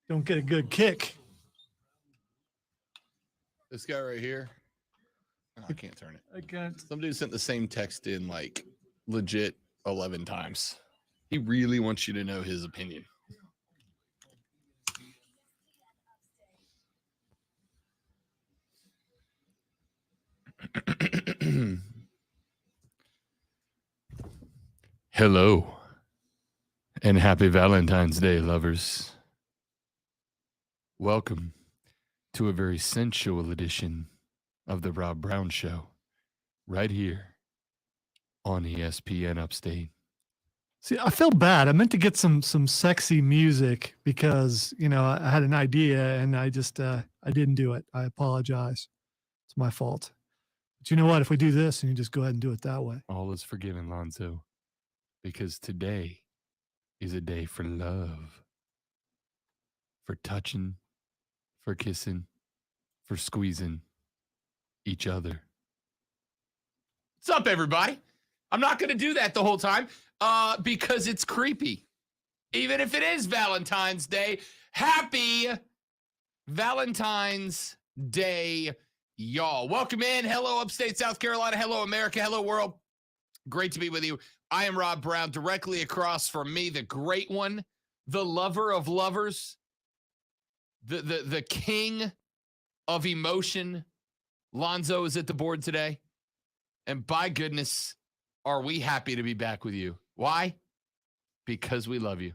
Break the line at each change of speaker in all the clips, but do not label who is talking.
don't get a good kick.
This guy right here. Oh, I can't turn it.
I can't.
Some dude sent the same text in like legit 11 times. He really wants you to know his opinion. Hello and happy Valentine's Day, lovers. Welcome to a very sensual edition of the Rob Brown Show right here on ESPN Upstate.
See, I feel bad. I meant to get some sexy music because, I had an idea and I just I didn't do it. I apologize. It's my fault. But you know what? If we do this and you just go ahead and do it that way.
All is forgiven, Lonzo, because today is a day for love, for touching, for kissing, for squeezing each other. What's up, everybody? I'm not going to do that the whole time because it's creepy. Even if it is Valentine's Day, happy Valentine's Day, y'all. Welcome in. Hello, upstate South Carolina. Hello, America. Hello, world. Great to be with you. I am Rob Brown. Directly across from me, the great one, the lover of lovers, the king of emotion. Lonzo is at the board today. And by goodness, are we happy to be back with you? Why? Because we love you.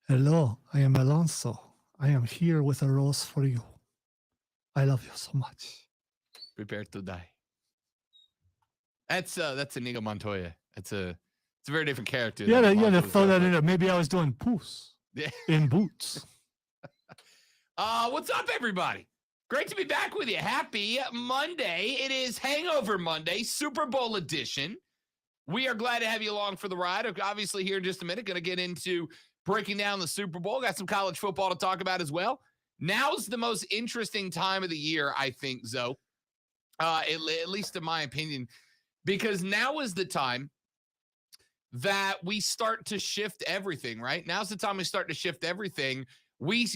Hello, I am Alonso. I am here with a rose for you. I love you so much.
Prepare to die. That's Inigo Montoya. It's a very different character.
Yeah, to throw that in there. Maybe I was doing poos in boots.
What's up, everybody? Great to be back with you. Happy Monday. It is Hangover Monday, Super Bowl edition. We are glad to have you along for the ride. Obviously, here in just a minute, going to get into breaking down the Super Bowl. Got some college football to talk about as well. Now's the most interesting time of the year, I think, Zoe, at least in my opinion, because now is the time that we start to shift everything, right? Now's the time we start to shift everything. We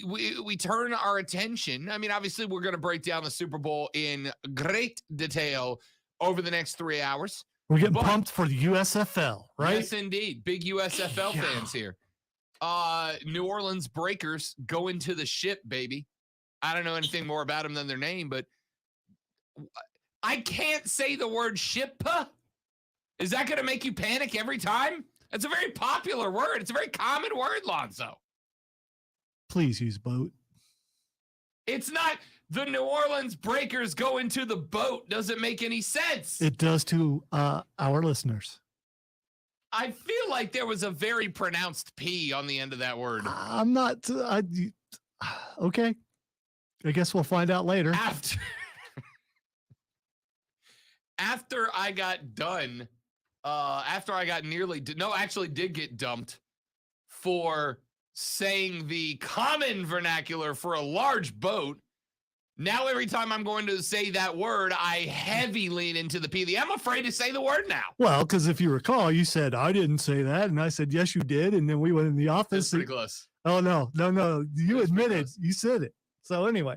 turn our attention. I mean, obviously, we're going to break down the Super Bowl in great detail over the next 3 hours.
We're getting pumped for the USFL, right?
Yes, indeed. Big USFL fans here. New Orleans Breakers go into the ship, baby. I don't know anything more about them than their name, but I can't say the word ship. Is that going to make you panic every time? It's a very popular word. It's a very common word, Lonzo.
Please use boat.
It's not the New Orleans Breakers go into the boat. Doesn't make any sense.
It does to our listeners.
I feel like there was a very pronounced P on the end of that word.
I'm not. Okay. I guess we'll find out later.
After I got done, after I got did get dumped for saying the common vernacular for a large boat. Now, every time I'm going to say that word, I heavy lean into the P. I'm afraid to say the word now.
Well, because if you recall, you said, I didn't say that. And I said, yes, you did. And then we went in the office.
That's pretty close.
Oh, no. You admitted you said it. So anyway.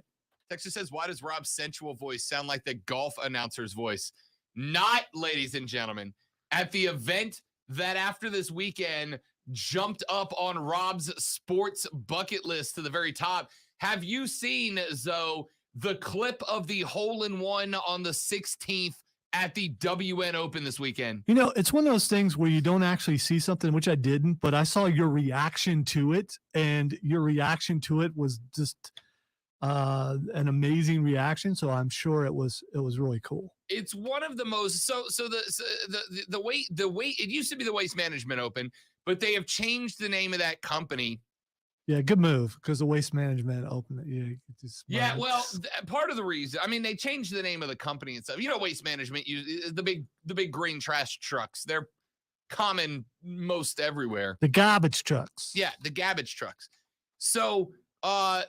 Texas says, why does Rob's sensual voice sound like the golf announcer's voice? Not, ladies and gentlemen, at the event that after this weekend jumped up on Rob's sports bucket list to the very top. Have you seen, Zoe, the clip of the hole-in-one on the 16th at the WN Open this weekend?
It's one of those things where you don't actually see something, which I didn't, but I saw your reaction to it, and your reaction to it was just an amazing reaction. So I'm sure it was really cool.
It's one of the most the weight it used to be the Waste Management Open, but they have changed the name of that company.
Yeah, good move, because the Waste Management Open.
Yeah, well, part of the reason, I mean, they changed the name of the company and stuff. Waste Management, the big green trash trucks. They're common most everywhere.
The garbage trucks.
Yeah, the garbage trucks. So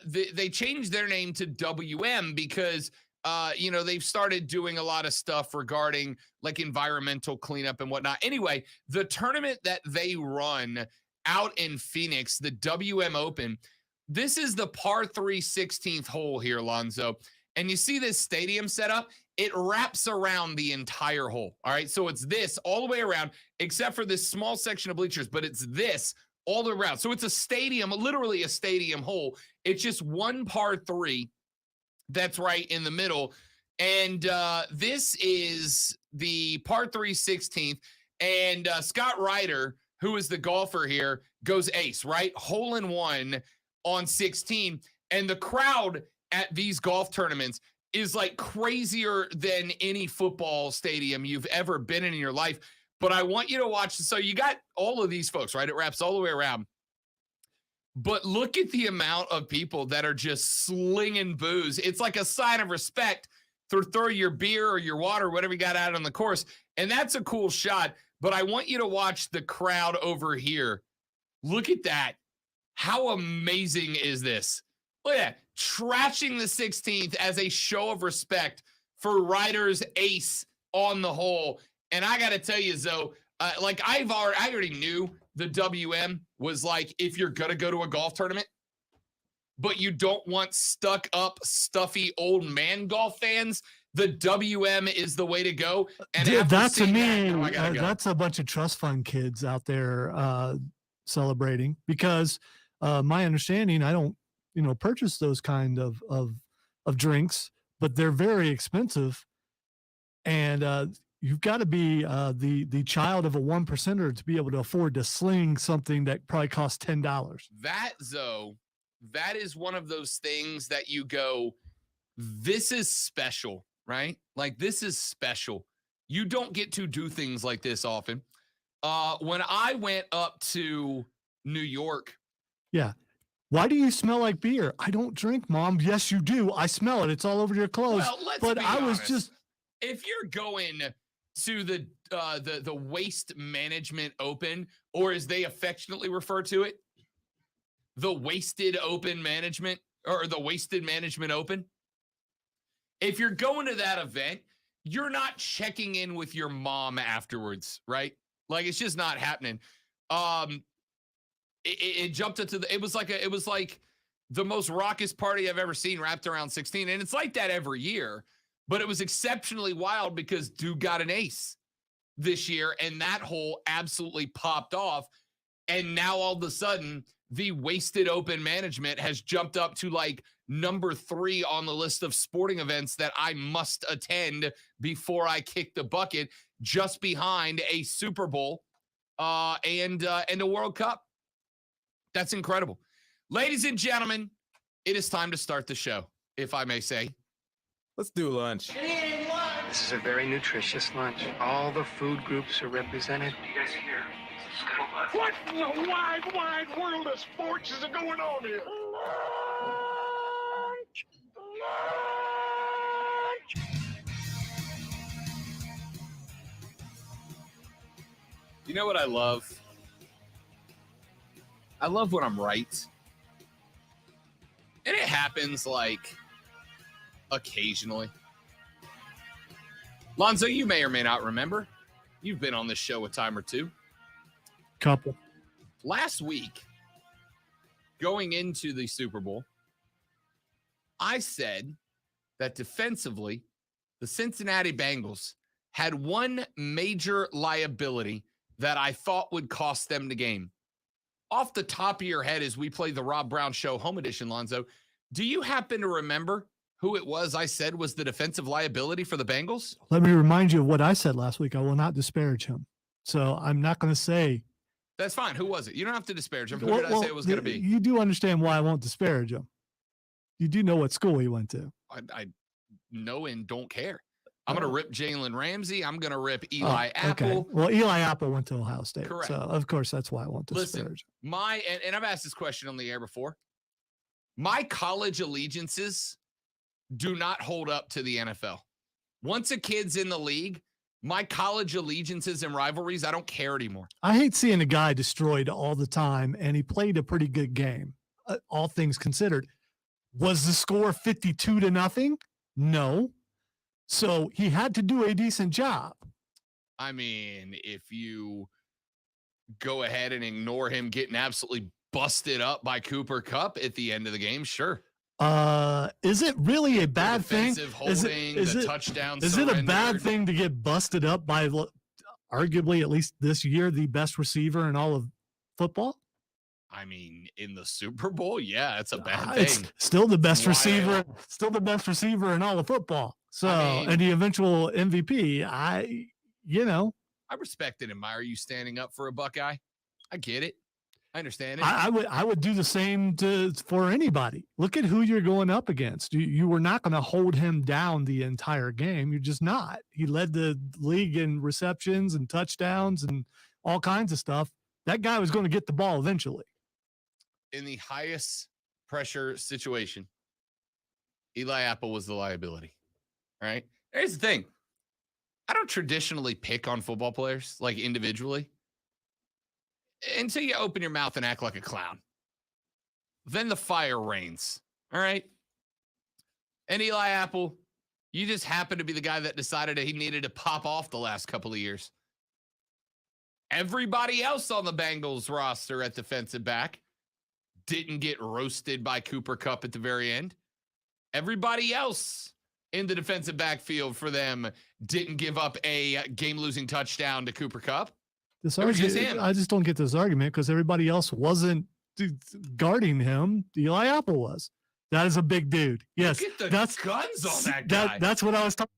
they changed their name to WM because they've started doing a lot of stuff regarding like environmental cleanup and whatnot. Anyway, the tournament that they run out in Phoenix, the WM Open, This is the par 3 16th hole here, Lonzo. And you see this stadium setup? It wraps around the entire hole. All right. So it's this all the way around, except for this small section of bleachers, but it's this all the way around. So it's a stadium, literally a stadium hole. It's just one par 3 that's right in the middle. And this is the par 3 16th. And Scott Ryder, who is the golfer here, goes ace, right? Hole in one on 16. And the crowd at these golf tournaments is like crazier than any football stadium you've ever been in your life. But I want you to watch. So you got all of these folks, right? It wraps all the way around. But look at the amount of people that are just slinging booze. It's like a sign of respect to throw your beer or your water, whatever you got out on the course. And that's a cool shot. But I want you to watch the crowd over here. Look at that. How amazing is this? Look at that. Trashing the 16th as a show of respect for Ryder's ace on the hole. And I got to tell you, Zoe, like I already knew the WM was like, if you're going to go to a golf tournament, but you don't want stuck up, stuffy old man golf fans, the WM is the way to go. And
that's to me, that's a bunch of trust fund kids out there celebrating, because my understanding, I don't, purchase those kind of drinks, but they're very expensive. And you've got to be the child of a 1%er to be able to afford to sling something that probably costs $10.
That, Zoe, that is one of those things that you go, this is special, right? Like, this is special. You don't get to do things like this often. When I went up to New York.
Yeah. Why do you smell like beer? I don't drink, Mom. Yes, you do. I smell it. It's all over your clothes.
Well, let's
but
be
I
honest.
was just.
If you're going to the Waste Management Open, or as they affectionately refer to it, the Wasted Open Management, or the Wasted Management Open. If you're going to that event, you're not checking in with your mom afterwards, right? Like, it's just not happening. It jumped into it was like the most raucous party I've ever seen wrapped around 16. And it's like that every year, but it was exceptionally wild because Duke got an ace this year, and that hole absolutely popped off. And now all of a sudden, the Wasted Open Management has jumped up to like number 3 on the list of sporting events that I must attend before I kick the bucket, just behind a Super Bowl and a World Cup. That's incredible. Ladies and gentlemen, it is time to start the show, if I may say.
Let's do lunch.
This is a very nutritious lunch. All the food groups are represented.
You guys here?
What in the wide, wide world of sports is going on here?
You know what I love? I love when I'm right. And it happens like occasionally. Lonzo, you may or may not remember. You've been on this show a time or two.
Couple.
Last week, going into the Super Bowl, I said that defensively, the Cincinnati Bengals had one major liability that I thought would cost them the game. Off the top of your head, as we play the Rob Brown Show Home Edition, Lonzo, do you happen to remember who it was I said was the defensive liability for the Bengals?
Let me remind you of what I said last week. I will not disparage him. So I'm not going to say.
That's fine. Who was it? You don't have to disparage him. Who did I say it was going to be?
You do understand why I won't disparage him. You do know what school he went to.
I know and don't care. I'm going to rip Jalen Ramsey. I'm going to rip Eli Apple.
Okay. Well, Eli Apple went to Ohio State.
Correct.
So, of course, that's why I won't disparage him.
And I've asked this question on the air before. My college allegiances do not hold up to the NFL. Once a kid's in the league, my college allegiances and rivalries, I don't care anymore.
I hate seeing a guy destroyed all the time, and he played a pretty good game, all things considered. Was the score 52-0? No. So he had to do a decent job.
I mean, if you go ahead and ignore him getting absolutely busted up by Cooper Kupp at the end of the game, sure.
Is it really a bad thing?
Defensive
Is
holding,
it,
the touchdown
is it a bad
surrendered.
thing to get busted up by arguably, at least this year, the best receiver in all of football?
I mean, in the Super Bowl, yeah, it's a bad
It's
thing.
still the best
Wild.
receiver, still the best receiver in all of football. So,
mean-
and the eventual MVP, I
respect and admire you standing up for a Buckeye. I get it. I understand it.
I would do the same for anybody. Look at who you're going up against. You were not going to hold him down the entire game. You're just not. He led the league in receptions and touchdowns and all kinds of stuff. That guy was going to get the ball eventually.
In the highest pressure situation, Eli Apple was the liability. All right. Here's the thing. I don't traditionally pick on football players like individually until you open your mouth and act like a clown. Then the fire rains. All right. And Eli Apple, you just happen to be the guy that decided that he needed to pop off the last couple of years. Everybody else on the Bengals roster at defensive back didn't get roasted by Cooper Kupp at the very end. Everybody else in the defensive backfield for them didn't give up a game-losing touchdown to Cooper Kupp.
This
It was just
argument,
him.
I just don't get this argument because everybody else wasn't guarding him. Eli Apple was. That is a big dude. Yes,
Look at the
that's
guns on that guy.
That's what I was talking.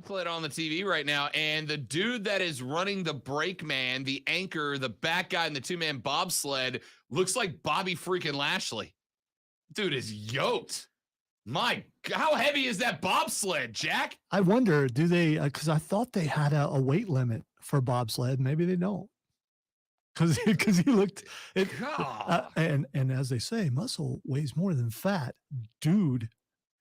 Put on the TV right now, and the dude that is running the brake man, the anchor, the back guy in the two-man bobsled looks like Bobby freaking Lashley. Dude is yoked. My, how heavy is that bobsled, Jack?
I wonder, do they? Because I thought they had a weight limit for bobsled. Maybe they don't. Because he looked.
God.
And as they say, muscle weighs more than fat. Dude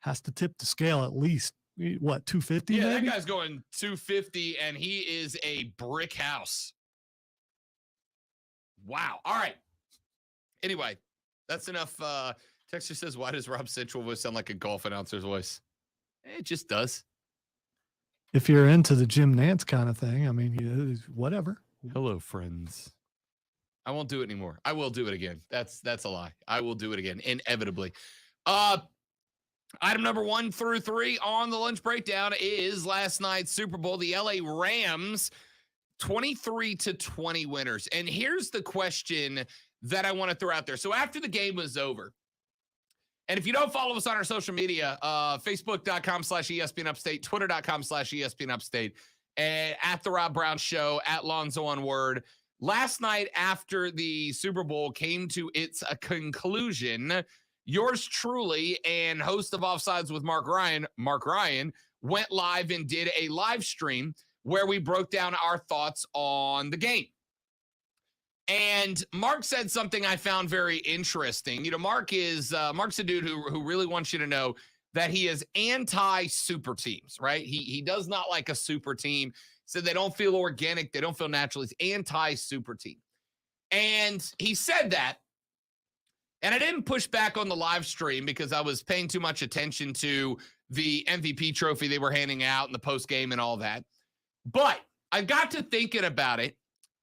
has to tip the scale at least. What, 250?
Yeah,
maybe?
that guy's going 250, and he is a brick house. Wow. All right. Anyway, that's enough. Texter says, why does Rob Central voice sound like a golf announcer's voice? It just does.
If you're into the Jim Nance kind of thing, I mean, whatever.
Hello, friends. I won't do it anymore. I will do it again. That's a lie. I will do it again, inevitably. Item number 1 through 3 on the lunch breakdown is last night's Super Bowl. The LA Rams, 23-20 winners. And here's the question that I want to throw out there. So after the game was over, and if you don't follow us on our social media, Facebook.com/ESPN Upstate, Twitter.com/ESPN Upstate, at The Rob Brown Show, at Lonzo on Word. Last night after the Super Bowl came to its conclusion, yours truly and host of Offsides with Mark Ryan, went live and did a live stream where we broke down our thoughts on the game. And Mark said something I found very interesting. You know, Mark's a dude who really wants you to know that he is anti-super teams, right? He does not like a super team. So they don't feel organic. They don't feel natural. He's anti-super team. And he said that. And I didn't push back on the live stream because I was paying too much attention to the MVP trophy they were handing out in the post game and all that. But I got to thinking about it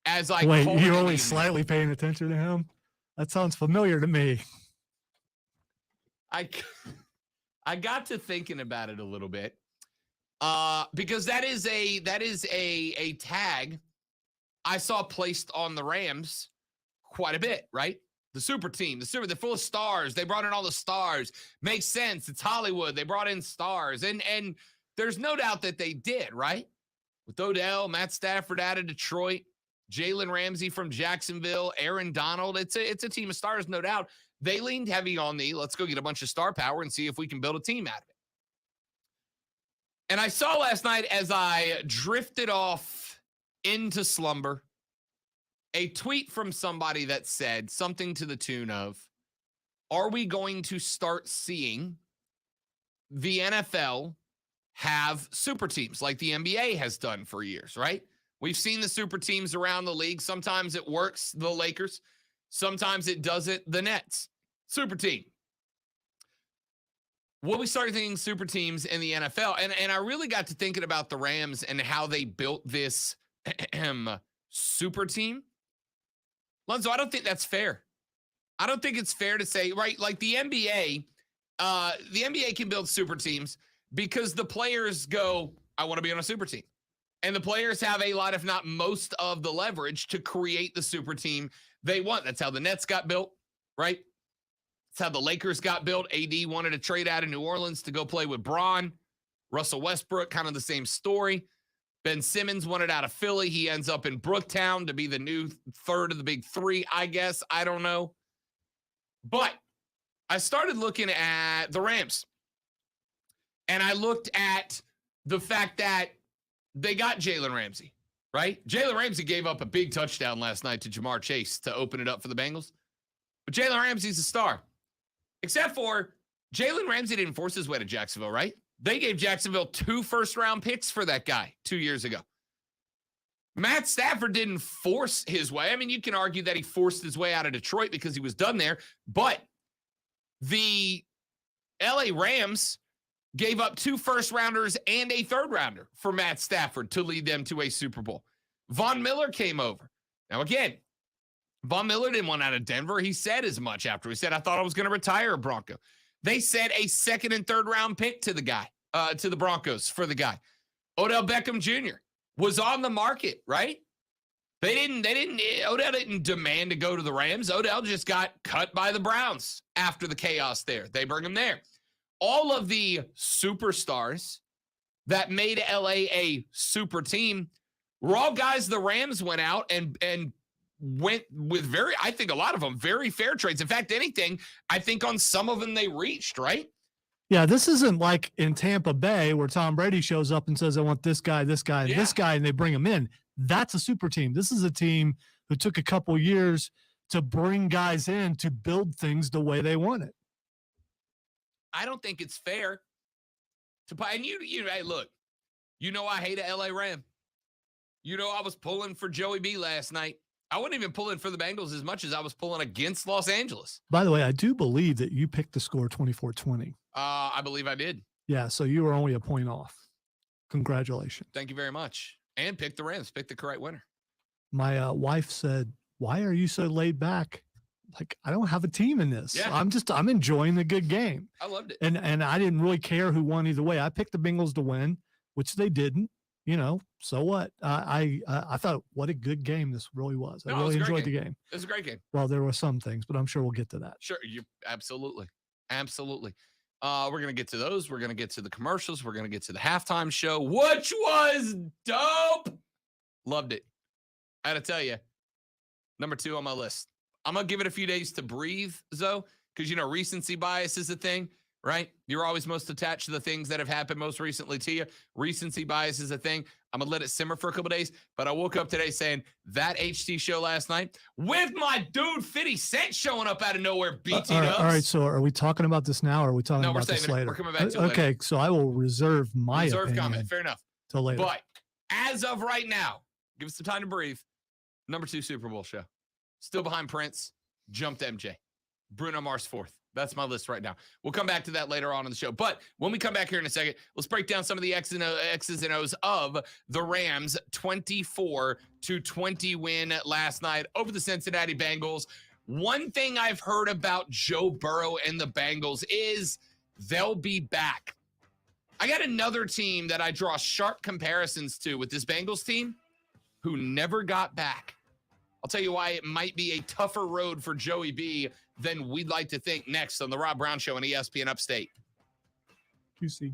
as I
Wait,
called
you're
it
only
in.
slightly paying attention to him? That sounds familiar to me.
I got to thinking about it a little bit because that is a tag I saw placed on the Rams quite a bit, right? The super team, they're full of stars. They brought in all the stars. Makes sense. It's Hollywood. They brought in stars. And there's no doubt that they did, right? With Odell, Matt Stafford out of Detroit, Jalen Ramsey from Jacksonville, Aaron Donald. It's a team of stars, no doubt. They leaned heavy on let's go get a bunch of star power and see if we can build a team out of it. And I saw last night as I drifted off into slumber, a tweet from somebody that said something to the tune of, are we going to start seeing the NFL have super teams like the NBA has done for years, right? We've seen the super teams around the league. Sometimes it works, the Lakers. Sometimes it doesn't, the Nets. Super team. Will we start thinking super teams in the NFL? And I really got to thinking about the Rams and how they built this super team, Lonzo, I don't think that's fair. I don't think it's fair to say, right, like the NBA can build super teams because the players go, I want to be on a super team. And the players have a lot, if not most, of the leverage to create the super team they want. That's how the Nets got built, right? That's how the Lakers got built. AD wanted to trade out of New Orleans to go play with Bron. Russell Westbrook, kind of the same story. Ben Simmons wanted out of Philly. He ends up in Brooktown to be the new third of the big three, I guess. I don't know. But I started looking at the Rams. And I looked at the fact that they got Jalen Ramsey, right? Jalen Ramsey gave up a big touchdown last night to Jamar Chase to open it up for the Bengals. But Jalen Ramsey's a star. Except for Jalen Ramsey didn't force his way to Jacksonville, right? They gave Jacksonville 2 first-round picks for that guy 2 years ago. Matt Stafford didn't force his way. I mean, you can argue that he forced his way out of Detroit because he was done there. But the LA Rams gave up 2 first-rounders and a third-rounder for Matt Stafford to lead them to a Super Bowl. Von Miller came over. Now, again, Von Miller didn't want out of Denver. He said as much after. He said, I thought I was going to retire a Bronco. They sent a 2nd and 3rd round pick to the guy, to the Broncos for the guy. Odell Beckham Jr. was on the market, right? Odell didn't demand to go to the Rams. Odell just got cut by the Browns after the chaos there. They bring him there. All of the superstars that made LA a super team were all guys the Rams went out and went with I think a lot of them, very fair trades. In fact, anything, I think on some of them they reached, right?
Yeah, this isn't like in Tampa Bay where Tom Brady shows up and says, I want this guy, and this guy, and they bring him in. That's a super team. This is a team who took a couple years to bring guys in to build things the way they want it.
I don't think it's fair to buy. And you, hey, look, I hate a LA Ram. I was pulling for Joey B last night. I wasn't even pulling for the Bengals as much as I was pulling against Los Angeles.
By the way, I do believe that you picked the score 24-20.
I believe I did.
Yeah, so you were only a point off. Congratulations.
Thank you very much. And pick the Rams. Pick the correct winner.
My wife said, why are you so laid back? Like, I don't have a team in this.
Yeah.
I'm enjoying the good game.
I loved it.
And I didn't really care who won either way. I picked the Bengals to win, which they didn't. So what? I thought, what a good game this really was. I really enjoyed the game.
It was a great game.
Well, there were some things, but I'm sure we'll get to that.
Sure, absolutely. We're gonna get to those. We're gonna get to the commercials. We're gonna get to the halftime show, which was dope. Loved it. I had to tell you, number 2 on my list. I'm gonna give it a few days to breathe, Zoe, because recency bias is a thing. Right? You're always most attached to the things that have happened most recently to you. Recency bias is a thing. I'm going to let it simmer for a couple days. But I woke up today saying that HT show last night with my dude 50 Cent showing up out of nowhere, BT Dubs.
All right. So are we talking about this now or are we talking about this later?
We're coming back to it later.
Okay. So I will reserve my opinion
comment. Fair enough.
Till later.
But as of right now, give us some time to breathe. Number 2 Super Bowl show. Still behind Prince. Jumped MJ. Bruno Mars 4th. That's my list right now. We'll come back to that later on in the show. But when we come back here in a second, let's break down some of the X's and O's of the Rams' 24-20 win last night over the Cincinnati Bengals. One thing I've heard about Joe Burrow and the Bengals is they'll be back. I got another team that I draw sharp comparisons to with this Bengals team who never got back. I'll tell you why it might be a tougher road for Joey B than we'd like to think next on the Rob Brown Show on ESPN Upstate.
QC.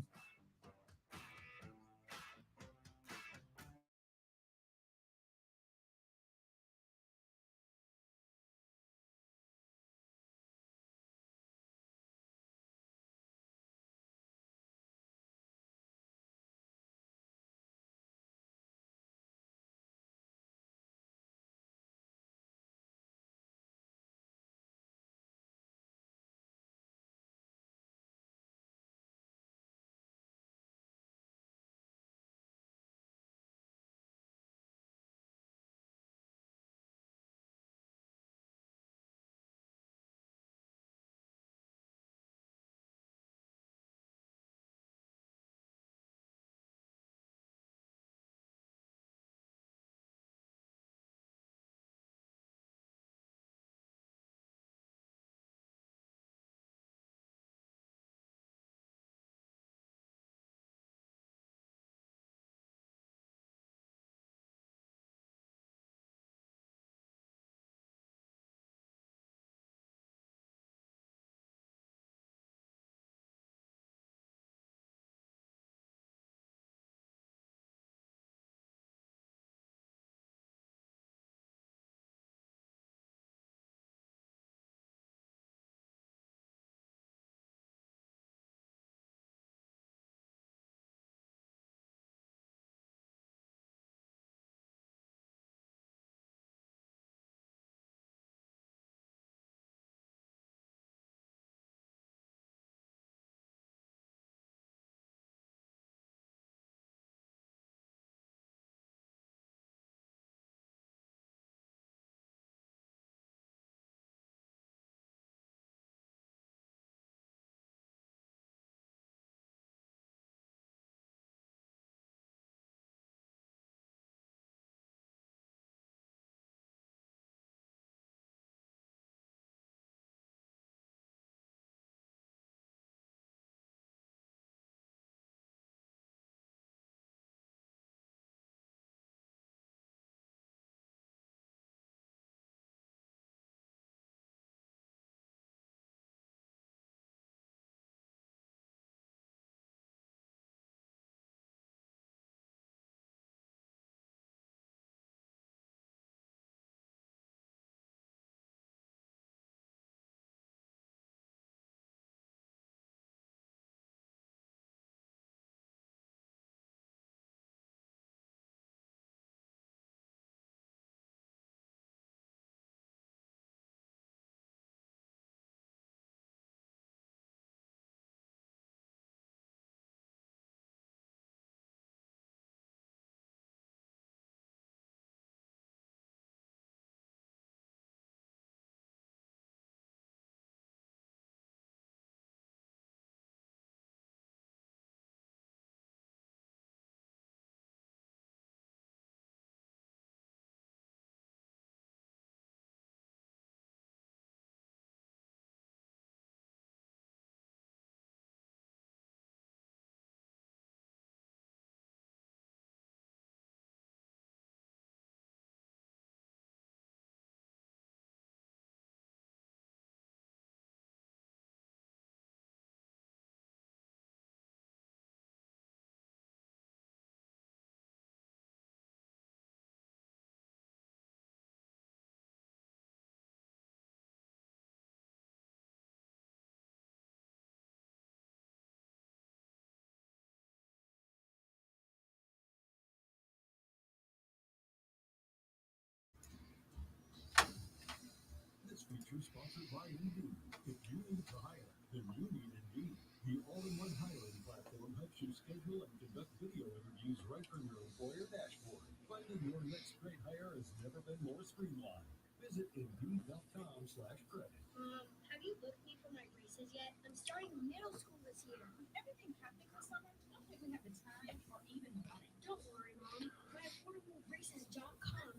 feature sponsored by Indeed. If you need to hire, then you need Indeed. The all-in-one hiring platform helps you schedule and conduct video interviews right from your employer dashboard. Finding your next great hire has never been more streamlined. Visit Indeed.com/credit.
Have you booked me for my braces yet? I'm starting middle school this year. Everything happening this summer. I don't think we have the time or even the money. Don't worry, Mom. My affordablebraces.com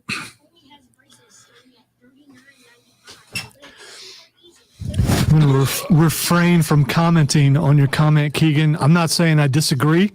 only has braces starting at $39.95. But it's super easy.
I'm going to refrain from commenting on your comment, Keegan. I'm not saying I disagree.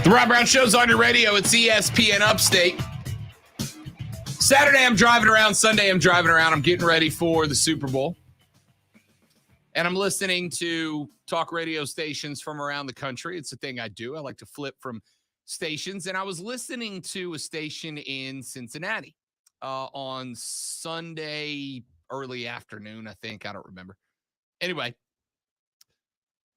The Rob Brown Show's on your radio. It's ESPN Upstate. Saturday, I'm driving around. Sunday, I'm driving around. I'm getting ready for the Super Bowl. And I'm listening to talk radio stations from around the country. It's a thing I do. I like to flip from stations. And I was listening to a station in Cincinnati on Sunday early afternoon, I think. I don't remember. Anyway,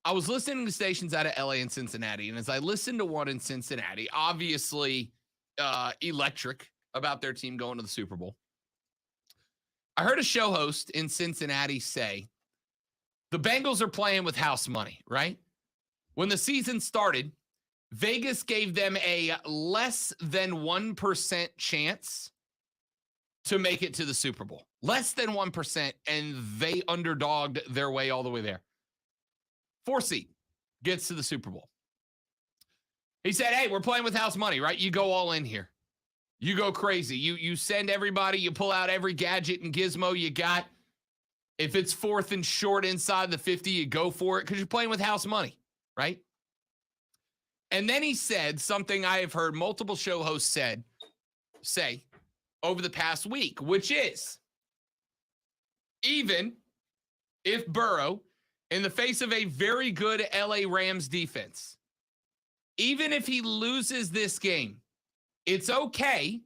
I was listening to stations out of LA and Cincinnati. And as I listened to one in Cincinnati, obviously electric about their team going to the Super Bowl, I heard a show host in Cincinnati say, the Bengals are playing with house money, right? When the season started, Vegas gave them a less than 1% chance to make it to the Super Bowl. Less than 1%, and they underdogged their way all the way there. 4 seed gets to the Super Bowl. He said, hey, we're playing with house money, right? You go all in here. You go crazy. You send everybody, you pull out every gadget and gizmo you got. If it's 4th and short inside the 50, you go for it because you're playing with house money, right? And then he said something I have heard multiple show hosts say over the past week, which is, even if Burrow, in the face of a very good LA Rams defense, even if he loses this game, it's okay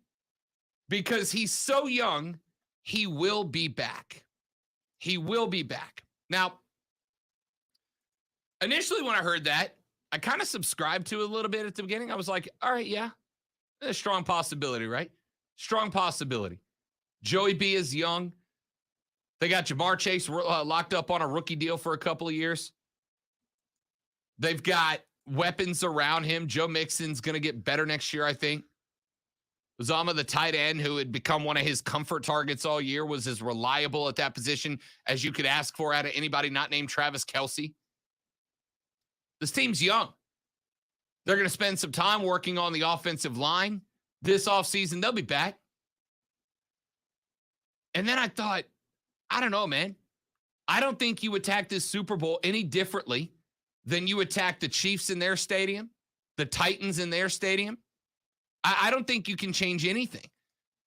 because he's so young, he will be back. He will be back. Now, initially when I heard that, I kind of subscribed to it a little bit at the beginning. I was like, all right, yeah, a strong possibility, right? Strong possibility. Joey B is young. They got Jamar Chase locked up on a rookie deal for a couple of years. They've got weapons around him. Joe Mixon's going to get better next year, I think. Uzama, the tight end, who had become one of his comfort targets all year, was as reliable at that position as you could ask for out of anybody not named Travis Kelce. This team's young. They're going to spend some time working on the offensive line this offseason. They'll be back. And then I thought, I don't know, man. I don't think you attack this Super Bowl any differently than you attack the Chiefs in their stadium, the Titans in their stadium. I don't think you can change anything.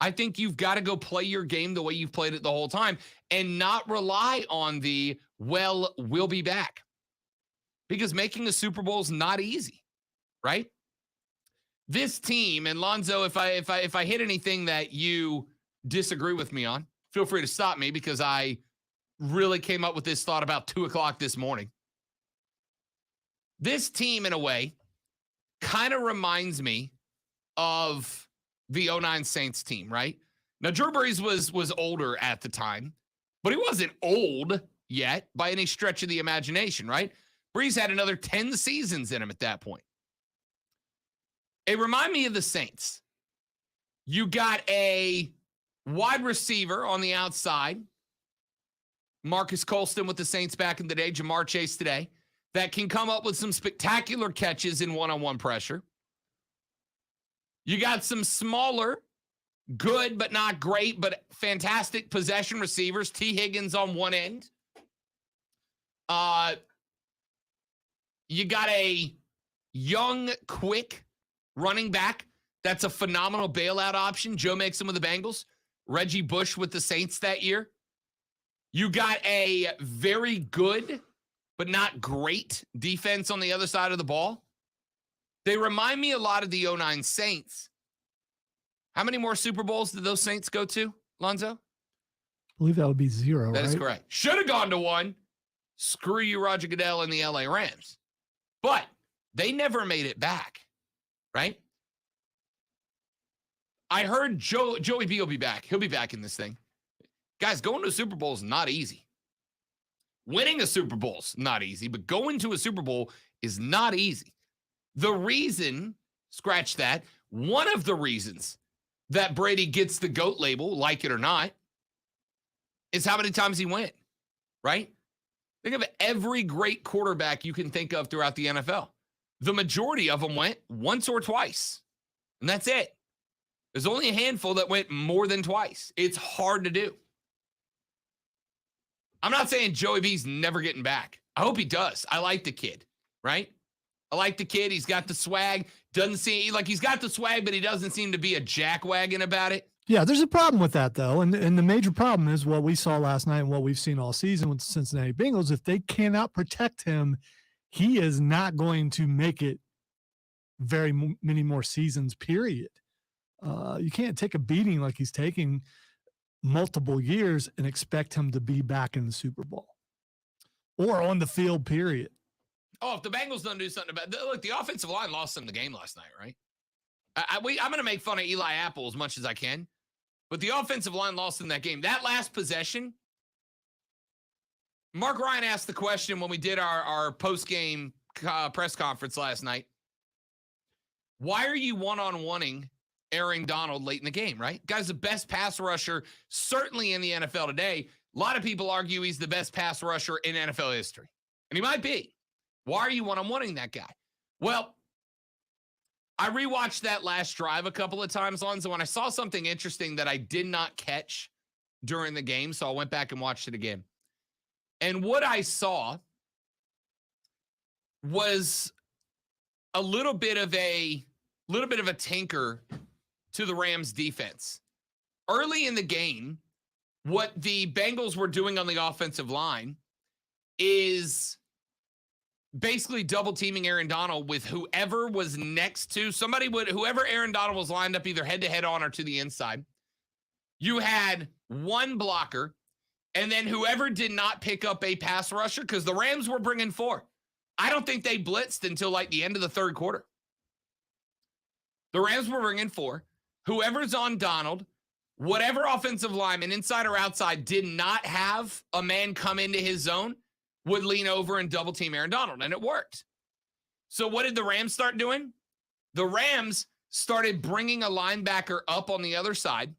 I think you've got to go play your game the way you've played it the whole time and not rely on the, well, we'll be back. Because making a Super Bowl is not easy, right? This team, and Lonzo, if I hit anything that you disagree with me on, feel free to stop me because I really came up with this thought about 2:00 this morning. This team, in a way, kind of reminds me of the 09 Saints team, right? Now, Drew Brees was older at the time, but he wasn't old yet by any stretch of the imagination, right? Brees had another 10 seasons in him at that point. It reminded me of the Saints. You got a wide receiver on the outside, Marcus Colston with the Saints back in the day, Jamar Chase today, that can come up with some spectacular catches in one-on-one pressure. You got some smaller, good but not great, but fantastic possession receivers, T. Higgins on one end. You got a young, quick running back that's a phenomenal bailout option. Joe Mixon with the Bengals. Reggie Bush with the Saints that year. You got a very good but not great defense on the other side of the ball. They remind me a lot of the 09 Saints. How many more Super Bowls did those Saints go to, Lonzo?
I believe that would be 0,
That
right?
is correct. Should have gone to one. Screw you, Roger Goodell and the LA Rams. But they never made it back, right? I heard Joey B will be back. He'll be back in this thing. Guys, going to a Super Bowl is not easy. Winning a Super Bowl is not easy, but going to a Super Bowl is not easy. The reason, scratch that, one of the reasons that Brady gets the GOAT label, like it or not, is how many times he went, right? Think of every great quarterback you can think of throughout the NFL. The majority of them went once or twice, and that's it. There's only a handful that went more than twice. It's hard to do. I'm not saying Joey B's never getting back. I hope he does. I like the kid, right? I like the kid. He's got the swag. Doesn't seem like he's got the swag, but he doesn't seem to be a jackwagon about it.
Yeah, there's a problem with that, though. And the major problem is what we saw last night and what we've seen all season with the Cincinnati Bengals. If they cannot protect him, he is not going to make it many more seasons, period. You can't take a beating like he's taking multiple years and expect him to be back in the Super Bowl or on the field, period.
Oh, if the Bengals don't do something about it. Look, the offensive line lost them the game last night, right? I'm going to make fun of Eli Apple as much as I can, but the offensive line lost in that game. That last possession, Mark Ryan asked the question when we did our post-game press conference last night. Why are you one-on-oneing Aaron Donald late in the game, right? Guy's the best pass rusher, certainly in the NFL today. A lot of people argue he's the best pass rusher in NFL history, and he might be. Why are you one-on-oneing that guy? Well, I rewatched that last drive a couple of times, Lonzo, and I saw something interesting that I did not catch during the game, so I went back and watched it again. And what I saw was a little bit of a tinker to the Rams defense. Early in the game, what the Bengals were doing on the offensive line is basically double teaming Aaron Donald with whoever was next to whoever Aaron Donald was lined up either head to head on or to the inside. You had one blocker, and then whoever did not pick up a pass rusher, because the Rams were bringing 4. I don't think they blitzed until like the end of the third quarter. The Rams were bringing 4. Whoever's on Donald, whatever offensive lineman, inside or outside, did not have a man come into his zone, would lean over and double team Aaron Donald, and it worked. So what did the Rams start doing? The Rams started bringing a linebacker up on the other side.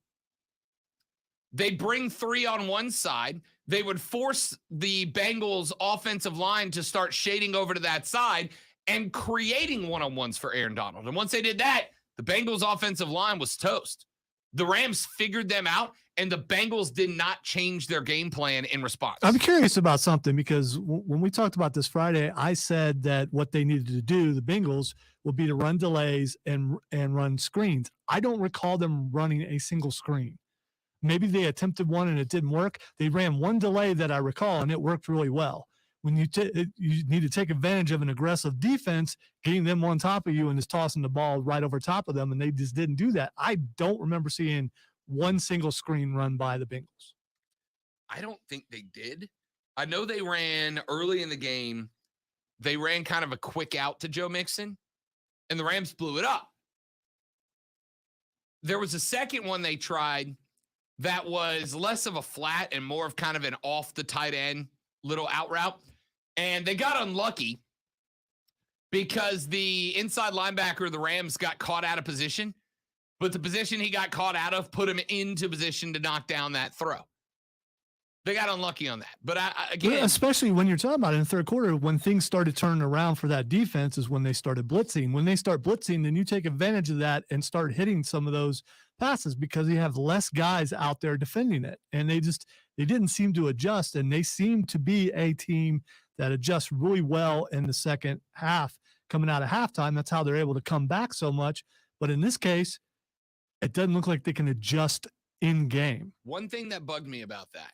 They bring 3 on one side. They would force the Bengals offensive line to start shading over to that side and creating one-on-ones for Aaron Donald. And once they did that, the Bengals offensive line was toast. The Rams figured them out, and the Bengals did not change their game plan in response.
I'm curious about something because when we talked about this Friday, I said that what they needed to do, the Bengals, would be to run delays and run screens. I don't recall them running a single screen. Maybe they attempted one and it didn't work. They ran one delay that I recall, and it worked really well. When you need to take advantage of an aggressive defense, getting them on top of you and just tossing the ball right over top of them, and they just didn't do that. I don't remember seeing one single screen run by the Bengals.
I don't think they did. I know they ran early in the game. They ran kind of a quick out to Joe Mixon, and the Rams blew it up. There was a second one they tried that was less of a flat and more of kind of an off the tight end little out route. And they got unlucky because the inside linebacker of the Rams got caught out of position, but the position he got caught out of put him into position to knock down that throw. They got unlucky on that. But again,
especially when you're talking about in the third quarter, when things started turning around for that defense is when they started blitzing. When they start blitzing, then you take advantage of that and start hitting some of those passes because you have less guys out there defending it. And they didn't seem to adjust, and they seem to be a team that adjusts really well in the second half coming out of halftime. That's how they're able to come back so much. But in this case, it doesn't look like they can adjust in game.
one thing that bugged me about that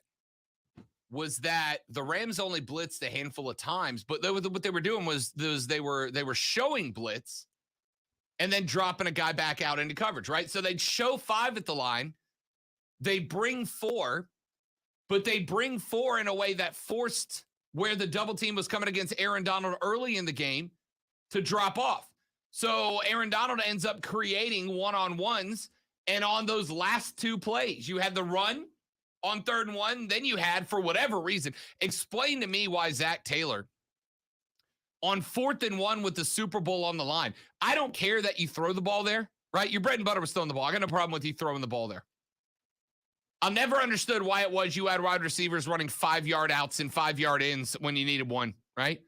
was that the Rams only blitzed a handful of times, but what they were doing was they were showing blitz and then dropping a guy back out into coverage, right? So they'd show 5 at the line, they bring 4, but they bring 4 in a way that forced where the double team was coming against Aaron Donald early in the game to drop off. So Aaron Donald ends up creating one-on-ones, and on those last 2 plays, you had the run on 3rd and 1, then you had, for whatever reason, explain to me why Zach Taylor on 4th and 1 with the Super Bowl on the line. I don't care that you throw the ball there, right? Your bread and butter was throwing the ball. I got no problem with you throwing the ball there. I never understood why it was you had wide receivers running 5-yard outs and 5-yard ins when you needed one, right?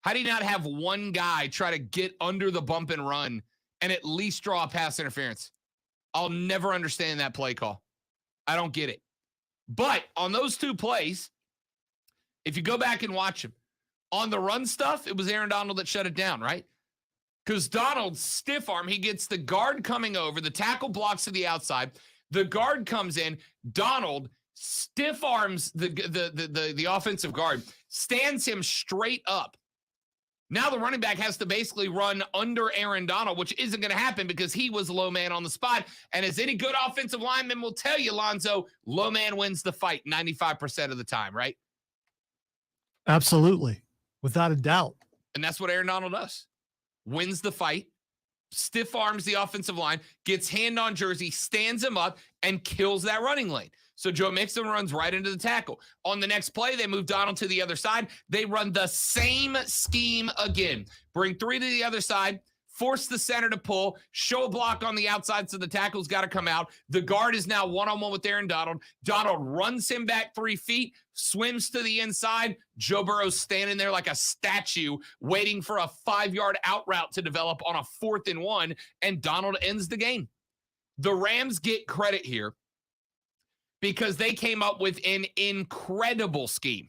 How do you not have one guy try to get under the bump and run and at least draw a pass interference? I'll never understand that play call. I don't get it. But on those 2 plays, if you go back and watch them, on the run stuff, it was Aaron Donald that shut it down, right? Because Donald's stiff arm, he gets the guard coming over, the tackle blocks to the outside, the guard comes in, Donald stiff arms the offensive guard, stands him straight up. Now the running back has to basically run under Aaron Donald, which isn't going to happen because he was low man on the spot. And as any good offensive lineman will tell you, Lonzo, low man wins the fight 95% of the time, right?
Absolutely. Without a doubt.
And that's what Aaron Donald does. Wins the fight, stiff arms the offensive line, gets hand on jersey, stands him up, and kills that running lane. So Joe Mixon runs right into the tackle. On the next play, they move Donald to the other side. They run the same scheme again. Bring 3 to the other side, force the center to pull, show a block on the outside so the tackle's got to come out. The guard is now one-on-one with Aaron Donald. Donald runs him back 3 feet, swims to the inside. Joe Burrow's standing there like a statue waiting for a 5-yard out route to develop on a 4th and 1, and Donald ends the game. The Rams get credit here because they came up with an incredible scheme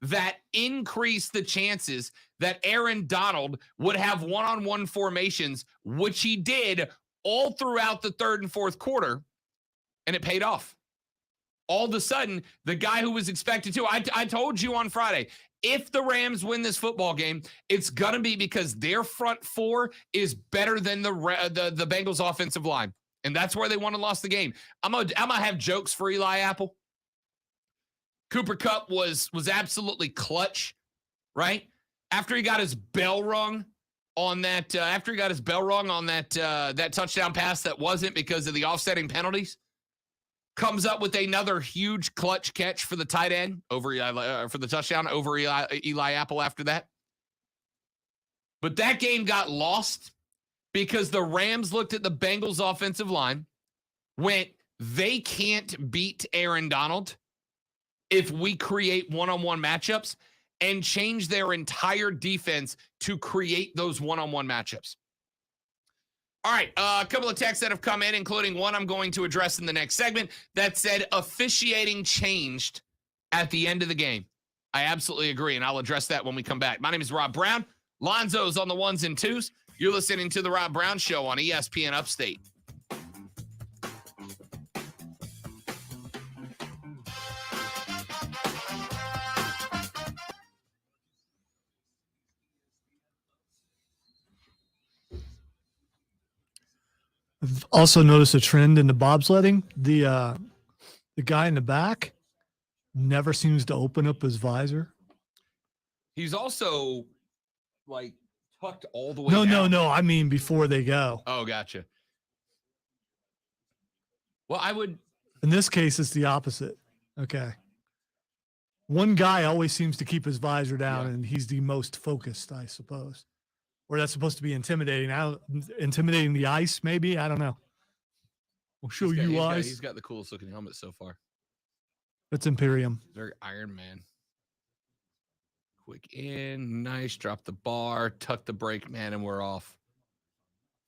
that increased the chances that Aaron Donald would have one-on-one formations, which he did all throughout the 3rd and 4th quarter, and it paid off. All of a sudden, the guy who was expected to, I told you on Friday, if the Rams win this football game, it's going to be because their front 4 is better than the Bengals offensive line. And that's where they won and lost the game. I'm gonna have jokes for Eli Apple. Cooper Kupp was absolutely clutch, right? After he got his bell rung on that, that touchdown pass that wasn't because of the offsetting penalties, comes up with another huge clutch catch for the tight end for the touchdown over Eli Apple after that. But that game got lost because the Rams looked at the Bengals offensive line, went, they can't beat Aaron Donald if we create one-on-one matchups, and change their entire defense to create those one-on-one matchups. All right, a couple of texts that have come in, including one I'm going to address in the next segment that said officiating changed at the end of the game. I absolutely agree, and I'll address that when we come back. My name is Rob Brown. Lonzo's on the 1s and 2s. You're listening to The Rob Brown Show on ESPN Upstate.
I've also noticed a trend in the bobsledding. The guy in the back never seems to open up his visor.
He's also like tucked all the way
No,
down.
no. I mean, before they go.
Oh, gotcha. Well, I would.
In this case, it's the opposite. Okay. one guy always seems to keep his visor down,
Yeah.
and he's the most focused, I suppose. Or that's supposed to be intimidating. Intimidating the ice, maybe. I don't know. We'll show you ice.
He's got the coolest looking helmet so far.
It's Imperium.
Very Iron Man. Quick in, nice. Drop the bar, tuck the brake, man, and we're off.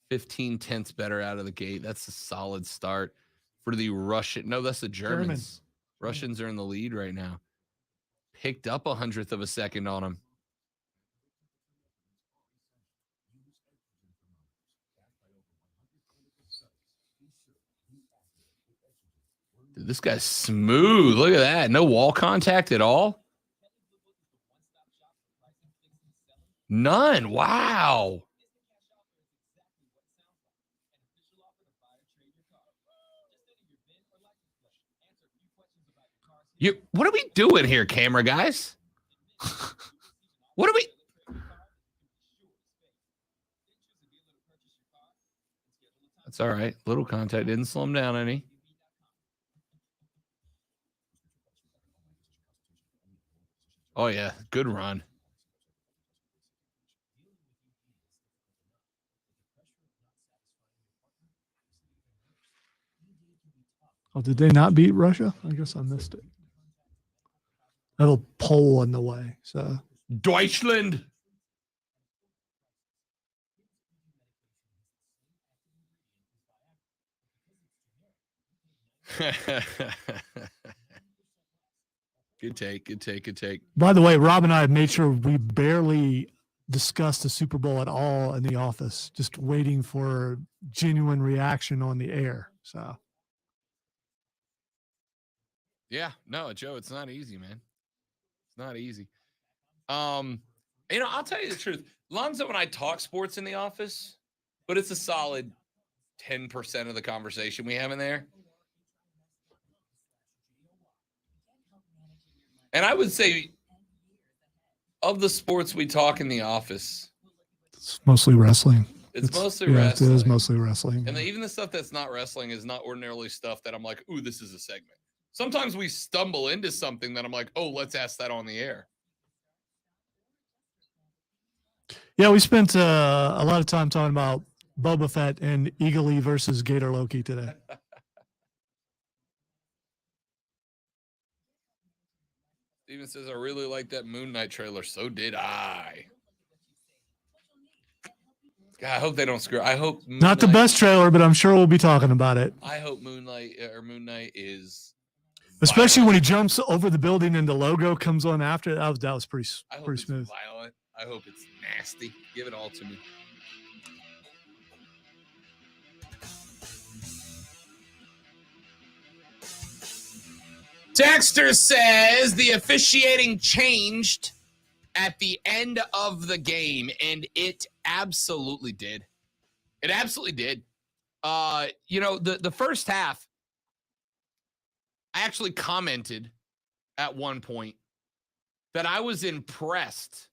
15 tenths better out of the gate. That's a solid start for the Russian. No, that's the Germans. Russians are in the lead right now. Picked up 100th of a second on him. Dude, this guy's smooth. Look at that. No wall contact at all. None. Wow. What are we doing here, camera guys? What are we? That's all right. Little contact didn't slow him down any. Oh, yeah. Good run.
Oh, did they not beat Russia? I guess I missed it. A little poll in the way. So
Deutschland. Good take. Good take. Good take.
by the way, Rob and I have made sure we barely discussed the Super Bowl at all in the office, just waiting for genuine reaction on the air. So
Yeah, no, Joe, it's not easy, man. It's not easy. I'll tell you the truth. Lonzo and I talk sports in the office, but it's a solid 10% of the conversation we have in there. And I would say of the sports we talk in the office,
it's mostly wrestling.
it's mostly
yeah,
wrestling.
It is mostly wrestling.
And even the stuff that's not wrestling is not ordinarily stuff that I'm like, ooh, this is a segment. Sometimes we stumble into something that I'm like, oh, let's ask that on the air.
Yeah, we spent a lot of time talking about Boba Fett and Eagle versus Gator Loki today.
Steven says, I really like that Moon Knight trailer. So did I. God, I hope they don't screw. I hope
Not the best trailer, but I'm sure we'll be talking about it.
I hope Moon Knight is,
Especially
violent.
when he jumps over the building and the logo comes on after. That was pretty
I hope
pretty
it's
smooth.
violent. I hope it's nasty. Give it all to me. Dexter says the officiating changed at the end of the game, and it absolutely did. It absolutely did. The first half, I actually commented at one point that I was impressed,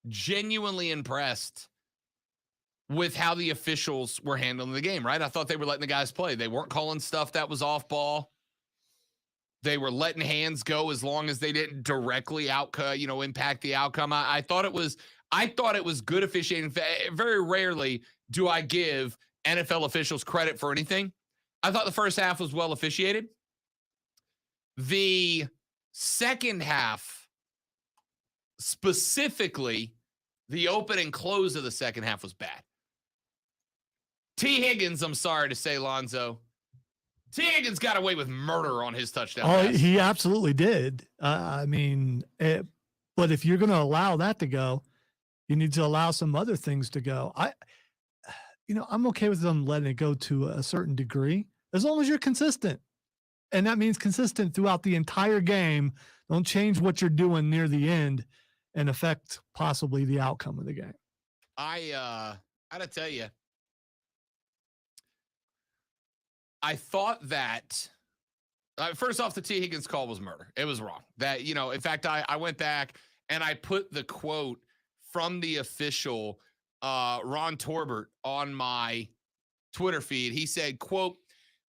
genuinely impressed with how the officials were handling the game, right? I thought they were letting the guys play. They weren't calling stuff that was off ball. They were letting hands go as long as they didn't directly impact the outcome. I thought it was good officiating. Very rarely do I give NFL officials credit for anything. I thought the first half was well officiated. The second half, specifically the open and close of the second half, was bad. T. Higgins, I'm sorry to say, Lonzo, T. Higgins got away with murder on his touchdown pass.
He absolutely did. But if you're going to allow that to go, you need to allow some other things to go. I'm okay with them letting it go to a certain degree, as long as you're consistent. And that means consistent throughout the entire game. Don't change what you're doing near the end and affect possibly the outcome of the game.
I got to tell you, I thought that first off, the T. Higgins call was murder. It was wrong. That, in fact, I went back and I put the quote from the official, Ron Torbert, on my Twitter feed. He said, quote,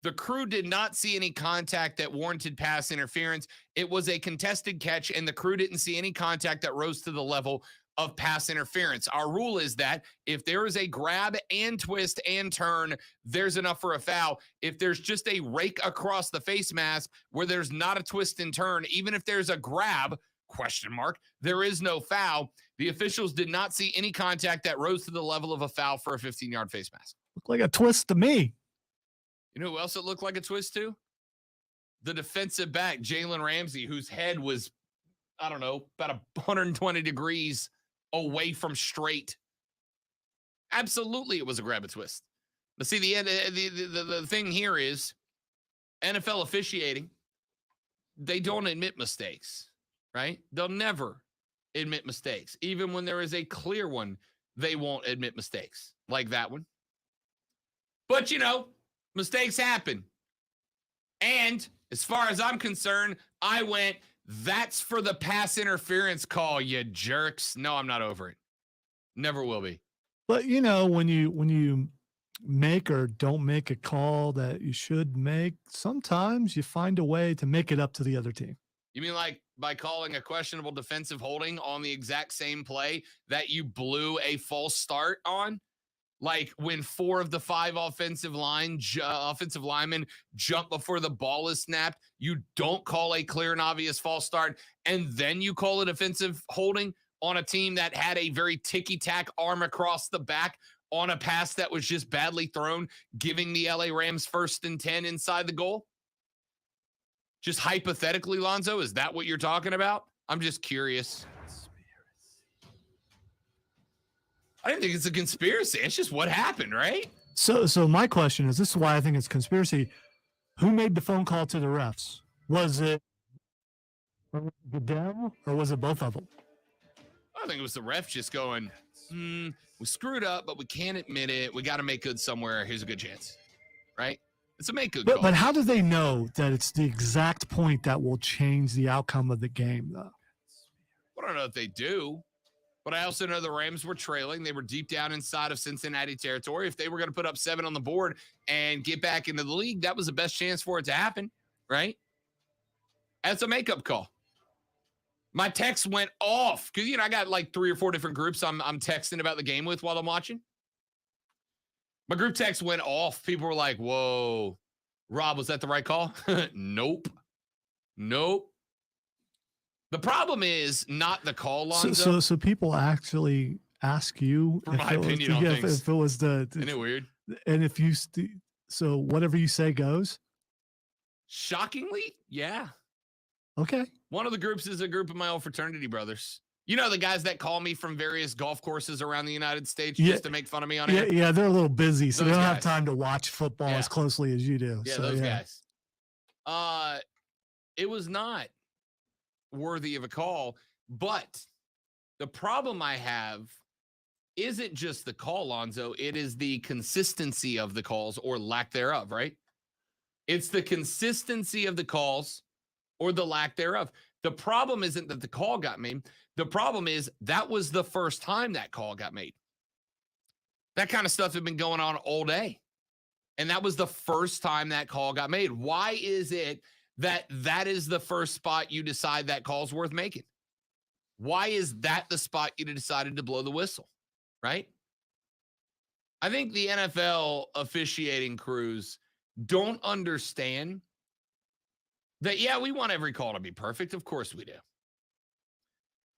The crew did not see any contact that warranted pass interference. It was a contested catch, and the crew didn't see any contact that rose to the level of pass interference. Our rule is that if there is a grab and twist and turn, there's enough for a foul. If there's just a rake across the face mask where there's not a twist and turn, even if there's a grab, question mark, there is no foul. The officials did not see any contact that rose to the level of a foul for a 15-yard face mask.
Looked like a twist to me.
You know who else it looked like a twist to? The defensive back, Jalen Ramsey, whose head was, I don't know, about 120 degrees away from straight. Absolutely, it was a grab and twist. But see, the thing here is NFL officiating, they don't admit mistakes, right? They'll never admit mistakes. Even when there is a clear one, they won't admit mistakes like that one. But, mistakes happen. And as far as I'm concerned, I went, that's for the pass interference call, you jerks. No, I'm not over it. Never will be.
But when you make or don't make a call that you should make, sometimes you find a way to make it up to the other team.
You mean like by calling a questionable defensive holding on the exact same play that you blew a false start on? Like when 4 of the 5 offensive linemen jump before the ball is snapped, you don't call a clear and obvious false start, and then you call a defensive holding on a team that had a very ticky-tack arm across the back on a pass that was just badly thrown, giving the LA Rams 1st and 10 inside the goal? Just hypothetically, Lonzo, is that what you're talking about? I'm just curious. I didn't think it's a conspiracy. It's just what happened, right?
So my question is, this is why I think it's conspiracy. Who made the phone call to the refs? Was it Goodell or was it both of them?
I think it was the ref just going, we screwed up, but we can't admit it. We got to make good somewhere. Here's a good chance, right? It's a make good call.
But how do they know that it's the exact point that will change the outcome of the game, though?
I don't know if they do. But I also know the Rams were trailing. They were deep down inside of Cincinnati territory. If they were going to put up 7 on the board and get back into the league, that was the best chance for it to happen, right? That's a makeup call. My text went off because, I got like 3 or 4 different groups I'm texting about the game with while I'm watching. My group text went off. People were like, whoa, Rob, was that the right call? Nope. The problem is not the call, Lonzo.
So people actually ask you
for my opinion on things.
If it was
Isn't it weird?
And if you so whatever you say goes.
Shockingly, yeah.
Okay.
One of the groups is a group of my old fraternity brothers. The guys that call me from various golf courses around the United States just to make fun of me on air.
Yeah, they're a little busy, so
Those
they don't have
guys.
time to watch football as closely as you do.
Yeah,
so,
those guys. It was not worthy of a call, but the problem I have isn't just the call, Lonzo. It is the consistency of the calls or lack thereof, right? It's the consistency of the calls or the lack thereof. The problem isn't that the call got made. The problem is that was the first time that call got made. That kind of stuff had been going on all day. And that was the first time that call got made. Why is it that is the first spot you decide that call's worth making? Why is that the spot you decided to blow the whistle, right? I think the NFL officiating crews don't understand that, we want every call to be perfect. Of course we do.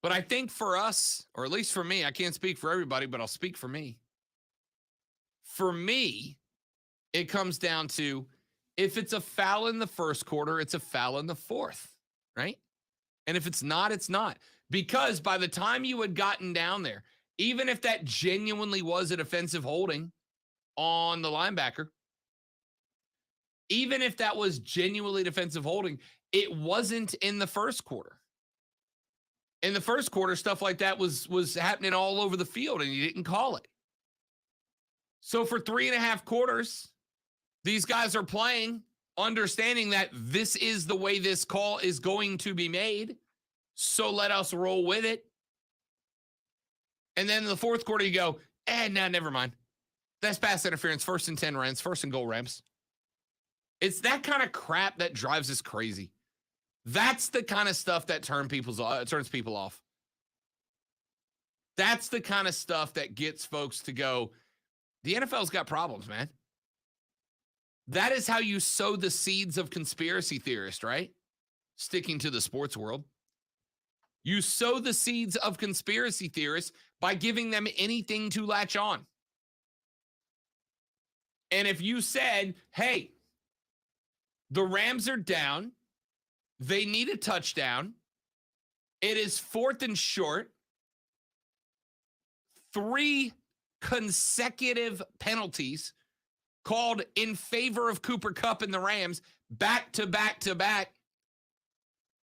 But I think for us, or at least for me, I can't speak for everybody, but I'll speak for me. For me, it comes down to, if it's a foul in the first quarter, it's a foul in the fourth, right? And if it's not, it's not. Because by the time you had gotten down there, even if that genuinely was a defensive holding on the linebacker, even if that was genuinely defensive holding, it wasn't in the first quarter. In the first quarter, stuff like that was happening all over the field, and you didn't call it. So for 3.5 quarters, these guys are playing, understanding that this is the way this call is going to be made. So let us roll with it. And then in the fourth quarter, you go, no, never mind. That's pass interference. 1st and 10 Rams, 1st and goal Rams. It's that kind of crap that drives us crazy. That's the kind of stuff that turns people off. That's the kind of stuff that gets folks to go, the NFL's got problems, man. That is how you sow the seeds of conspiracy theorists, right? Sticking to the sports world. You sow the seeds of conspiracy theorists by giving them anything to latch on. And if you said, hey, the Rams are down, they need a touchdown, it is 4th and short, 3 consecutive penalties called in favor of Cooper Kupp and the Rams, back to back to back,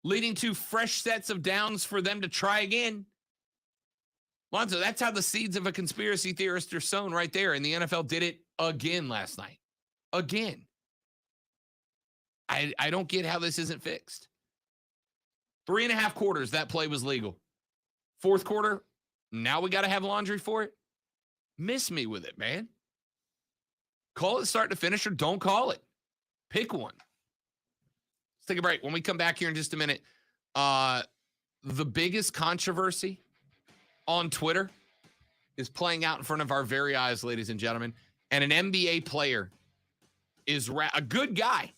leading to fresh sets of downs for them to try again. Lonzo, that's how the seeds of a conspiracy theorist are sown right there. And the NFL did it again last night. Again. I don't get how this isn't fixed. 3.5 quarters, that play was legal. 4th quarter, now we got to have laundry for it. Miss me with it, man. Call it start to finish or don't call it. Pick one. Let's take a break. When we come back here in just a minute, the biggest controversy on Twitter is playing out in front of our very eyes, ladies and gentlemen. And an NBA player is a good guy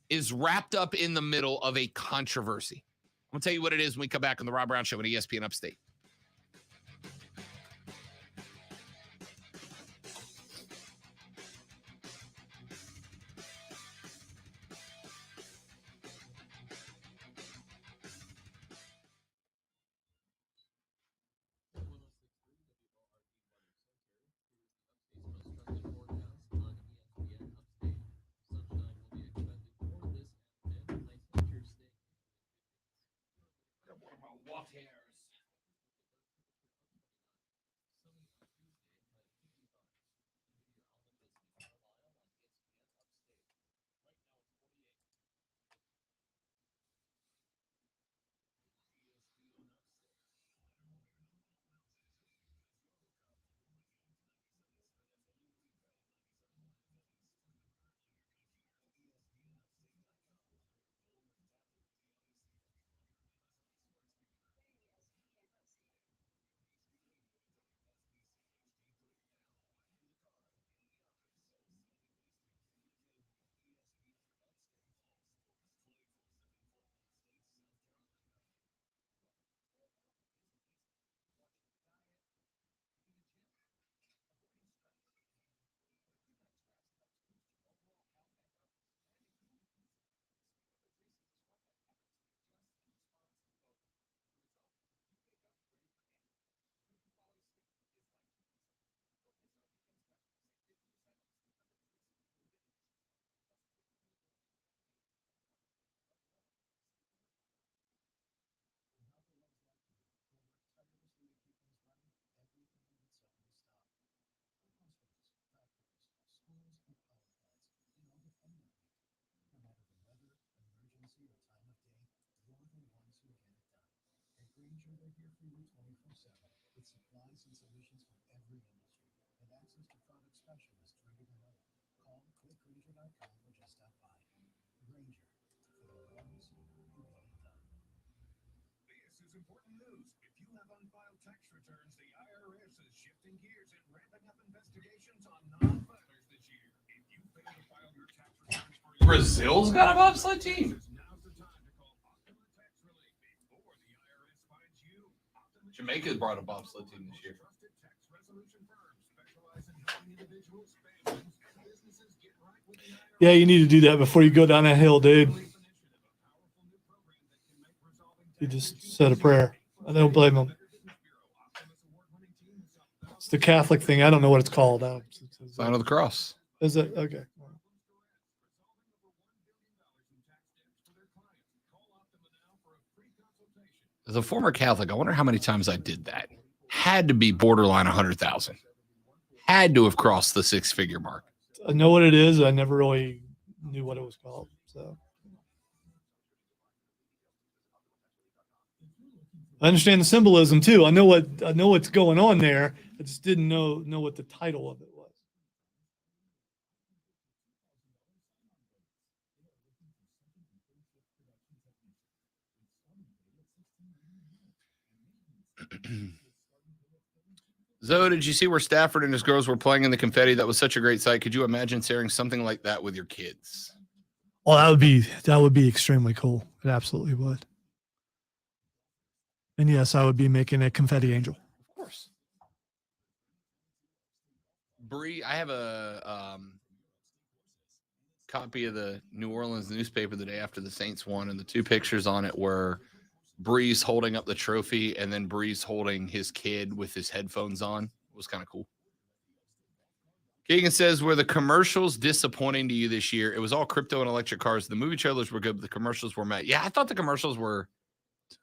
is wrapped up in the middle of a controversy. I'm going to tell you what it is when we come back on the Rob Brown Show on ESPN Upstate. What hairs?
Granger, they're here for you 24/7 with supplies and solutions for every industry and access to product specialists ready to help. Call clickgranger.com or just stop by. Granger, for the ones who get it done. This is important news. If you have unfiled tax returns, the IRS is shifting gears and ramping up investigations on non-filers this year. If you fail to file your tax returns for
Brazil's got a bobsled team. Jamaica's brought a bobsled team this year.
Yeah, you need to do that before you go down that hill, dude. You just said a prayer. I don't blame them. It's the Catholic thing. I don't know what it's called.
Sign of the cross.
Is it? Okay.
As a former Catholic, I wonder how many times I did that. Had to be borderline 100,000. Had to have crossed the 6-figure mark.
I know what it is. I never really knew what it was called. So I understand the symbolism too. I know what's going on there. I just didn't know what the title of it was.
Zoe, did you see where Stafford and his girls were playing in the confetti? That was such a great sight. Could you imagine sharing something like that with your kids?
Oh, that would be extremely cool. It absolutely would. And yes, I would be making a confetti angel.
Of course. Bree, I have a copy of the New Orleans newspaper the day after the Saints won, and the two pictures on it were Breeze holding up the trophy and then Breeze holding his kid with his headphones on. It was kind of cool. Keegan says, were the commercials disappointing to you this year? It was all crypto and electric cars. The movie trailers were good, but the commercials were mad. Yeah, I thought the commercials were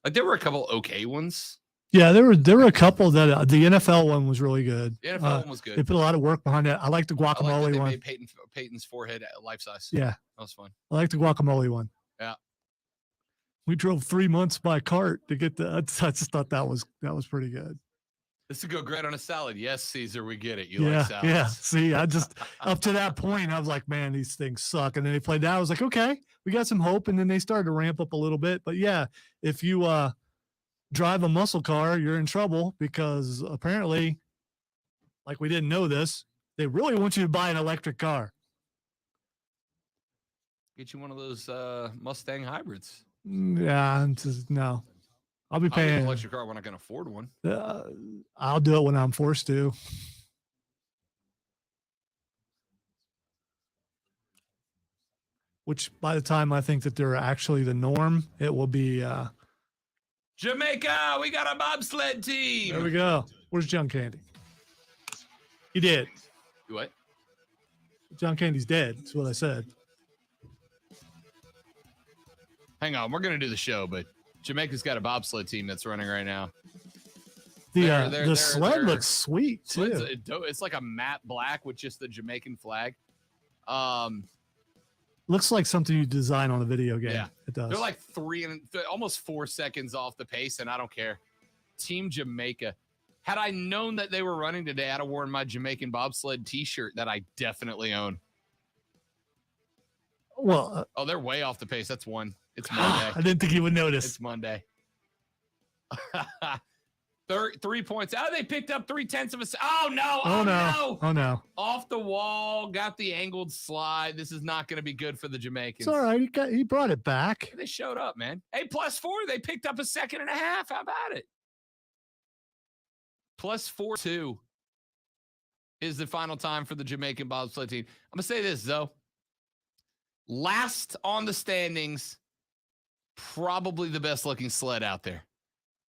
like, there were a couple okay ones.
Yeah, there were a couple that the NFL one was really good.
The NFL one was good.
They put a lot of work behind it. I like the
I like that
guacamole
they
one.
made Peyton's forehead life size.
Yeah,
That was fun.
I like the guacamole one.
Yeah.
We drove 3 months by cart to get the. I just thought that was pretty good.
This would go great on a salad. Yes, Caesar, we get it. You
Yeah,
like salads.
yeah. See, I just up to that point, I was like, man, these things suck. And then they played that. I was like, okay, we got some hope. And then they started to ramp up a little bit. But yeah, if you drive a muscle car, you're in trouble because apparently, like we didn't know this, they really want you to buy an electric car.
Get you one of those Mustang hybrids.
Yeah, I'm just, no. I'll be
I'll get an
paying.
electric car when I can afford one.
I'll do it when I'm forced to. Which by the time I think that they're actually the norm, it will be.
Jamaica, we got a bobsled team.
There we go. Where's John Candy? He did.
What?
John Candy's dead. That's what I said.
Hang on, we're gonna do the show, but Jamaica's got a bobsled team that's running right now.
The sled
they're-
looks sweet too.
It's like a matte black with just the Jamaican flag.
Looks like something you design on a video game.
Yeah.
It does.
They're like almost 4 seconds off the pace, and I don't care. Team Jamaica. Had I known that they were running today, I'd have worn my Jamaican bobsled T-shirt that I definitely own.
Well,
Oh, they're way off the pace. That's one. It's
I
Monday.
didn't think you would notice.
It's Monday. 3 points. Oh, they picked up 0.3 of a. Oh no!
Oh no! Oh no!
Off the wall. Got the angled slide. This is not going to be good for the Jamaicans.
It's all right. He brought it back.
They showed up, man. Hey, +4. They picked up a 1.5 seconds. How about it? +4-2 is the final time for the Jamaican bobsled team. I'm gonna say this though. Last on the standings, probably the best looking sled out there.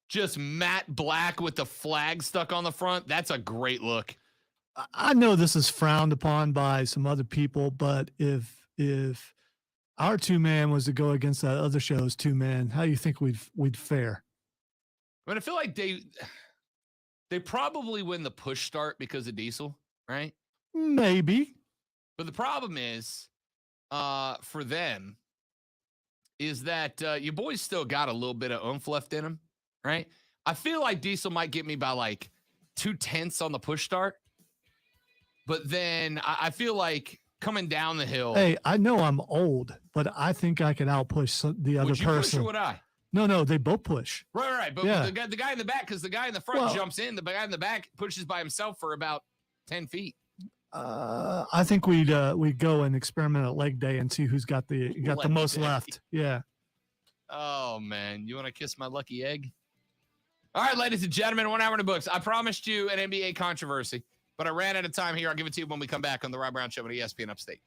Just matte black with the flag stuck on the front. That's a great look.
I know this is frowned upon by some other people, but if our 2-man was to go against that other show's 2-man, how do you think we'd fare?
I mean, I feel like they probably win the push start because of Diesel, right?
Maybe.
But the problem is, for them, is that your boys still got a little bit of oomph left in them, right? I feel like Diesel might get me by like 0.2 on the push start, but then I feel like coming down the hill.
Hey, I know I'm old, but I think I could outpush the other
would you push
person.
or would I?
No, they both push.
Right. But
Yeah.
the guy in the back, because the guy in the front
Well-
jumps in, the guy in the back pushes by himself for about 10 feet.
I think we'd go and experiment at leg day and see who's got the
Leg
most
day.
left. Yeah.
Oh, man. You want to kiss my lucky egg? All right, ladies and gentlemen, 1 hour in the books. I promised you an NBA controversy, but I ran out of time here. I'll give it to you when we come back on the Rob Brown Show on ESPN Upstate.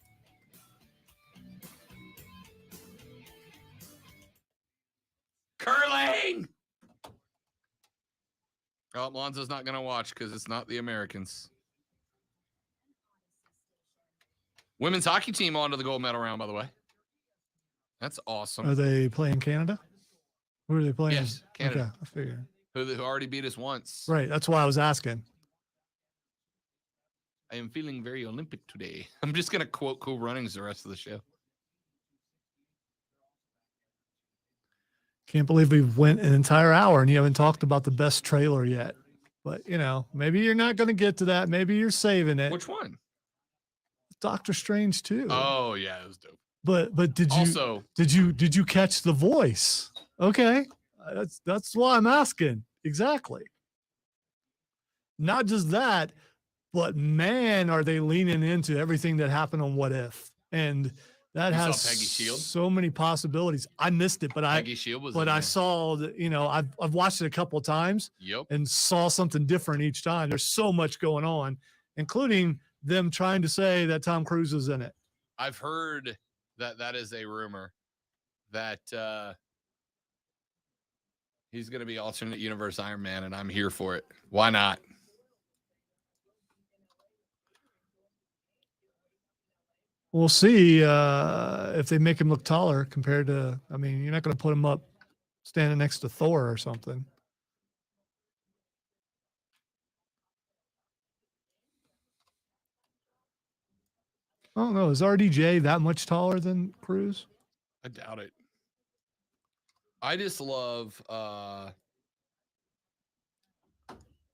Curling! Oh, Lonzo's not going to watch because it's not the Americans. Women's hockey team on to the gold medal round, by the way. That's awesome.
Are they playing Canada? Who are they playing?
Yes, Canada.
Okay, I figured.
Who already beat us once.
Right. That's why I was asking.
I am feeling very Olympic today. I'm just going to quote Cool Runnings the rest of the show.
Can't believe we went an entire hour and you haven't talked about the best trailer yet. But maybe you're not going to get to that. Maybe you're saving it.
Which one?
Doctor Strange too.
Oh, yeah, it was dope.
But did you
Also,
did you catch the voice? Okay, that's why I'm asking. Exactly. not just that, but man, are they leaning into everything that happened on What If? And that
You saw
has
Peggy Shield?
so many possibilities. I missed it, but
Peggy Shield was in
I
there.
saw that, I've watched it a couple of times
Yep.
and saw something different each time. There's so much going on, including them trying to say that Tom Cruise is in it.
I've heard that is a rumor that he's going to be alternate universe Iron Man, and I'm here for it. Why not?
We'll see if they make him look taller compared to, I mean, you're not going to put him up standing next to Thor or something. I don't know. Is RDJ that much taller than Cruise?
I doubt it. I just love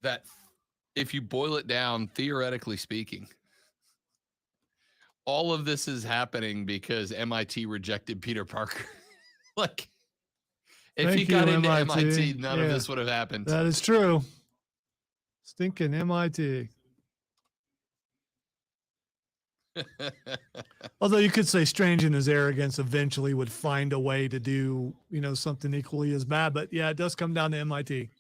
that if you boil it down, theoretically speaking, all of this is happening because MIT rejected Peter Parker. Like, if he
Thank
got
you,
into
MIT.
MIT, none of
Yeah.
this would have happened.
That is true. Stinking MIT. Although you could say Strange in his arrogance eventually would find a way to do, something equally as bad. But yeah, it does come down to MIT.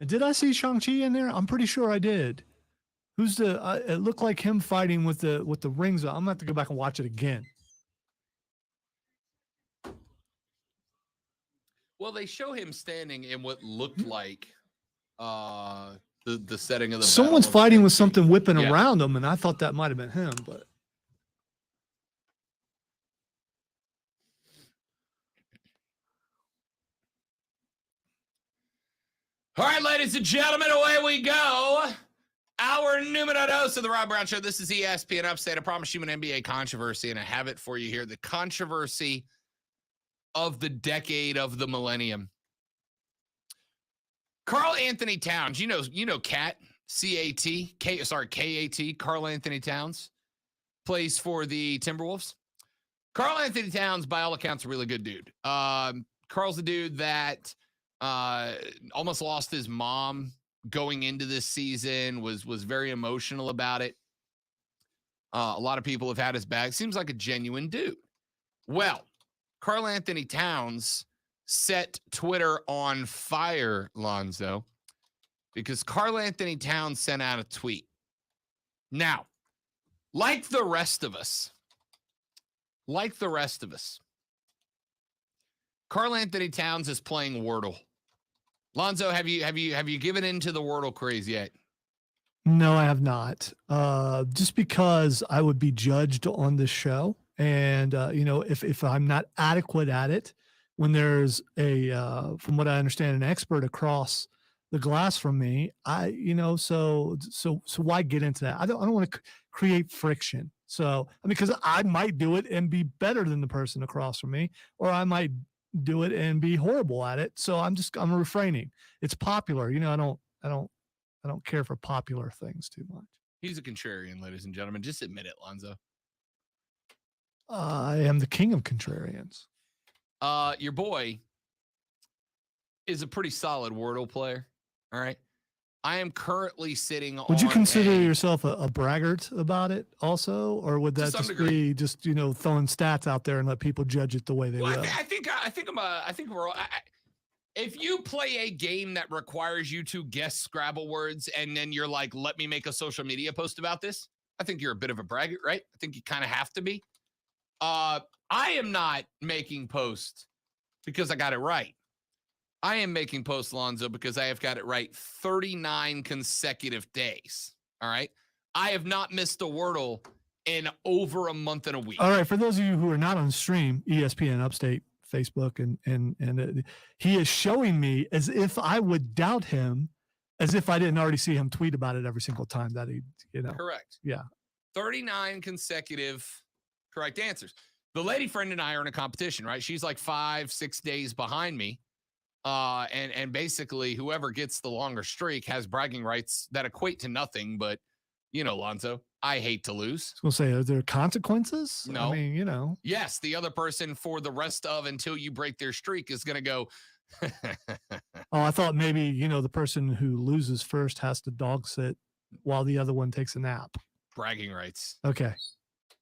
And did I see Shang-Chi in there? I'm pretty sure I did. Who's the? It looked like him fighting with the rings. I'm gonna have to go back and watch it again.
Well, they show him standing in what looked like the setting of the
Someone's
Battle of
fighting with
Shang-Chi.
something whipping
Yeah.
around him, and I thought that might have been him. But
All right, ladies and gentlemen, away we go. Our numero dos of the Rob Brown Show. This is ESPN Upstate. I promise you an NBA controversy, and I have it for you here. The controversy of the decade of the millennium. Karl Anthony Towns, you know Cat, C-A-T, K-A-T, Karl Anthony Towns, plays for the Timberwolves. Karl Anthony Towns, by all accounts, a really good dude. Karl's a dude that almost lost his mom going into this season, was very emotional about it. A lot of people have had his back. Seems like a genuine dude. Well, Karl Anthony Towns set Twitter on fire, Lonzo, because Karl Anthony Towns sent out a tweet. Now, like the rest of us, Karl Anthony Towns is playing Wordle. Lonzo, have you given into the Wordle craze yet?
no, I have not. Just because I would be judged on this show, and if I'm not adequate at it, when there's from what I understand, an expert across the glass from me, so why get into that? I don't want to create friction. So because I might do it and be better than the person across from me, or I might do it and be horrible at it. So I'm refraining. It's popular, I don't care for popular things too much.
He's a contrarian, ladies and gentlemen. Just admit it, Lonzo.
I am the king of contrarians.
Your boy is a pretty solid Wordle player. All right. I am currently sitting on.
Would you consider yourself a braggart about it also, or would
To
that
some
just
degree.
be just throwing stats out there and let people judge it the way they
Well,
will?
I think we're all. If you play a game that requires you to guess Scrabble words and then you're like, let me make a social media post about this, I think you're a bit of a braggart, right? I think you kind of have to be. I am not making posts because I got it right. I am making posts, Lonzo, because I have got it right 39 consecutive days. All right. I have not missed a Wordle in over a month and a week.
All right, for those of you who are not on stream, ESPN Upstate, Facebook, and he is showing me as if I would doubt him, as if I didn't already see him tweet about it every single time that he,
Correct.
Yeah.
39 consecutive correct answers. The lady friend and I are in a competition, right? She's like 5-6 days behind me. And basically whoever gets the longer streak has bragging rights that equate to nothing, but You know, Lonzo, I hate to lose.
I was going to say, are there consequences?
No.
I mean, you know.
Yes, the other person for the rest of until you break their streak is going to go.
Oh, I thought maybe, you know, the person who loses first has to dog sit while the other one takes a nap.
Bragging rights.
Okay.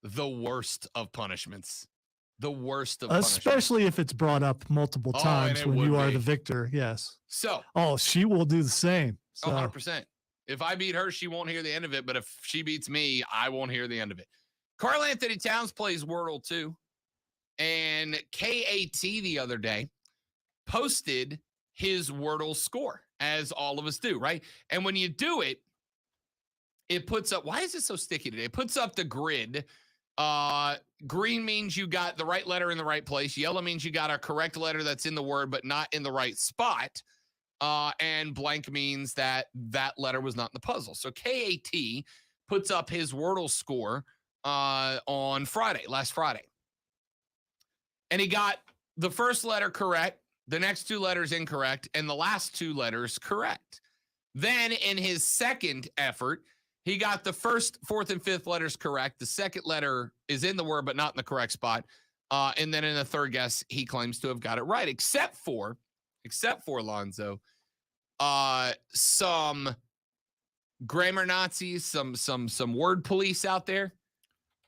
The worst of punishments. The worst of punishments.
Especially if it's brought up multiple
Oh,
times
and it
when
would
you are
be.
the victor. Yes.
So,
Oh, she will do the same. So,
100%. If I beat her, she won't hear the end of it. But if she beats me, I won't hear the end of it. Karl Anthony Towns plays Wordle too. And KAT the other day posted his Wordle score, as all of us do, right? And when you do it, it puts up, why is it so sticky today? It puts up the grid. Green means you got the right letter in the right place. Yellow means you got a correct letter that's in the word, but not in the right spot. And blank means that letter was not in the puzzle. So KAT puts up his Wordle score on last Friday. And he got the first letter correct, the next two letters incorrect, and the last two letters correct. Then in his second effort, he got the first, fourth, and fifth letters correct. The second letter is in the word, but not in the correct spot. And then in the third guess, he claims to have got it right, except for Lonzo, some grammar Nazis, some word police out there.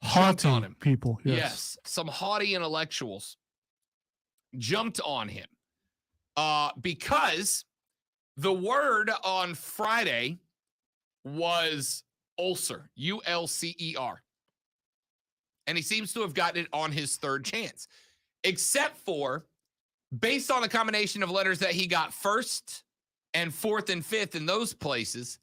Jumped
haughty
on him.
people.
Yes, some haughty intellectuals jumped on him because the word on Friday was ulcer, ULCER. And he seems to have gotten it on his third chance, except for based on the combination of letters that he got first and fourth and fifth in those places,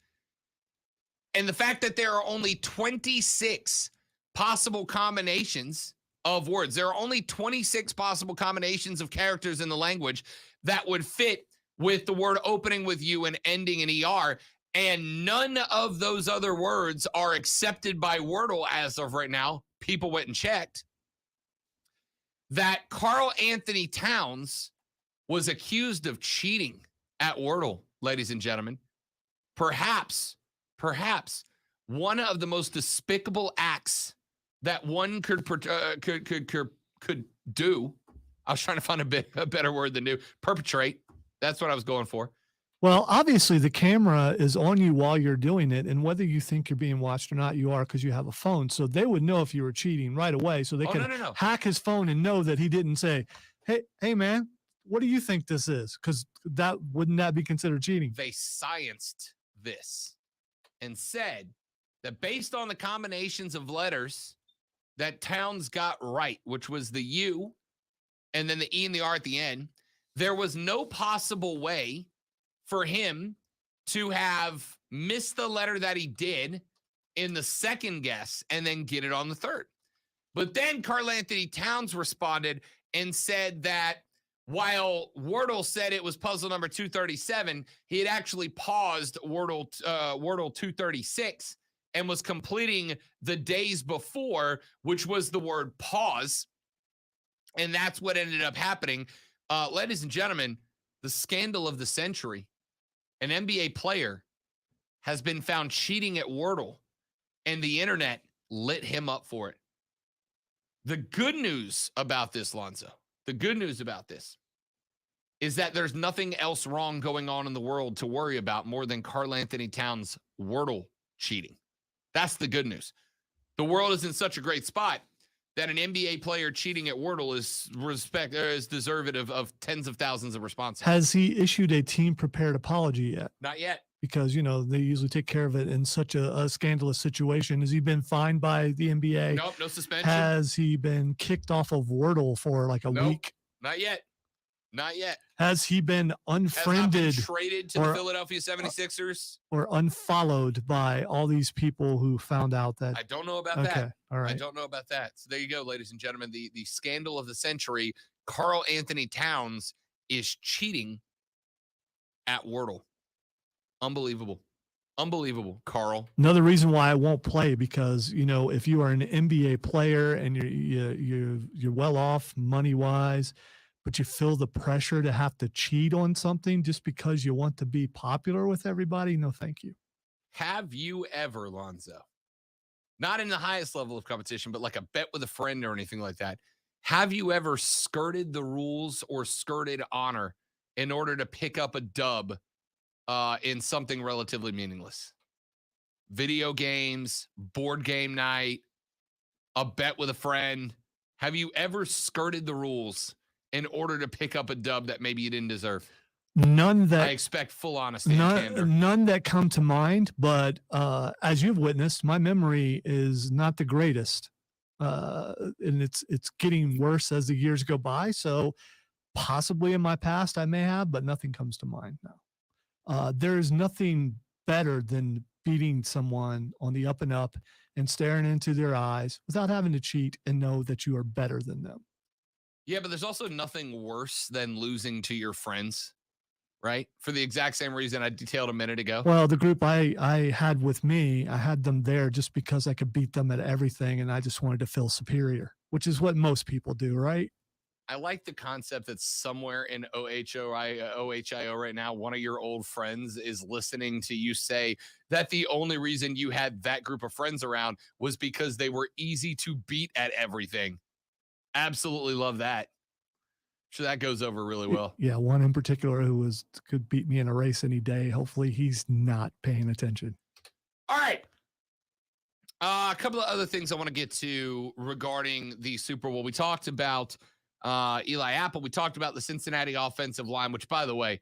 and the fact that there are only 26 possible combinations of words. There are only 26 possible combinations of characters in the language that would fit with the word opening with U and ending in ER. And none of those other words are accepted by Wordle as of right now. People went and checked. That Karl Anthony Towns was accused of cheating at Wordle, ladies and gentlemen. Perhaps one of the most despicable acts that one could do. I was trying to find a better word than do. Perpetrate. That's what I was going for.
Well, obviously the camera is on you while you're doing it, and whether you think you're being watched or not, you are, because you have a phone. So they would know if you were cheating right away. So they could
No.
hack his phone and know that he didn't say, hey man, what do you think this is? Because wouldn't that be considered cheating?
They scienced this and said that based on the combinations of letters that Towns got right, which was the U and then the E and the R at the end, there was no possible way for him to have missed the letter that he did in the second guess and then get it on the third. But then Karl Anthony Towns responded and said that while Wordle said it was puzzle number 237, he had actually paused Wordle 236 and was completing the days before, which was the word pause. And that's what ended up happening. Ladies and gentlemen, the scandal of the century. An NBA player has been found cheating at Wordle, and the internet lit him up for it. The good news about this, Lonzo, the good news about this is that there's nothing else wrong going on in the world to worry about more than Karl Anthony Towns' Wordle cheating. That's the good news. The world is in such a great spot that an NBA player cheating at Wordle is deserved of tens of thousands of responses.
Has he issued a team prepared apology yet?
Not yet.
Because, you know, they usually take care of it in such a scandalous situation. Has he been fined by the NBA?
Nope, no suspension.
Has he been kicked off of Wordle for like a
Nope.
week?
Not yet. Not yet.
Has he been
Has not been
unfriended
traded to the
or-
Philadelphia 76ers?
or unfollowed by all these people who found out that?
I don't know about
Okay,
that.
all
I
right.
don't know about that. So there you go, ladies and gentlemen. The scandal of the century. Karl Anthony Towns is cheating at Wordle. Unbelievable. Unbelievable, Karl.
Another reason why I won't play, because, you know, if you are an NBA player and you're well off money wise, but you feel the pressure to have to cheat on something just because you want to be popular with everybody, no, thank you.
have you ever, Lonzo, not in the highest level of competition, but like a bet with a friend or anything like that, have you ever skirted the rules or skirted honor in order to pick up a dub in something relatively meaningless? Video games, board game night, a bet with a friend. Have you ever skirted the rules in order to pick up a dub that maybe you didn't deserve?
None
I
that
expect full honesty and candor.
none that come to mind, but as you've witnessed, my memory is not the greatest, and it's getting worse as the years go by. So possibly in my past I may have, but nothing comes to mind now. There is nothing better than beating someone on the up and up and staring into their eyes without having to cheat and know that you are better than them.
Yeah, but there's also nothing worse than losing to your friends, right? For the exact same reason I detailed a minute ago.
Well, the group I had with me, I had them there just because I could beat them at everything, and I just wanted to feel superior, which is what most people do, right?
I like the concept that somewhere in OHIO right now, one of your old friends is listening to you say that the only reason you had that group of friends around was because they were easy to beat at everything. Absolutely love that. Sure, that goes over really well.
Yeah, one in particular who could beat me in a race any day. Hopefully, he's not paying attention.
All right. A couple of other things I want to get to regarding the Super Bowl. We talked about Eli Apple. We talked about the Cincinnati offensive line, which, by the way,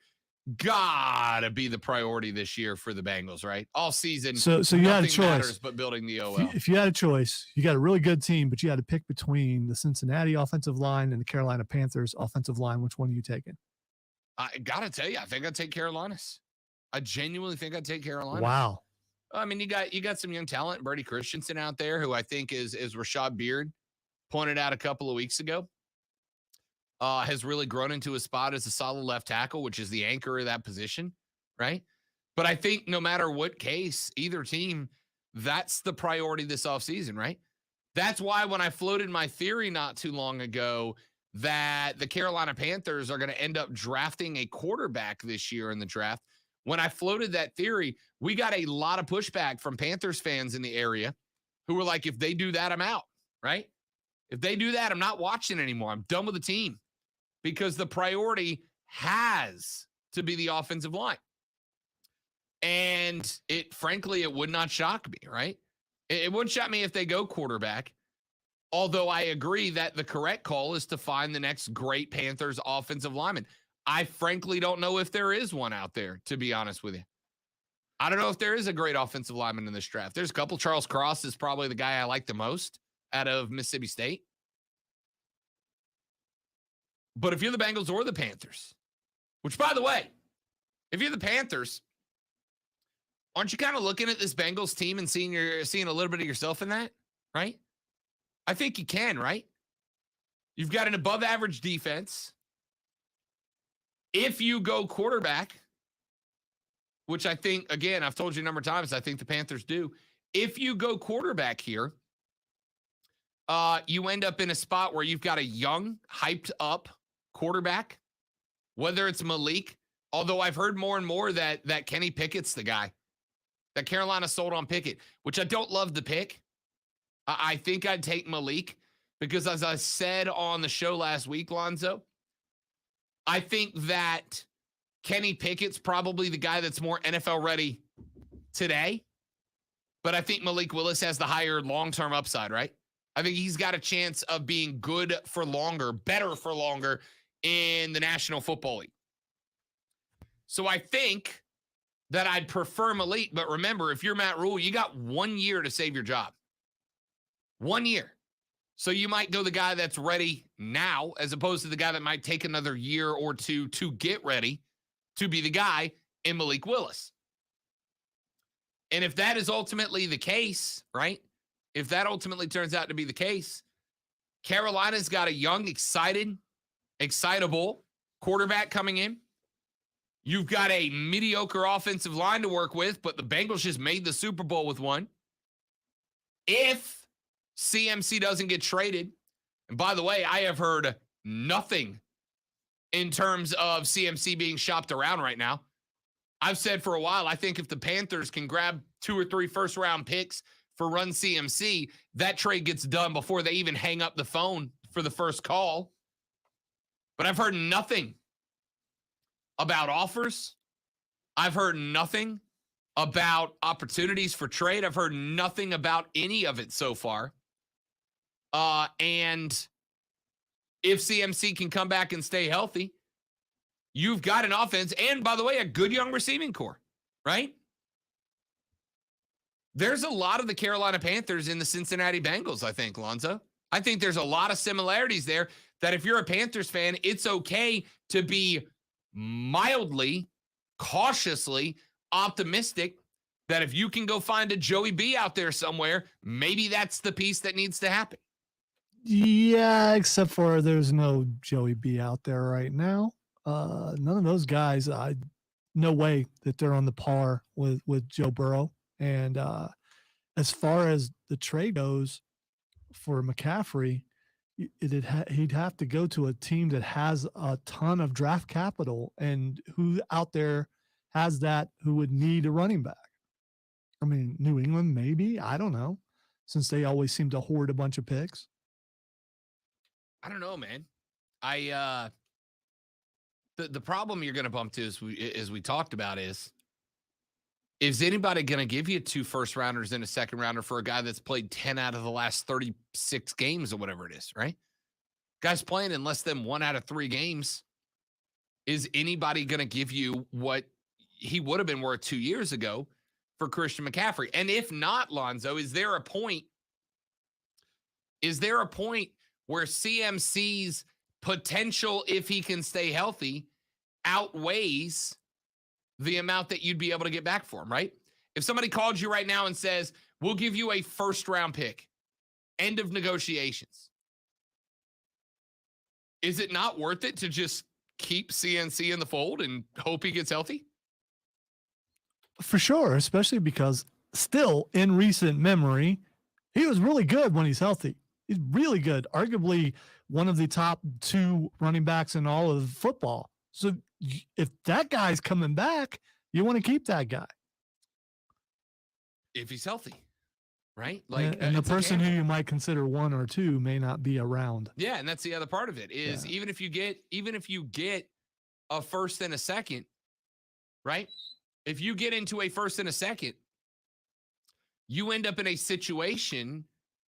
gotta be the priority this year for the Bengals, right? All season.
So you had a
nothing matters
choice.
but building the OL.
If you had a choice, you got a really good team, but you had to pick between the Cincinnati offensive line and the Carolina Panthers offensive line. Which one are you taking?
I gotta tell you, I think I'd take Carolinas. I genuinely think I'd take Carolina.
Wow.
I mean, you got some young talent, Brady Christensen out there, who I think is Rashad Beard pointed out a couple of weeks ago. Has really grown into a spot as a solid left tackle, which is the anchor of that position, right? But I think no matter what case, either team, that's the priority this offseason, right? That's why when I floated my theory not too long ago that the Carolina Panthers are going to end up drafting a quarterback this year in the draft, when I floated that theory, we got a lot of pushback from Panthers fans in the area who were like, if they do that, I'm out, right? If they do that, I'm not watching anymore. I'm done with the team. Because the priority has to be the offensive line. And frankly, it would not shock me, right? It wouldn't shock me if they go quarterback. Although I agree that the correct call is to find the next great Panthers offensive lineman. I frankly don't know if there is one out there, to be honest with you. I don't know if there is a great offensive lineman in this draft. There's a couple. Charles Cross is probably the guy I like the most out of Mississippi State. But if you're the Bengals or the Panthers, which, by the way, if you're the Panthers, aren't you kind of looking at this Bengals team and seeing a little bit of yourself in that, right? I think you can, right? You've got an above-average defense. If you go quarterback, which I think, again, I've told you a number of times, I think the Panthers do. If you go quarterback here, you end up in a spot where you've got a young, hyped-up quarterback, whether it's Malik, although I've heard more and more that Kenny Pickett's the guy, that Carolina sold on Pickett, which I don't love the pick. I think I'd take Malik because, as I said on the show last week, Lonzo, I think that Kenny Pickett's probably the guy that's more NFL ready today, but I think Malik Willis has the higher long-term upside, right? I think he's got a chance of being good for longer, better for longer in the National Football League. So I think that I'd prefer Malik, but remember, if you're Matt Rule, you got 1 year to save your job. 1 year. So you might go the guy that's ready now as opposed to the guy that might take another year or two to get ready to be the guy in Malik Willis. And if that is ultimately the case, right? If that ultimately turns out to be the case, Carolina's got a young, excitable quarterback coming in. You've got a mediocre offensive line to work with, but the Bengals just made the Super Bowl with one. If CMC doesn't get traded, and by the way, I have heard nothing in terms of CMC being shopped around right now. I've said for a while, I think if the Panthers can grab 2 or 3 first-round picks for Run CMC, that trade gets done before they even hang up the phone for the first call. But I've heard nothing about offers. I've heard nothing about opportunities for trade. I've heard nothing about any of it so far. And if CMC can come back and stay healthy, you've got an offense and, by the way, a good young receiving core, right? There's a lot of the Carolina Panthers in the Cincinnati Bengals, I think, Lonzo. I think there's a lot of similarities there that if you're a Panthers fan, it's okay to be mildly, cautiously optimistic that if you can go find a Joey B out there somewhere, maybe that's the piece that needs to happen.
Yeah, except for there's no Joey B out there right now. None of those guys, no way that they're on the par with Joe Burrow. And as far as the trade goes for McCaffrey, he'd have to go to a team that has a ton of draft capital, and who out there has that, who would need a running back. I mean, New England, maybe, I don't know, since they always seem to hoard a bunch of picks.
I don't know, man. The problem you're going to bump to, as we talked about, is anybody going to give you 2 first rounders and a second rounder for a guy that's played 10 out of the last 36 games or whatever it is, right? Guy's playing in less than 1 out of 3 games. Is anybody going to give you what he would have been worth 2 years ago for Christian McCaffrey? And if not, Lonzo, is there a point where CMC's potential, if he can stay healthy, outweighs the amount that you'd be able to get back for him, right? If somebody called you right now and says, we'll give you a first-round pick, end of negotiations, is it not worth it to just keep CNC in the fold and hope he gets healthy?
For sure, especially because still in recent memory, he was really good when he's healthy. He's really good, arguably one of the top 2 running backs in all of football. So if that guy's coming back, you want to keep that guy.
If he's healthy, right?
And the person who you might consider 1 or 2 may not be around.
Yeah, and that's the other part of it is even if you get a first and a second, right? If you get into a first and a second, you end up in a situation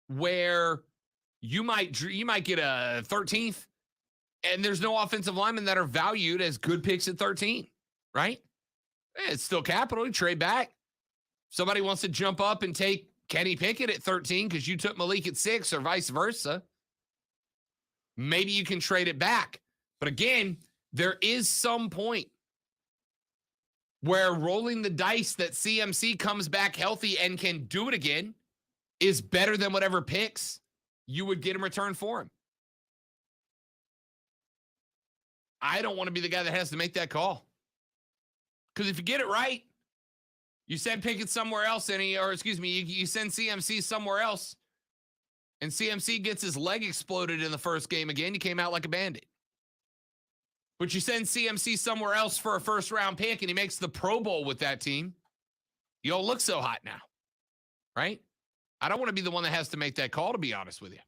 where you might get a 13th, and there's no offensive linemen that are valued as good picks at 13, right? It's still capital. You trade back. Somebody wants to jump up and take Kenny Pickett at 13 because you took Malik at 6 or vice versa. Maybe you can trade it back. But again, there is some point where rolling the dice that CMC comes back healthy and can do it again is better than whatever picks you would get in return for him. I don't want to be the guy that has to make that call. Because if you get it right, you send Pickett somewhere else, you send CMC somewhere else, and CMC gets his leg exploded in the first game again, you came out like a bandit. But you send CMC somewhere else for a first-round pick, and he makes the Pro Bowl with that team, you don't look so hot now, right? I don't want to be the one that has to make that call, to be honest with you.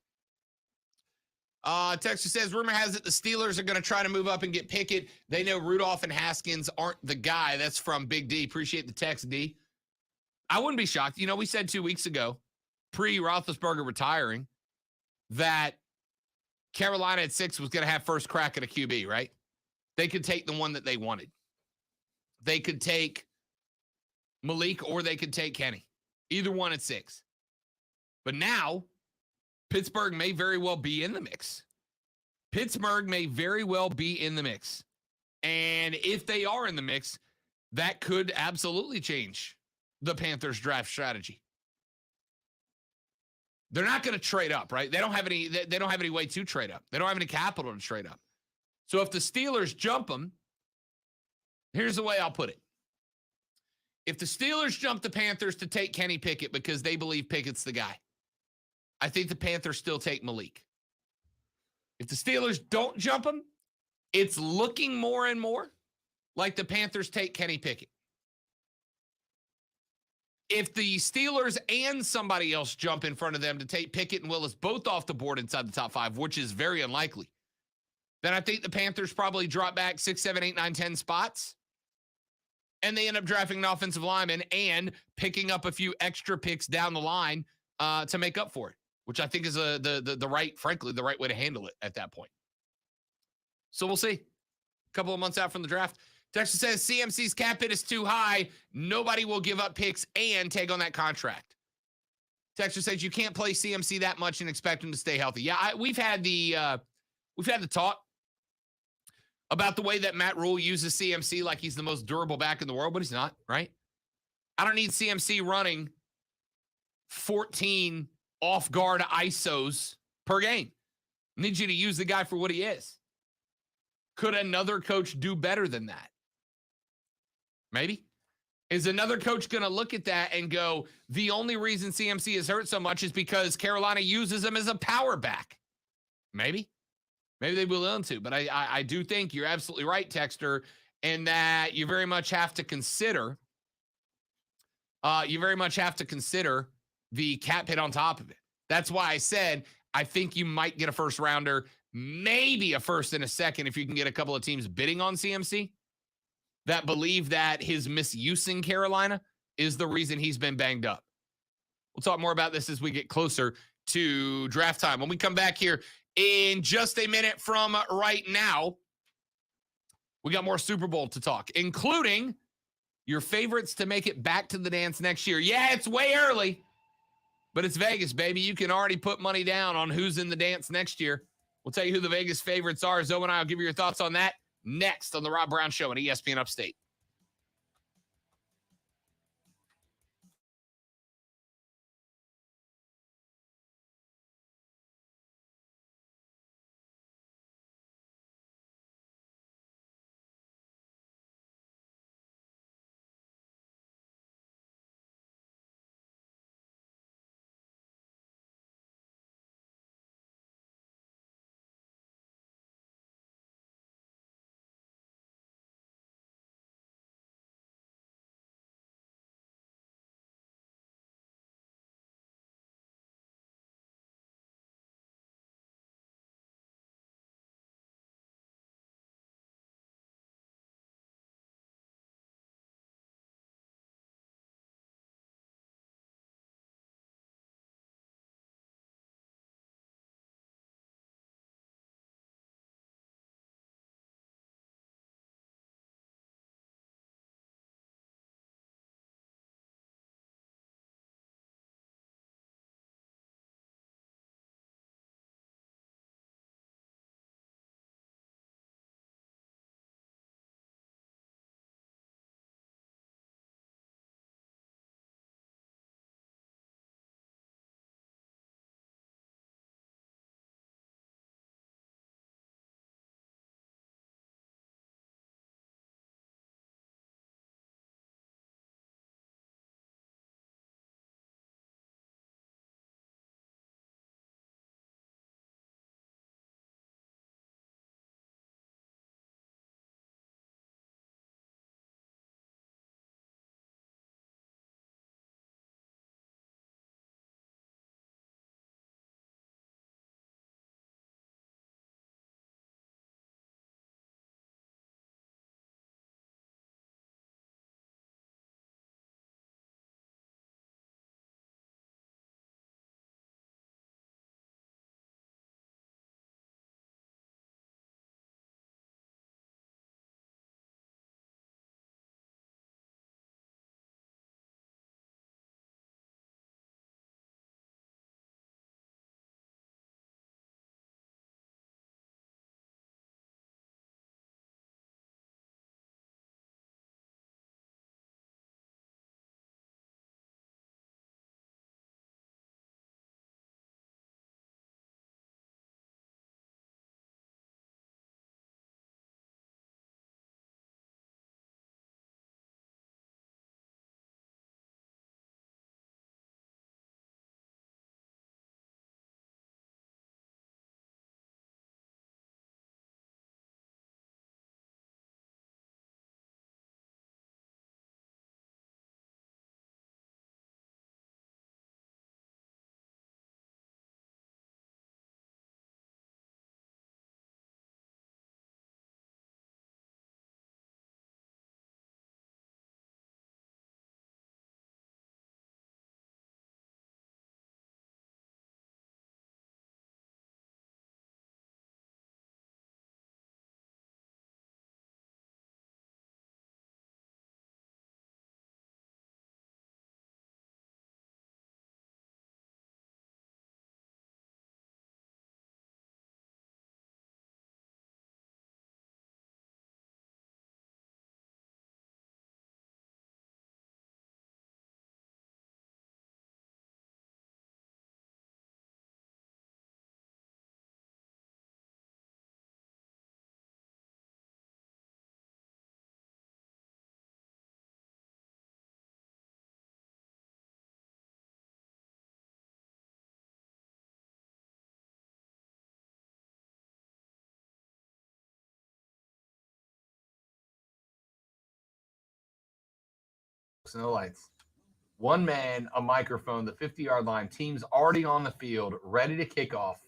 Texter says, rumor has it the Steelers are going to try to move up and get Pickett. They know Rudolph and Haskins aren't the guy. That's from Big D. Appreciate the text, D. I wouldn't be shocked. You know, we said 2 weeks ago, pre-Roethlisberger retiring, that Carolina at 6 was going to have first crack at a QB, right? They could take the one that they wanted. They could take Malik or they could take Kenny. Either one at 6. But now, Pittsburgh may very well be in the mix. Pittsburgh may very well be in the mix. And if they are in the mix, that could absolutely change the Panthers draft strategy. They're not going to trade up, right? They don't have any way to trade up. They don't have any capital to trade up. So if the Steelers jump them, here's the way I'll put it. If the Steelers jump the Panthers to take Kenny Pickett because they believe Pickett's the guy, I think the Panthers still take Malik. If the Steelers don't jump him, it's looking more and more like the Panthers take Kenny Pickett. If the Steelers and somebody else jump in front of them to take Pickett and Willis both off the board inside the top 5, which is very unlikely, then I think the Panthers probably drop back 6, 7, 8, 9, 10 spots. And they end up drafting an offensive lineman and picking up a few extra picks down the line to make up for it, which I think is the right, frankly, the right way to handle it at that point. So we'll see. A couple of months out from the draft. Texas says CMC's cap hit is too high. Nobody will give up picks and take on that contract. Texas says you can't play CMC that much and expect him to stay healthy. Yeah, we've had the talk about the way that Matt Rule uses CMC like he's the most durable back in the world, but he's not, right? I don't need CMC running 14 off-guard ISOs per game. I need you to use the guy for what he is. Could another coach do better than that? Maybe. Is another coach going to look at that and go, the only reason CMC is hurt so much is because Carolina uses him as a power back? Maybe. Maybe they will learn to. But I do think you're absolutely right, Texter, and that you very much have to consider the cap hit on top of it. That's why I said I think you might get a first rounder, maybe a first and a second if you can get a couple of teams bidding on CMC that believe that his misuse in Carolina is the reason he's been banged up. We'll talk more about this as we get closer to draft time. When we come back here in just a minute from right now, we got more Super Bowl to talk, including your favorites to make it back to the dance next year. Yeah, it's way early, but it's Vegas, baby. You can already put money down on who's in the dance next year. We'll tell you who the Vegas favorites are. Zoe and I will give you your thoughts on that next on the Rob Brown Show on ESPN Upstate. no lights. One man, a microphone, the 50-yard line. Team's already on the field, ready to kick off.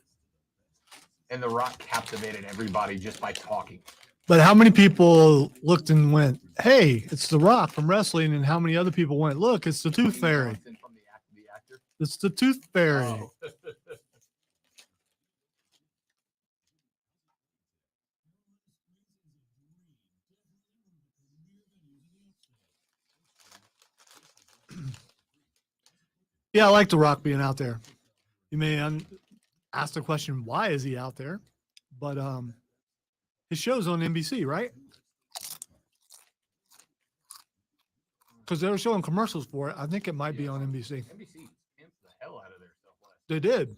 And The Rock captivated everybody just by talking.
But how many people looked and went, "Hey, it's The Rock from wrestling," and how many other people went, "Look, it's the Tooth Fairy.
Johnson from the actor.
It's the Tooth Fairy."
Oh.
Yeah, I like The Rock being out there. You may ask the question, why is he out there? But his show's on NBC, right? Because they were showing commercials for it. I think it might be on NBC.
NBC pimped the hell out of their stuff last.
They did.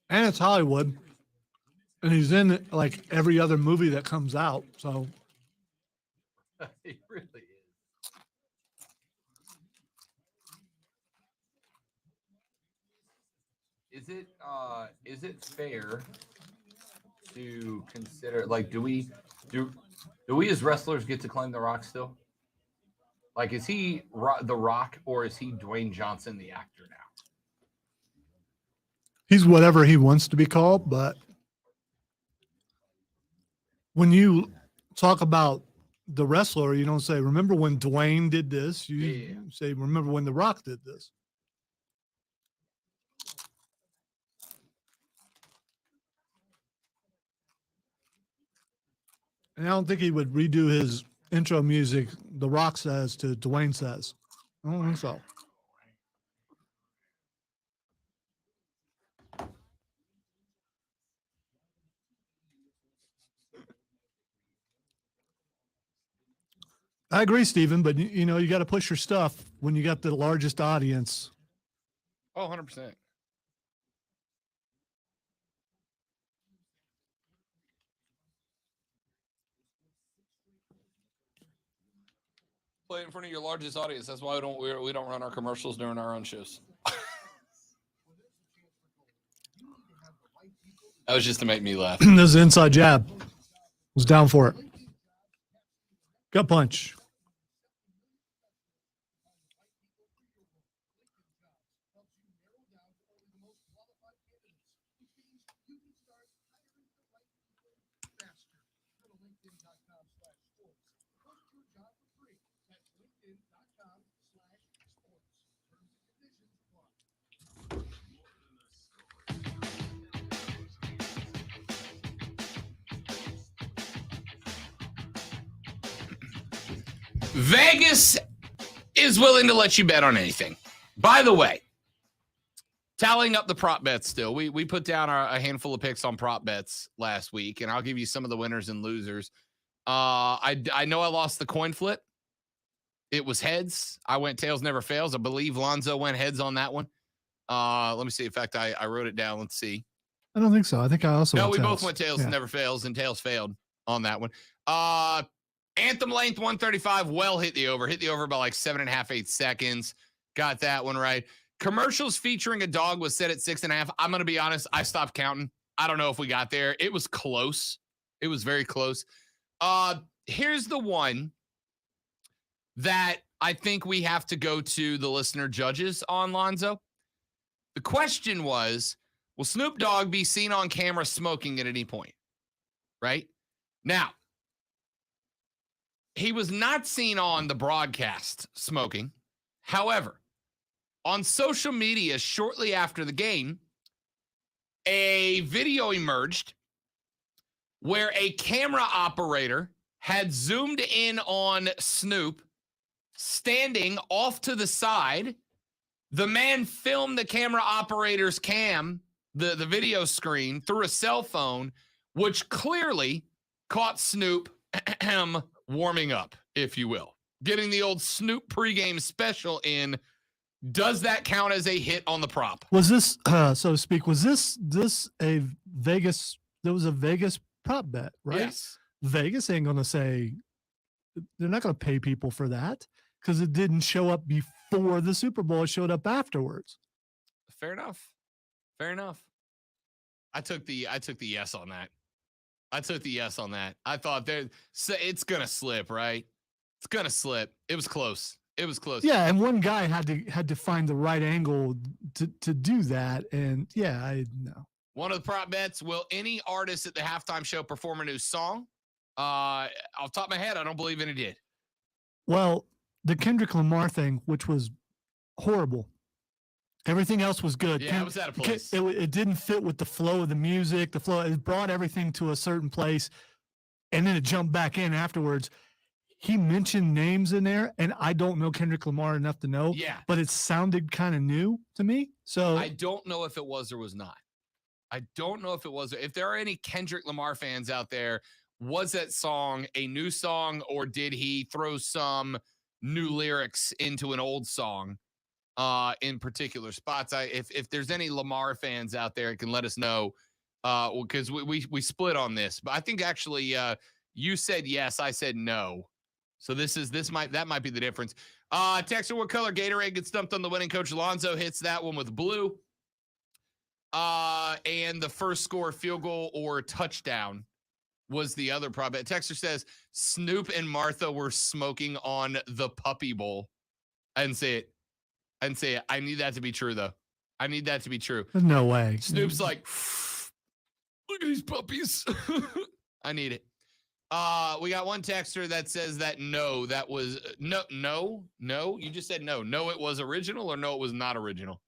And it's Hollywood. And he's in like every other movie that comes out. So
It really is. Is it fair to consider, like, do we as wrestlers get to claim The Rock still? Like, is he The Rock or is he Dwayne Johnson, the actor now?
he's whatever he wants to be called. But when you talk about the wrestler, you don't say, "Remember when Dwayne did this?" You
Yeah.
say, "Remember when The Rock did this?" And I don't think he would redo his intro music, The Rock says, to Dwayne says. I don't think so. I agree, Stephen, but you know, you got to push your stuff when you got the largest audience.
Oh, 100%. Play in front of your largest audience. That's why we don't run our commercials during our own shows. That was just to make me laugh.
This is an inside jab. Was down for it. Gut punch.
Vegas is willing to let you bet on anything. By the way, tallying up the prop bets still. We put down a handful of picks on prop bets last week, and I'll give you some of the winners and losers. I know I lost the coin flip. It was heads. I went tails never fails. I believe Lonzo went heads on that one. Let me see. In fact, I wrote it down. Let's see.
I don't think so. I think I also
No,
went
we
tails.
both went tails
Yeah.
never fails, and tails failed on that one. Anthem length 135, well hit the over by like 7.5, 8 seconds. Got that one right. Commercials featuring a dog was set at 6.5. I'm going to be honest, I stopped counting. I don't know if we got there. It was close. It was very close. Here's the one that I think we have to go to the listener judges on, Lonzo. The question was, will Snoop Dogg be seen on camera smoking at any point? Right? Now, he was not seen on the broadcast smoking. However, on social media shortly after the game, a video emerged where a camera operator had zoomed in on Snoop standing off to the side. The man filmed the camera operator's cam, the video screen, through a cell phone, which clearly caught Snoop warming up, if you will. Getting the old Snoop pregame special in. Does that count as a hit on the prop?
Was this, so to speak, was this a Vegas, there was a Vegas prop bet, right?
Yes.
Vegas ain't going to say, they're not going to pay people for that because it didn't show up before the Super Bowl. It showed up afterwards.
Fair enough. Fair enough. I took the yes on that. I took the yes on that. I thought it's gonna slip, right? It's gonna slip. It was close. It was close.
Yeah, and one guy had to find the right angle to do that, and yeah, I know.
One of the prop bets: will any artist at the halftime show perform a new song? Off the top of my head, I don't believe any did.
Well, the Kendrick Lamar thing, which was horrible. Everything else was good.
Yeah, it was out of place.
It didn't fit with the flow of the music. The flow, it brought everything to a certain place, and then it jumped back in afterwards. He mentioned names in there, and I don't know Kendrick Lamar enough to know.
Yeah,
but it sounded kind of new to me. So
I don't know if it was or was not. I don't know if it was. If there are any Kendrick Lamar fans out there, was that song a new song, or did he throw some new lyrics into an old song in particular spots? If there's any Lamar fans out there, can let us know, because we split on this. But I think actually you said yes, I said no. So that might be the difference. Texter, what color Gatorade gets dumped on the winning? Coach Alonzo hits that one with blue. And the first score, field goal or touchdown, was the other prop bet. Texter says Snoop and Martha were smoking on the Puppy Bowl. I didn't say it. I need that to be true, though. I need that to be true.
no way.
Snoop's like, look at these puppies. I need it. We got one texter that says that no, that was no. You just said no. No, it was original, or no, it was not original.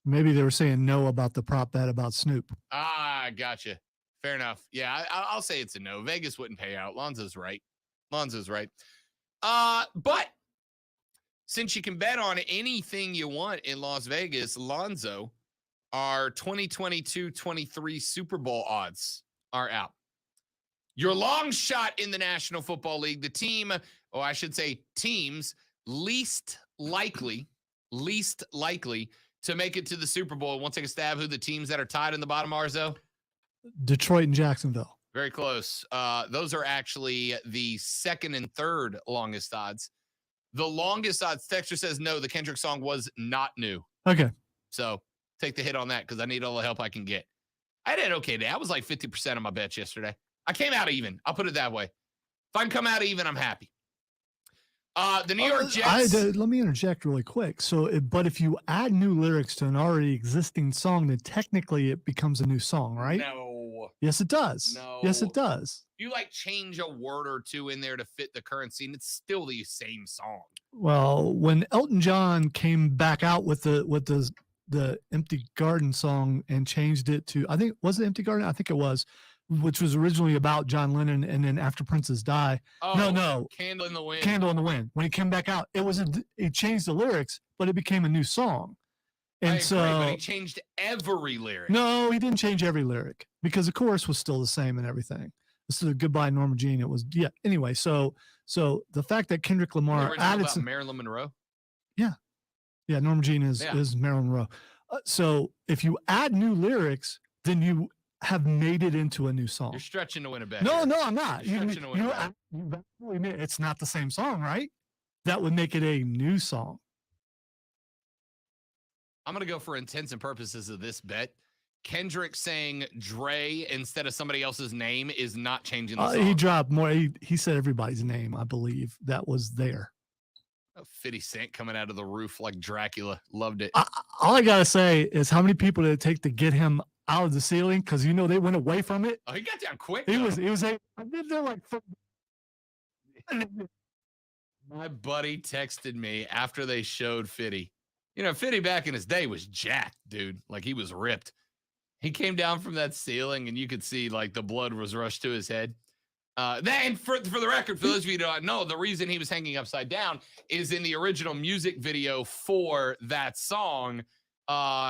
Maybe they were saying no about the prop bet about Snoop.
Gotcha. Fair enough. Yeah, I'll say it's a no. Vegas wouldn't pay out. Lonzo's right. But since you can bet on anything you want in Las Vegas, Lonzo, our 2022-23 Super Bowl odds are out. Your long shot in the National Football League, the team, or I should say teams, least likely to make it to the Super Bowl. We'll take a stab who the teams that are tied in the bottom are, Zoe.
Detroit and Jacksonville.
Very close. Those are actually the second and third longest odds. The longest odds, Texture says no, the Kendrick song was not new.
Okay.
So take the hit on that because I need all the help I can get. I did okay today. I was like 50% of my bets yesterday. I came out even. I'll put it that way. If I can come out even, I'm happy. The New York Jets.
Let me interject really quick. But if you add new lyrics to an already existing song, then technically it becomes a new song, right?
No.
Yes, it does.
No.
Yes, it does.
You like change a word or two in there to fit the current scene. It's still the same song.
Well, when Elton John came back out with the Empty Garden song and changed it to, I think, was it Empty Garden? I think it was, which was originally about John Lennon, and then after Prince's die.
Oh,
no.
Candle in the Wind.
Candle in the Wind. When he came back out, it changed the lyrics, but it became a new song. And
I agree,
so,
but he changed every lyric.
no, he didn't change every lyric because the chorus was still the same and everything. This is a Goodbye Norma Jean. It was, yeah. Anyway, so the fact that Kendrick Lamar added
about
some,
Marilyn Monroe.
yeah, Norma Jean is Marilyn Monroe. So if you add new lyrics, then you have made it into a new song.
You're stretching to win a bet.
No,
here.
no, I'm not.
You're stretching to win a bet.
You admit it's not the same song, right? That would make it a new song.
I'm going to go for intents and purposes of this bet. Kendrick saying Dre instead of somebody else's name is not changing the song.
He dropped more. He said everybody's name, I believe. That was there.
50 Cent coming out of the roof like Dracula. Loved it.
All I got to say is how many people did it take to get him out of the ceiling? Because, they went away from it.
Oh, he got down quick.
He
though.
was I did there like.
My buddy texted me after they showed Fitty. Fitty back in his day was jacked, dude. Like he was ripped. He came down from that ceiling and you could see like the blood was rushed to his head. And for the record, for those of you who don't know, the reason he was hanging upside down is in the original music video for that song.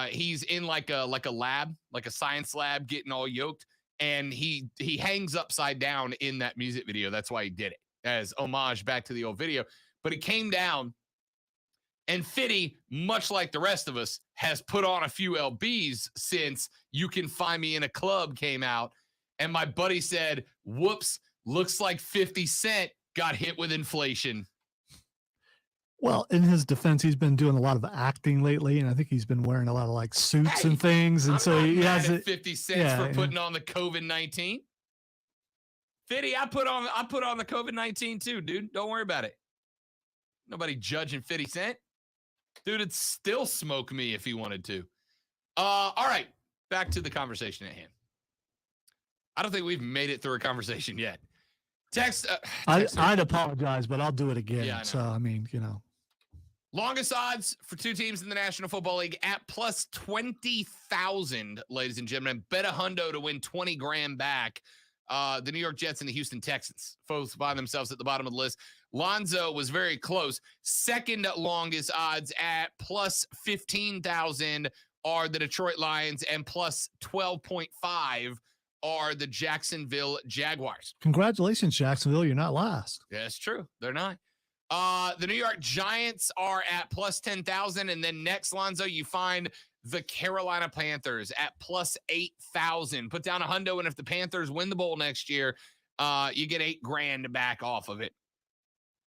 He's in like a lab, like a science lab, getting all yoked, and he hangs upside down in that music video. That's why he did it, as homage back to the old video. But he came down, and Fitty, much like the rest of us, has put on a few LBs since You Can Find Me in a Club came out. And my buddy said, whoops, looks like 50 Cent got hit with inflation.
Well, in his defense, he's been doing a lot of acting lately, and I think he's been wearing a lot of like suits
Hey,
and things, and
I'm
so
not
he
mad
has
at
it.
50 cents
yeah,
for
yeah.
putting on the COVID-19. 50, I put on the COVID-19 too, dude. Don't worry about it. Nobody judging 50 Cent. Dude, it'd still smoke me if he wanted to. All right, back to the conversation at hand. I don't think we've made it through a conversation yet.
I'd apologize, but I'll do it again.
Yeah, I know.
So I mean, you know,
Longest odds for two teams in the National Football League at plus 20,000, ladies and gentlemen. Bet a hundo to win 20 grand back. The New York Jets and the Houston Texans both find themselves at the bottom of the list. Lonzo was very close. Second longest odds at plus 15,000 are the Detroit Lions, and plus 12.5 are the Jacksonville Jaguars.
congratulations, Jacksonville. You're not last.
Yeah, it's true. They're not. The New York Giants are at plus 10,000. And then next, Lonzo, you find the Carolina Panthers at plus 8,000. Put down a hundo, and if the Panthers win the bowl next year, you get $8 grand back off of it.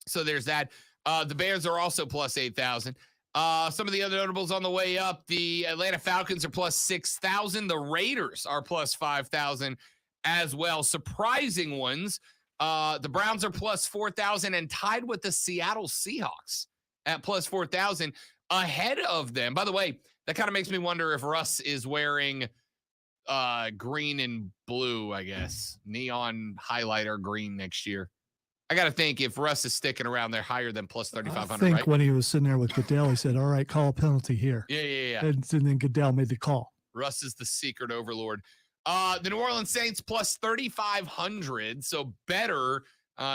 So there's that. The Bears are also plus 8,000. Some of the other notables on the way up, the Atlanta Falcons are plus 6,000. The Raiders are plus 5,000 as well. Surprising ones. The Browns are plus 4,000 and tied with the Seattle Seahawks at plus 4,000 ahead of them. By the way, that kind of makes me wonder if Russ is wearing green and blue, I guess. Neon highlighter green next year. I got to think if Russ is sticking around there higher than plus 3,500,
I think
right?
when he was sitting there with Goodell, he said, "All right, call a penalty here."
Yeah.
And then Goodell made the call.
Russ is the secret overlord. The New Orleans Saints plus 3,500, so better,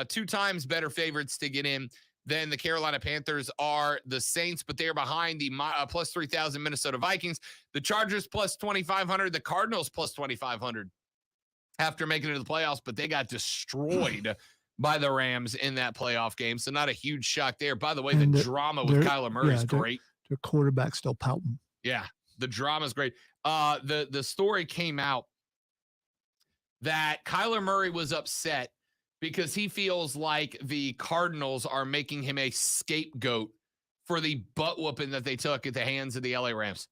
2 times better favorites to get in than the Carolina Panthers are the Saints, but they're behind the plus 3,000 Minnesota Vikings. The Chargers plus 2,500, the Cardinals plus 2,500 after making it to the playoffs, but they got destroyed by the Rams in that playoff game, so not a huge shock there. By the way,
And
the drama with
they're-
Kyler Murray is
yeah,
great.
Their quarterback's still pouting.
Yeah, the drama is great. The story came out that Kyler Murray was upset because he feels like the Cardinals are making him a scapegoat for the butt whooping that they took at the hands of the LA Rams.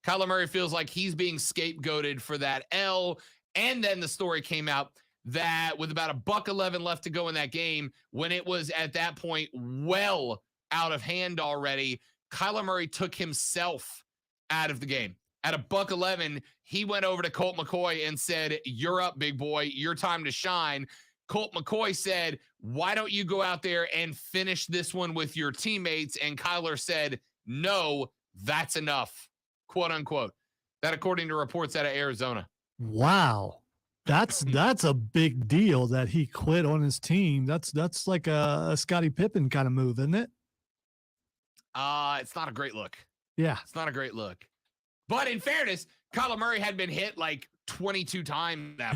Kyler Murray feels like he's being scapegoated for that L. And then the story came out that with about $1.11 left to go in that game, when it was at that point well out of hand already, Kyler Murray took himself out of the game. At $1.11, he went over to Colt McCoy and said, "You're up, big boy. Your time to shine." Colt McCoy said, "Why don't you go out there and finish this one with your teammates?" And Kyler said, "No, that's enough," quote unquote. That according to reports out of Arizona.
Wow. That's a big deal that he quit on his team. That's like a Scottie Pippen kind of move, isn't it?
It's not a great look.
Yeah.
It's not a great look. But in fairness, Kyler Murray had been hit like 22 times now.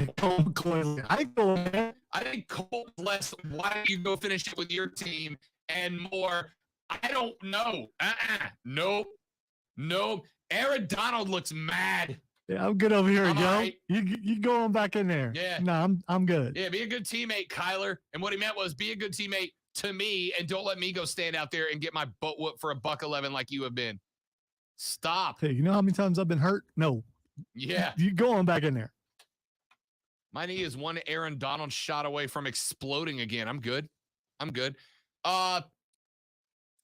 I think Colt less, "Why don't you go finish it with your team?" and more, "I don't know." Nope. Aaron Donald looks mad.
Yeah, I'm good over here,
I'm
Joe.
all right.
You go on back in there.
Yeah.
No, I'm good.
Yeah, be a good teammate, Kyler. And what he meant was be a good teammate to me and don't let me go stand out there and get my butt whooped for $1.11 like you have been. Stop.
Hey, you know how many times I've been hurt? No.
Yeah.
You go on back in there.
My knee is one Aaron Donald shot away from exploding again. I'm good.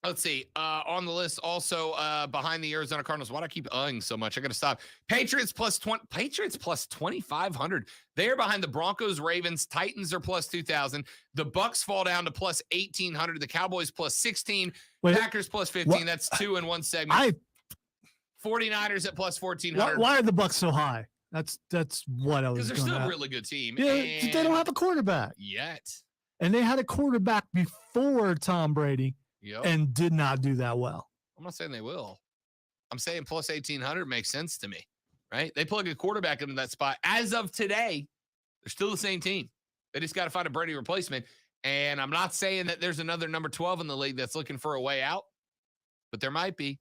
Let's see. On the list also behind the Arizona Cardinals. Why do I keep so much? I got to stop. Patriots plus 2,500. They're behind the Broncos, Ravens. Titans are plus 2,000. The Bucks fall down to plus 1,800. The Cowboys plus 16.
Wait,
Packers plus 15.
what?
That's 2 in one segment. 49ers at plus 1,400.
Why are the Bucks so high? That's what I was
Because they're
going
still
at.
a really good team.
Yeah,
and
they don't have a quarterback.
yet.
And they had a quarterback before Tom Brady
Yep.
and did not do that well.
I'm not saying they will. I'm saying plus 1,800 makes sense to me, right? They plug a quarterback into that spot. As of today, they're still the same team. They just got to find a Brady replacement. And I'm not saying that there's another number 12 in the league that's looking for a way out, but there might be.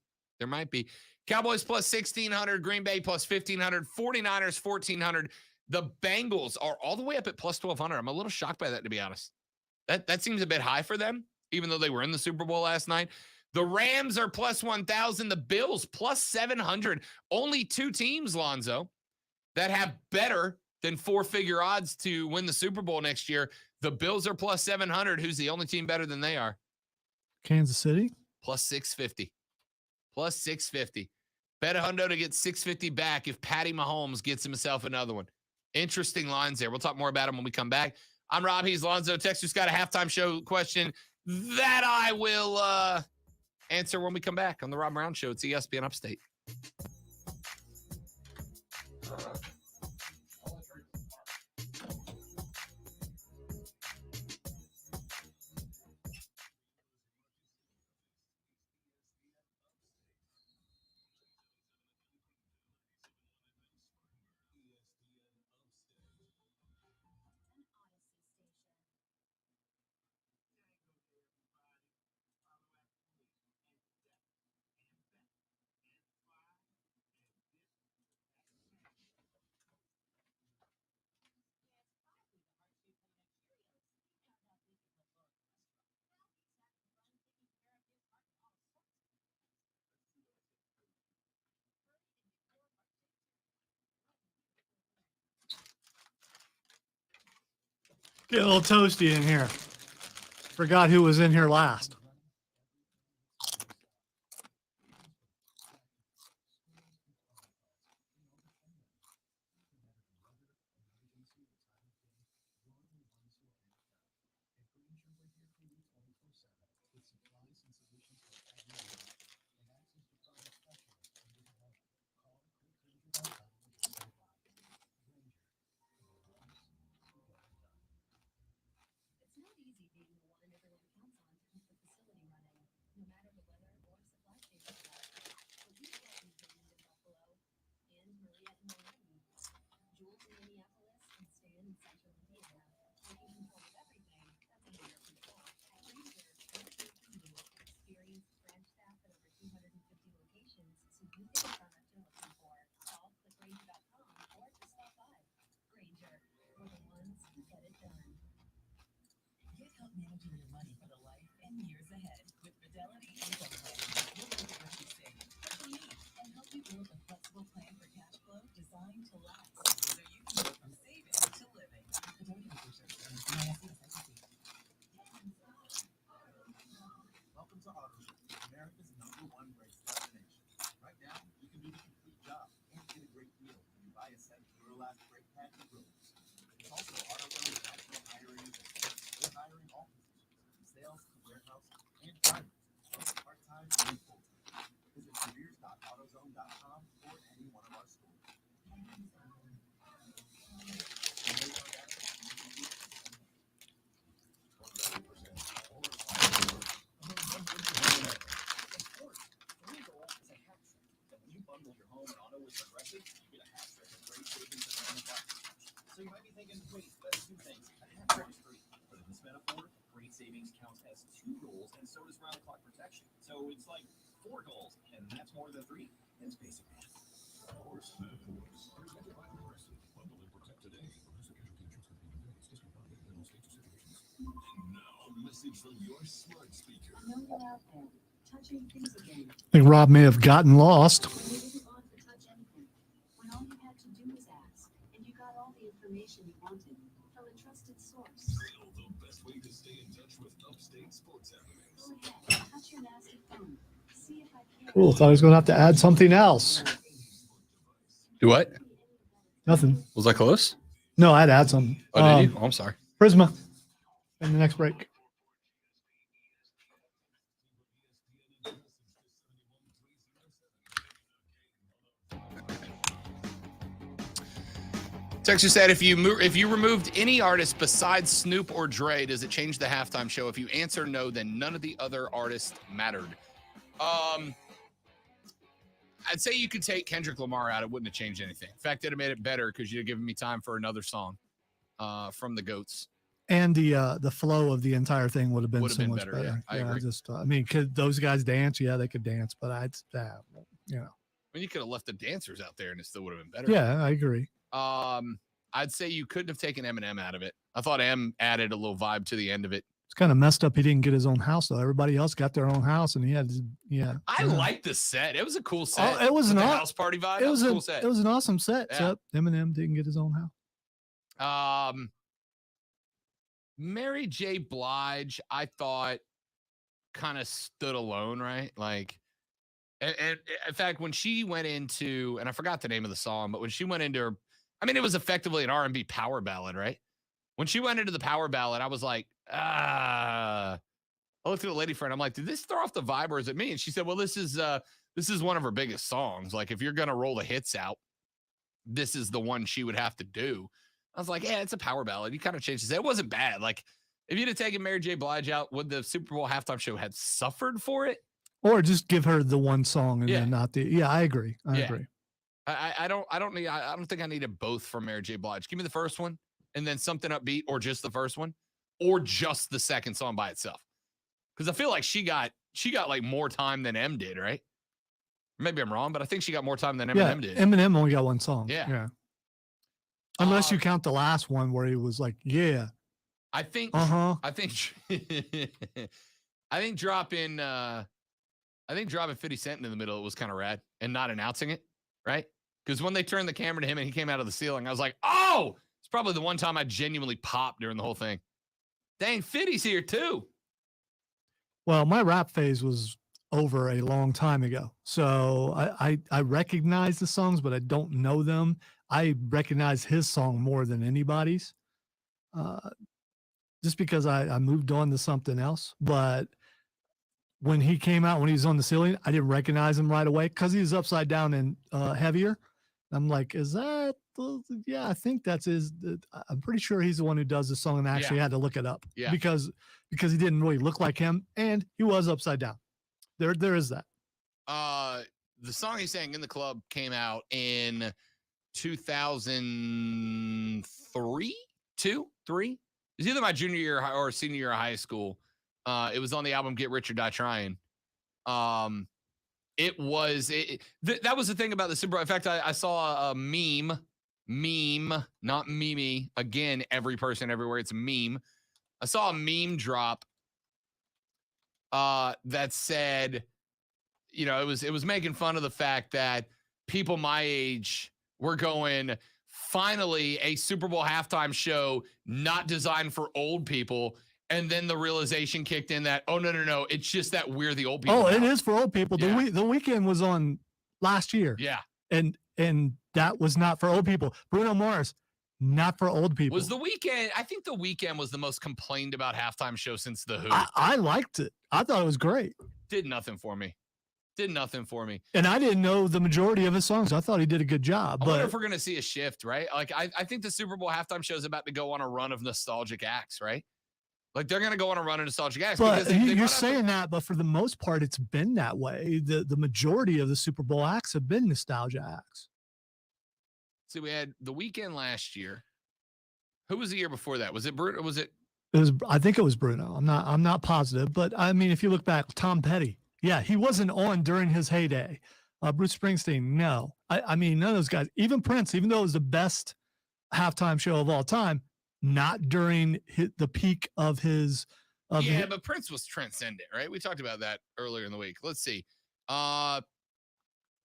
Cowboys plus 1,600, Green Bay plus 1,500, 49ers 1,400. The Bengals are all the way up at plus 1,200. I'm a little shocked by that, to be honest. That seems a bit high for them. even though they were in the Super Bowl last night. The Rams are plus 1,000. The Bills plus 700. Only 2 teams, Lonzo, that have better than 4-figure odds to win the Super Bowl next year. The Bills are plus 700. Who's the only team better than they are?
Kansas City.
Plus 650. Plus 650. Bet a hundo to get 650 back if Patty Mahomes gets himself another one. Interesting lines there. We'll talk more about them when we come back. I'm Rob. He's Lonzo. Texter's got a halftime show question that I will answer when we come back on the Rob Brown Show. It's ESPN Upstate.
Get a little toasty in here. Forgot who was in here last.
It's not easy being the one everyone counts on to keep the facility running, no matter the weather or supply chain issues. But we get in Raymond in Buffalo and Maria in Miami, Jules in Minneapolis, and Stan in Central Indiana. Taking control of everything that's under your control. At Ranger, we're taking you experienced branch staff at over 250 locations, so you get the product you're looking for. Call clickgranger.com or just stop by. Granger, we're the ones who get it done. Get help managing your money for the life and years ahead with Fidelity Income Plan. We'll look at what you save, what you need, and help you build a flexible plan for cash flow designed to last, so you can go from saving to living. Fidelity Research and NYSE.
Welcome to AutoZone, America's #1 brakes destination. Right now, you can do the complete job and get a great deal when you buy a set of Duralast brake pads and rotors. It's also AutoZone's national hiring event. We're hiring all positions, from sales to warehouse and drivers, both part-time and full-time. Visit careers.autozone.com or any one of our stores.
So you might be thinking, wait, that's 2 things. A hat trick is 3. But in this metaphor, great savings counts as 2 goals, and so does round-the-clock protection. So it's like 4 goals, and that's more than 3. It's basic math.
Horse metaphors. Presented by Progressive. Bundle and protect today. Progressive Casualty Insurance Company affiliates. Discount not available in all states or situations. And now, a message from your smart speaker.
I know you're out there, touching things again.
I think Rob may have gotten lost.
You didn't want to touch anything, when all you had to do was ask, and you got all the information you wanted from a trusted source.
Still the best way to stay in touch with upstate sports happenings.
Go ahead, touch your nasty phone. See if I can.
Cool. Thought I was going to have to add something else.
Do what?
Nothing.
Was I close?
No, I'd add something.
Oh, did you? Oh, I'm sorry.
Prisma. In the next break.
Texture said, if you removed any artist besides Snoop or Dre, does it change the halftime show? If you answer no, then none of the other artists mattered. I'd say you could take Kendrick Lamar out. It wouldn't have changed anything. In fact, it'd have made it better because you'd have given me time for another song from the GOATs.
And the flow of the entire thing would have been
Would have
so
been
much
better,
better.
yeah. I agree.
I mean, could those guys dance? Yeah, they could dance, but you know.
I mean, you could have left the dancers out there and it still would have been better.
Yeah, I agree.
I'd say you couldn't have taken Eminem out of it. I thought M added a little vibe to the end of it.
It's kind of messed up. He didn't get his own house though. Everybody else got their own house, and he had
I like the set. It was a cool set.
it was
With the
not-
house party vibe.
It
That
was
a
a
cool set.
It was an awesome set.
Yeah.
Except Eminem didn't get his own house.
Mary J. Blige, I thought kind of stood alone, right? Like, and in fact, when she went into, and I forgot the name of the song, but when she went into her, I mean, it was effectively an R&B power ballad, right? When she went into the power ballad, I was like, I looked at a lady friend. I'm like, did this throw off the vibe or is it me? And she said, well, this is one of her biggest songs. Like, if you're going to roll the hits out, this is the one she would have to do. I was like, yeah, it's a power ballad. You kind of changed it. It wasn't bad. Like, if you'd have taken Mary J. Blige out, would the Super Bowl halftime show have suffered for it?
Or just give her the one song and
Yeah.
then not the. Yeah, I agree. I
Yeah.
agree.
I don't think I needed both from Mary J. Blige. Give me the first one and then something upbeat, or just the first one, or just the second song by itself. Because I feel like she got like more time than M did, right? Maybe I'm wrong, but I think she got more time than
Yeah,
Eminem did.
Eminem only got one song.
Yeah.
Unless you count the last one where he was like, yeah,
I think
uh-huh.
I think dropping 50 Cent into the middle was kind of rad, and not announcing it, right? Because when they turned the camera to him and he came out of the ceiling, I was like, oh, it's probably the one time I genuinely popped during the whole thing. Dang, 50's here too.
Well, my rap phase was over a long time ago. So I recognize the songs, but I don't know them. I recognize his song more than anybody's. Just because I moved on to something else. But when he came out, when he was on the ceiling, I didn't recognize him right away because he was upside down and heavier. I'm like, is that? Yeah, I think that's his. I'm pretty sure he's the one who does the song, and I actually had to look it up.
Yeah.
Because he didn't really look like him, and he was upside down. There is that.
The song he sang in the club came out in 2003, 3. It was either my junior year or senior year of high school. It was on the album Get Rich or Die Trying. That was the thing about the Super Bowl. In fact, I saw a meme, not Mimi. Again, every person everywhere, it's a meme. I saw a meme drop that said, you know, it was making fun of the fact that people my age were going, finally a Super Bowl halftime show not designed for old people. And then the realization kicked in that, oh, no. It's just that we're the old people.
Oh,
now.
it is for old people.
Yeah.
The weekend was on last year.
Yeah.
And that was not for old people. Bruno Mars, not for old people.
Was the weekend? I think the weekend was the most complained about halftime show since the Who.
I liked it. I thought it was great.
Did nothing for me. And
I didn't know the majority of his songs. I thought he did a good job.
I wonder
But
if we're going to see a shift, right? Like, I think the Super Bowl halftime show is about to go on a run of nostalgic acts, right? Like, they're going to go on a run of nostalgic acts.
But
because
you're saying that, but for the most part, it's been that way. The majority of the Super Bowl acts have been nostalgia acts.
See, we had the weekend last year. Who was the year before that? Was it Bruno? Was it?
I think it was Bruno. I'm not positive, but I mean, if you look back, Tom Petty, yeah, he wasn't on during his heyday. Bruce Springsteen, no. I mean, none of those guys. Even Prince, even though it was the best halftime show of all time, not during the peak of his.
But Prince was transcendent, right? We talked about that earlier in the week. Let's see. The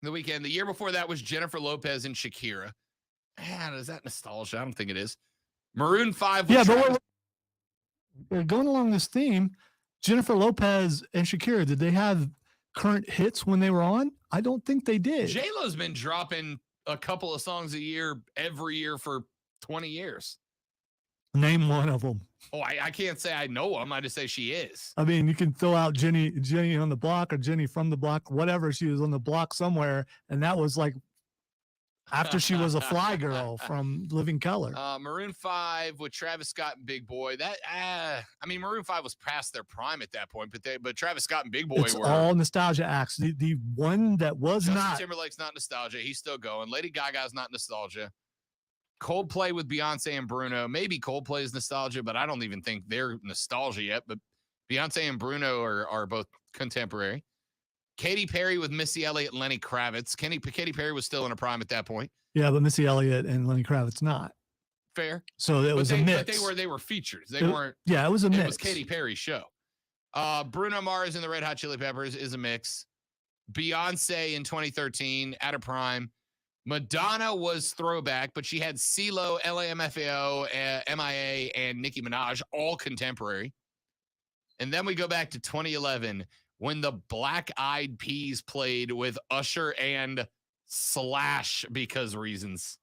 weekend, the year before that was Jennifer Lopez and Shakira. Man, is that nostalgia? I don't think it is. Maroon 5.
Yeah, but we're going along this theme. Jennifer Lopez and Shakira, did they have current hits when they were on? I don't think they did.
J-Lo's been dropping a couple of songs a year every year for 20 years.
Name one of them.
Oh, I can't say I know them. I just say she is.
I mean, you can throw out Jenny on the block or Jenny from the block, whatever. She was on the block somewhere, and that was like after she was a fly girl from Living Color.
Maroon 5 with Travis Scott and Big Boy. Maroon 5 was past their prime at that point, but Travis Scott and Big Boy
It's
were
all nostalgia acts. The one that was
Justin
not.
Timberlake's not nostalgia. He's still going. Lady Gaga's not nostalgia. Coldplay with Beyonce and Bruno. Maybe Coldplay is nostalgia, but I don't even think they're nostalgia yet. But Beyonce and Bruno are both contemporary. Katy Perry with Missy Elliott and Lenny Kravitz. Katy Perry was still in a prime at that point.
Yeah, but Missy Elliott and Lenny Kravitz not.
Fair.
So it was a mix.
But they were features. They
It-
weren't.
Yeah, it was a mix.
It was Katy Perry's show. Bruno Mars and the Red Hot Chili Peppers is a mix. Beyonce in 2013 at her prime. Madonna was throwback, but she had CeeLo, LAMFAO, MIA, and Nicki Minaj, all contemporary. And then we go back to 2011 when the Black Eyed Peas played with Usher and Slash because reasons.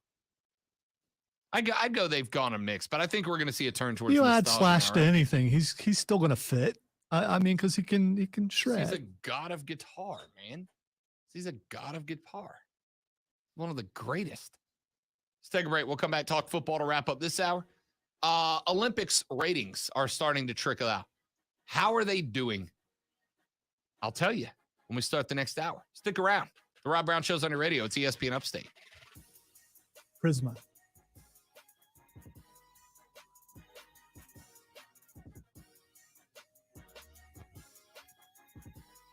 I'd go they've gone a mix, but I think we're going to see a turn towards
You add
nostalgia
Slash
now,
to
right?
anything, he's still going to fit. I mean, because he can shred.
He's a god of guitar, man. He's a god of guitar. One of the greatest. Let's take a break. We'll come back, talk football to wrap up this hour. Olympics ratings are starting to trickle out. How are they doing? I'll tell you when we start the next hour. Stick around. The Rob Brown Show's on your radio. It's ESPN Upstate.
Prisma.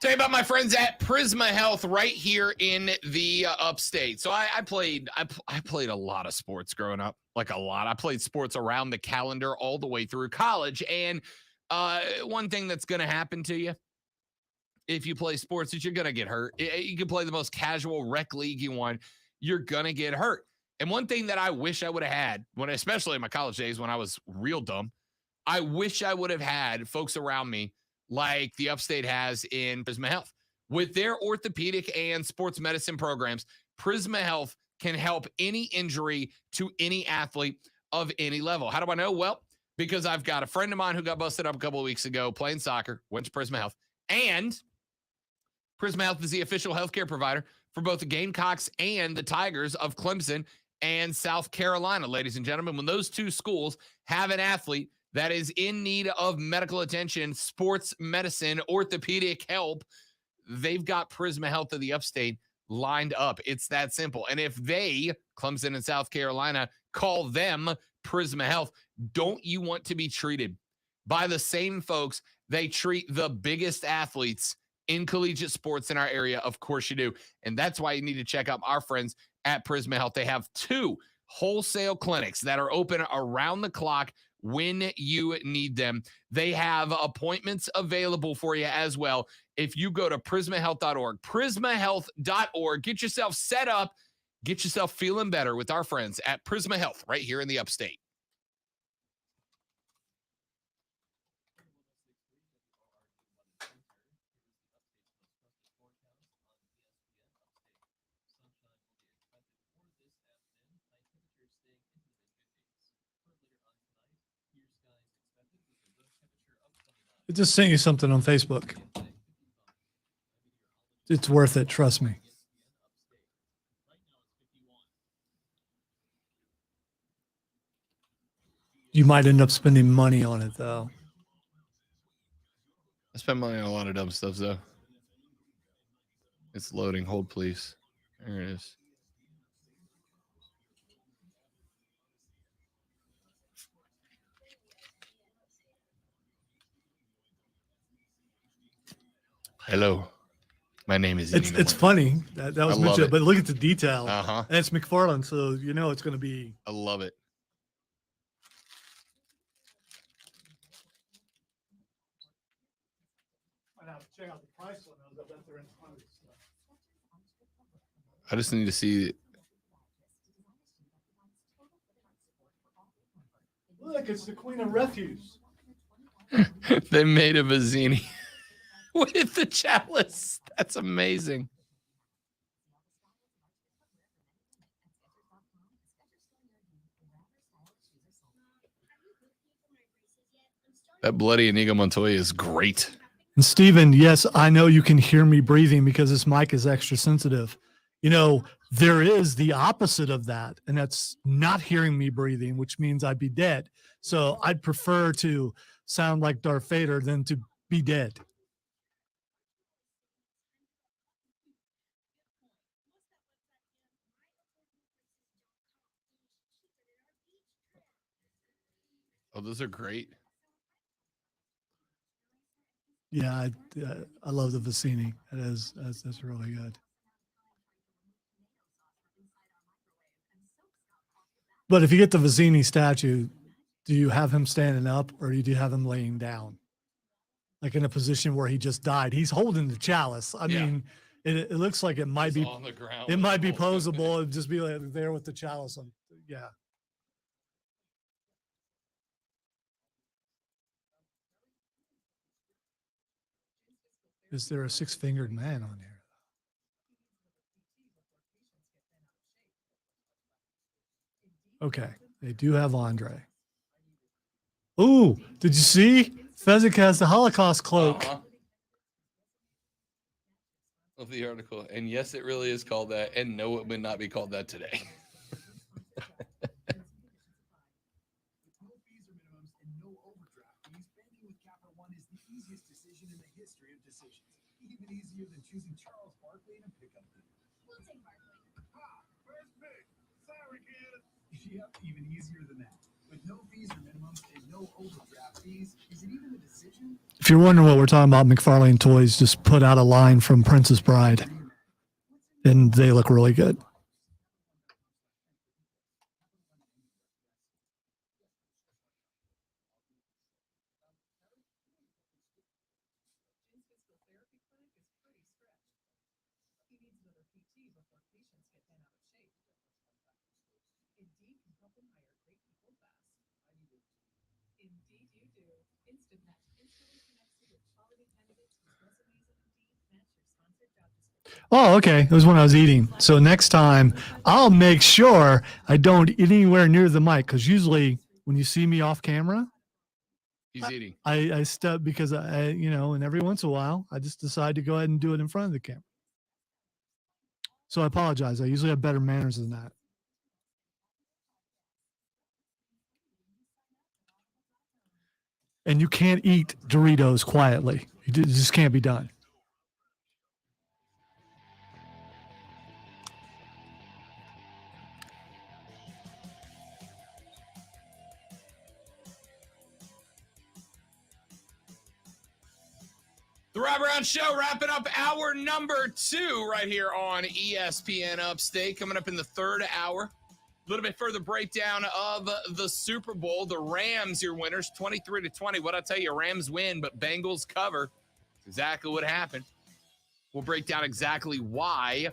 Tell you about my friends at Prisma Health right here in the upstate. So I played a lot of sports growing up, like a lot. I played sports around the calendar all the way through college. And one thing that's going to happen to you if you play sports is you're going to get hurt. You can play the most casual rec league you want. You're going to get hurt. And one thing that I wish I would have had, especially in my college days when I was real dumb, I wish I would have had folks around me like the Upstate has in Prisma Health. With their orthopedic and sports medicine programs, Prisma Health can help any injury to any athlete of any level. How do I know? Well, because I've got a friend of mine who got busted up a couple of weeks ago playing soccer, went to Prisma Health, and Prisma Health is the official healthcare provider for both the Gamecocks and the Tigers of Clemson and South Carolina. Ladies and gentlemen, when those two schools have an athlete that is in need of medical attention, sports medicine, orthopedic help, they've got Prisma Health of the Upstate lined up. It's that simple. And if they, Clemson and South Carolina, call them Prisma Health, don't you want to be treated by the same folks they treat the biggest athletes in collegiate sports in our area? Of course you do. And that's why you need to check out our friends at Prisma Health. They have 2 wholesale clinics that are open around the clock when you need them. They have appointments available for you as well. If you go to prismahealth.org, prismahealth.org, get yourself set up, get yourself feeling better with our friends at Prisma Health right here in the Upstate.
I just sent you something on Facebook. It's worth it. Trust me. You might end up spending money on it, though.
I spend money on a lot of dumb stuff, though. It's loading. Hold, please. There it is. Hello. My name is
It's funny. That was
I love
mentioned,
it.
but look at the detail.
Uh-huh.
And it's McFarland, so you know it's going to be.
I love it.
Check out the price on those. I bet they're in
I just need to see.
Look, it's the Queen of Refuse.
They made a Vizzini with the chalice. That's amazing. That bloody Inigo Montoya is great.
And Steven, yes, I know you can hear me breathing because this mic is extra sensitive. You know, there is the opposite of that, and that's not hearing me breathing, which means I'd be dead. So I'd prefer to sound like Darth Vader than to be dead.
Oh, those are great.
Yeah, I love the Vicini. That's really good. But if you get the Vizzini statue, do you have him standing up or do you have him laying down? Like in a position where he just died. He's holding the chalice. I
Yeah.
mean, it looks like it might
He's
be
on the ground.
it
with
might
the
be
whole-
posable and just be like there with the chalice on. Yeah. Is there a six-fingered man on here? Okay, they do have Andre. Ooh, did you see? Fezzik has the Holocaust cloak.
Uh-huh. Of the article. And yes, it really is called that. And no, it would not be called that today.
No fees or minimums and no overdraft fees, banking with Capital One is the easiest decision in the history of decisions. Even easier than choosing Charles Barkley in a pickup game.
We'll take Barkley.
Ha! First pick. Sorry, kid.
Yep, even easier than that. With no fees or minimums and no overdraft fees, is it even a decision?
If you're wondering what we're talking about, McFarlane Toys just put out a line from Princess Bride, and they look really good.
Jim's physical therapy clinic is pretty stretched. He needs another PT before patients get bent out of shape. Indeed can help him hire great people fast. Indeed you do. Instant Match instantly connects you with quality candidates whose resumes and Indeed match your sponsored job description.
Oh, okay. It was when I was eating. So next time I'll make sure I don't eat anywhere near the mic because usually when you see me off camera,
He's eating.
I step because and every once in a while I just decide to go ahead and do it in front of the camera. So I apologize. I usually have better manners than that. And you can't eat Doritos quietly. It just can't be done.
The Rob Brown Show wrapping up hour number 2 right here on ESPN Upstate. Coming up in the third hour. A little bit further breakdown of the Super Bowl. The Rams, your winners, 23-20. What I tell you, Rams win, but Bengals cover. That's exactly what happened. We'll break down exactly why.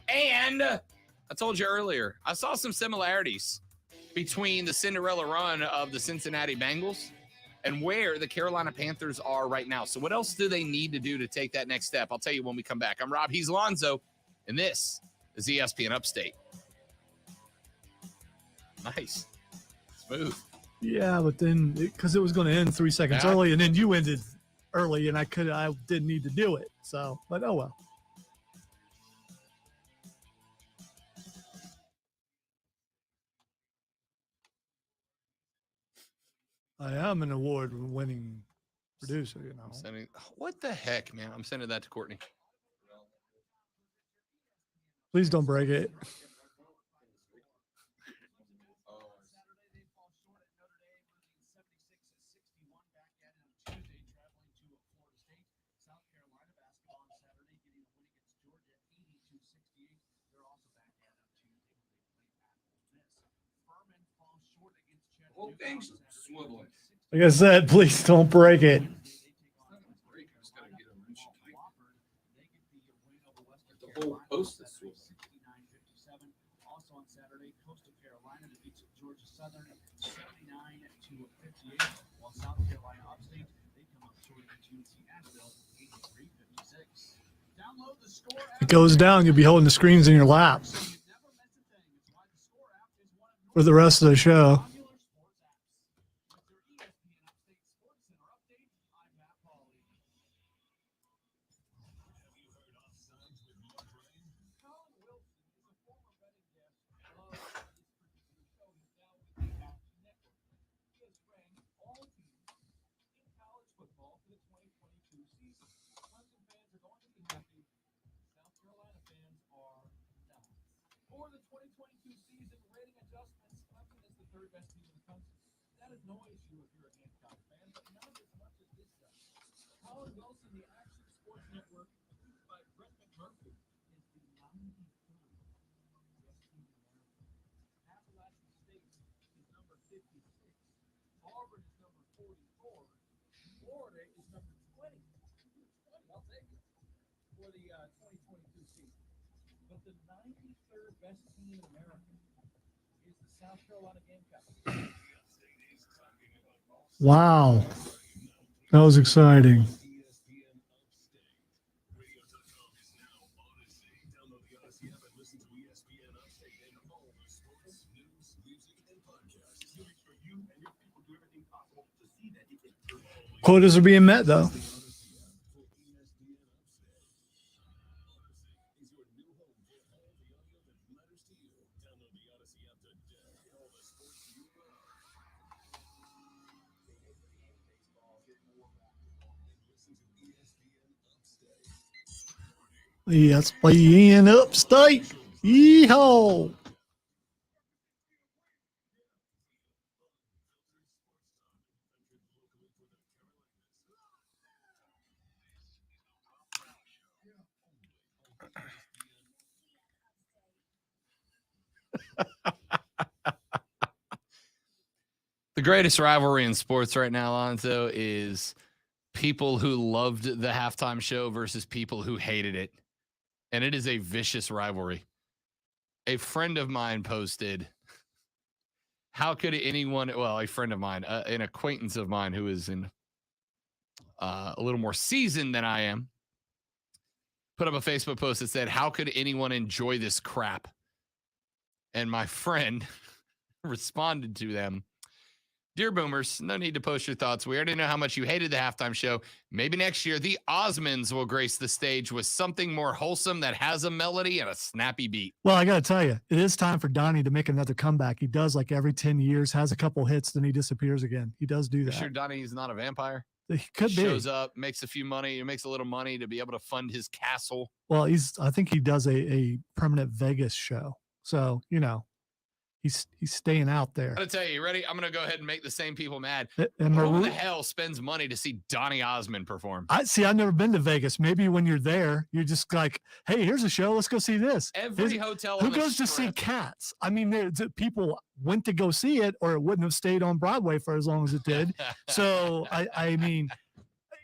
And I told you earlier, I saw some similarities between the Cinderella run of the Cincinnati Bengals and where the Carolina Panthers are right now. So what else do they need to do to take that next step? I'll tell you when we come back. I'm Rob, he's Lonzo, and this is ESPN Upstate. Nice. Smooth.
Yeah, but then because it was going to end 3 seconds
Yeah.
early, and then you ended early, and I didn't need to do it. So, but oh well. I am an award-winning producer, you know.
I'm sending, what the heck, man? I'm sending that to Courtney.
Please don't break it.
Whole thing's swiveling.
Like I said, please don't break it.
The whole post is swiveling.
Also on Saturday, Coastal Carolina defeats Georgia Southern 79-58. While South Carolina Upstate, they come up short against UNC Asheville 83-56. Download the Score app.
It goes down, you'll be holding the screens in your lap
So you never miss a thing. It's why the Score app is one of
for the rest of the show.
popular sports apps. With your ESPN Upstate Sports Center update, I'm Matt Pauley. Colin Wilson is a former betting guest of this particular show. He's now with the Action Network. He has ranked all teams in college football for the 2022 season. Clemson fans are going to be happy. South Carolina fans are not. For the 2022 season rating adjustments, Clemson is the third best team in the country. That is no issue if you're a Gamecock fan, but not as much as this guy. Colin Wilson, the Action Sports Network, produced by Brett McMurphy, is the 93rd best team in America. Appalachian State
Auburn is number 44. Florida is number 20. I'll take it for the 2022 season. But the 93rd best team in America is the South Carolina Gamecocks.
Wow. That was exciting.
ESPN Upstate. Radio.com is now Odyssey. Download the Odyssey app and listen to ESPN Upstate and all the sports, news, music, and podcasts. We'll make sure you and your people do everything possible to see that it can.
Quotas are being met, though.
The Odyssey app for ESPN Upstate. Odyssey is your new home for all the audio that matters to you. Download the Odyssey app today. All the sports you love.
ESPN Upstate. Yeehaw.
The greatest rivalry in sports right now, Alonzo, is people who loved the halftime show versus people who hated it. And it is a vicious rivalry. A friend of mine posted, how could anyone, well, a friend of mine, an acquaintance of mine who is in a little more seasoned than I am, put up a Facebook post that said, how could anyone enjoy this crap? And my friend responded to them, dear boomers, no need to post your thoughts. We already know how much you hated the halftime show. Maybe next year, the Osmonds will grace the stage with something more wholesome that has a melody and a snappy beat.
Well, I got to tell you, it is time for Donnie to make another comeback. He does like every 10 years, has a couple hits, then he disappears again. He does do
You
that.
sure Donnie's not a vampire?
He could be.
Shows up, makes a little money to be able to fund his castle.
Well, I think he does a permanent Vegas show. So, he's staying out there.
I'm going to tell you ready? I'm going to go ahead and make the same people mad.
And
Who the
Maru-
hell spends money to see Donny Osmond perform?
I've never been to Vegas. Maybe when you're there, you're just like, hey, here's a show. Let's go see this.
Every hotel
Who
on the
goes to see
Strip.
Cats? I mean, people went to go see it, or it wouldn't have stayed on Broadway for as long as it did. So, I mean,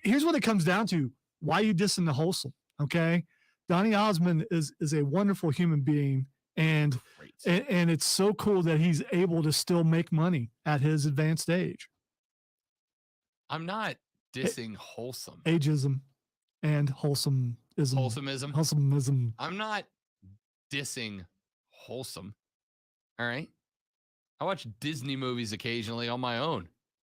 here's what it comes down to. Why you dissing the wholesome, okay? Donny Osmond is a wonderful human being, and it's so cool that he's able to still make money at his advanced age.
I'm not dissing wholesome.
Ageism and wholesomeism.
Wholesomeism. I'm not dissing wholesome. All right. I watch Disney movies occasionally on my own.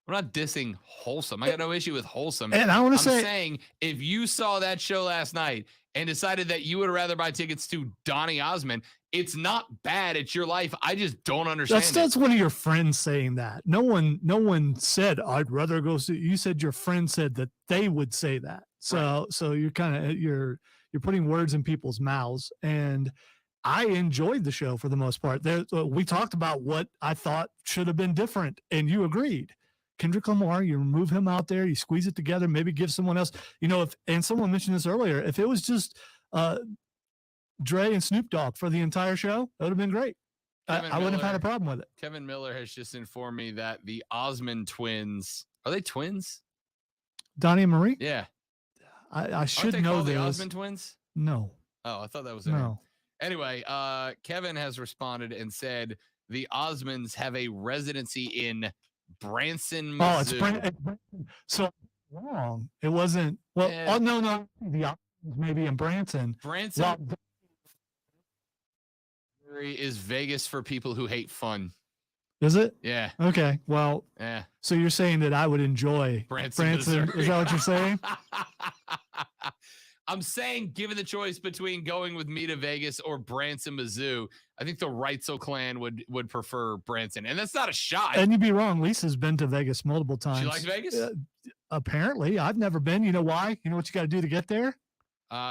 I'm not dissing wholesome. I got no issue with wholesome.
And I want to
I'm
say,
saying if you saw that show last night and decided that you would rather buy tickets to Donny Osmond, it's not bad. It's your life. I just don't understand.
that's one of your friends saying that. No one said I'd rather go see. You said your friend said that they would say that. So you're kind of you're putting words in people's mouths. And I enjoyed the show for the most part. We talked about what I thought should have been different, and you agreed. Kendrick Lamar, you remove him out there, you squeeze it together, maybe give someone else, and someone mentioned this earlier, if it was just Dre and Snoop Dogg for the entire show, that would have been great. I wouldn't have had a problem with it.
Kevin Miller has just informed me that the Osmond twins, are they twins?
Donnie and Marie?
Yeah.
I should know
the
this.
Osmond twins?
No.
Oh, I thought that was their name. Anyway, Kevin has responded and said the Osmonds have a residency in Branson, Missouri.
Oh, it's Branson. So wrong. It wasn't. Well,
Yeah.
No. The Osmonds maybe in Branson.
Branson is Vegas for people who hate fun.
Is it?
Yeah.
Okay. Well,
Yeah.
so you're saying that I would enjoy
Branson.
Branson. Is that what you're saying?
I'm saying, given the choice between going with me to Vegas or Branson, Mizzou, I think the Reitzel clan would prefer Branson, and that's not a shot.
And you'd be wrong. Lisa's been to Vegas multiple times.
She likes Vegas?
Apparently, I've never been. You know why? You know what you got to do to get there?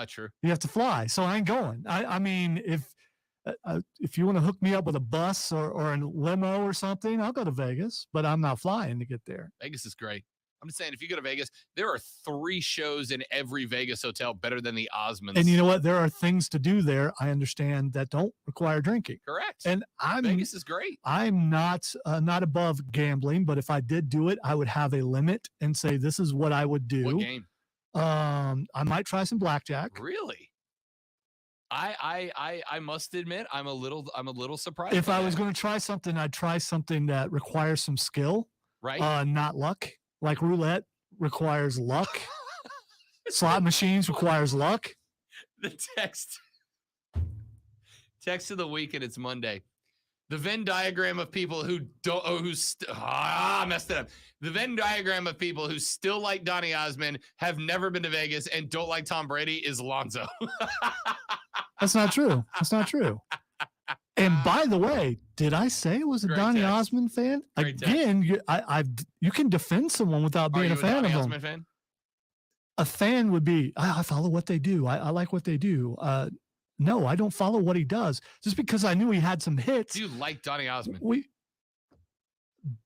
True.
You have to fly. So I ain't going. I mean, if you want to hook me up with a bus or a limo or something, I'll go to Vegas. But I'm not flying to get there.
Vegas is great. I'm just saying, if you go to Vegas, there are 3 shows in every Vegas hotel better than the Osmonds.
And you know what? There are things to do there, I understand, that don't require drinking.
Correct.
And
Vegas is great.
I'm not above gambling, but if I did do it, I would have a limit and say this is what I would do.
What game?
I might try some blackjack.
Really? I must admit, I'm a little surprised.
If
by
I was
that.
going to try something, I'd try something that requires some skill,
right?
Not luck. Like roulette requires luck. Slot machines requires luck.
The text of the week, and it's Monday. The Venn diagram of people who don't, messed it up. The Venn diagram of people who still like Donny Osmond, have never been to Vegas, and don't like Tom Brady is Lonzo.
That's not true. That's not true. And by the way, did I say it was a
Great
Donny
text.
Osmond fan?
Great
Again, you can defend someone without
Are
being
you
a fan
Donny
of them.
Osmond fan?
A fan would be, I follow what they do. I like what they do. No, I don't follow what he does. Just because I knew he had some hits.
Do you like Donny Osmond?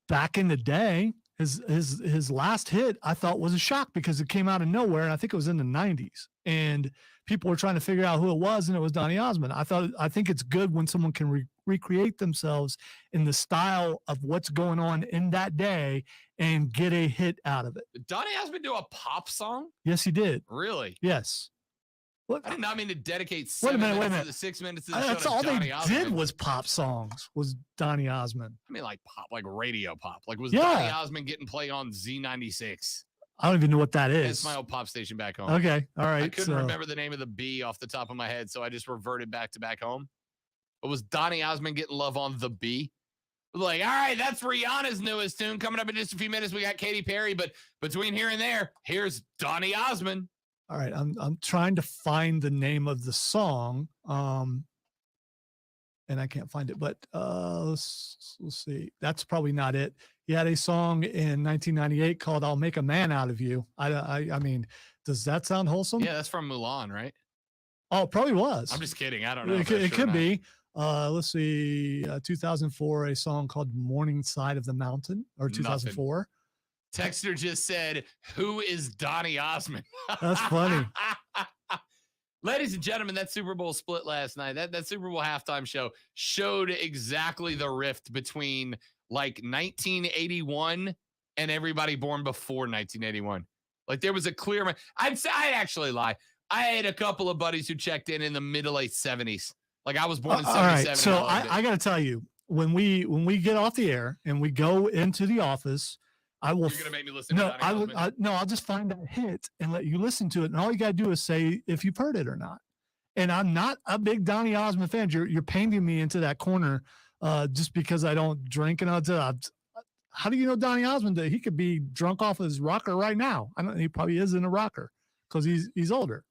Back in the day, his last hit I thought was a shock because it came out of nowhere, and I think it was in the 90s. And people were trying to figure out who it was, and it was Donny Osmond. I think it's good when someone can recreate themselves in the style of what's going on in that day and get a hit out of it.
Did Donny Osmond do a pop song?
Yes, he did.
Really?
Yes. What?
I did not mean to dedicate
Wait a
7
minute,
minutes of the 6 minutes of the show
That's
to
all
Donny
they
Osmond.
did was pop songs. Was Donny Osmond?
I mean, like pop, like radio pop. Like was
Yeah.
Donny Osmond getting play on Z96?
I don't even know what that
It's
is.
my old pop station back home.
Okay, all right.
I couldn't
so-
remember the name of the B off the top of my head, so I just reverted back to back home. But was Donny Osmond getting love on the B? Like, all right, that's Rihanna's newest tune. Coming up in just a few minutes, we got Katy Perry, but between here and there, here's Donny Osmond.
All right, I'm trying to find the name of the song, and I can't find it. But let's see. That's probably not it. He had a song in 1998 called "I'll Make a Man Out of You." I mean, does that sound wholesome?
Yeah, that's from Mulan, right?
Oh, it probably was.
I'm just kidding. I don't know.
It
if
could,
that's
it
true or
could
not.
be. Let's see. 2004, a song called "Morning Side of the Mountain," or
Nothing.
2004.
Texter just said, "Who is Donny Osmond?"
That's funny.
Ladies and gentlemen, that Super Bowl split last night, that Super Bowl halftime show showed exactly the rift between like 1981 and everybody born before 1981. Like there was a clear. I'd actually lie. I had a couple of buddies who checked in the mid to late 70s. Like I was born in
All
77.
right, so
and loved it.
I got to tell you, when we get off the air and we go into the office, I will.
You're gonna make me listen to
No,
Donny
I would.
Osmond?
No, I'll just find that hit and let you listen to it, and all you got to do is say if you've heard it or not. And I'm not a big Donny Osmond fan. You're painting me into that corner just because I don't drink, and how do you know Donny Osmond? That he could be drunk off his rocker right now. I don't. He probably is in a rocker because he's older.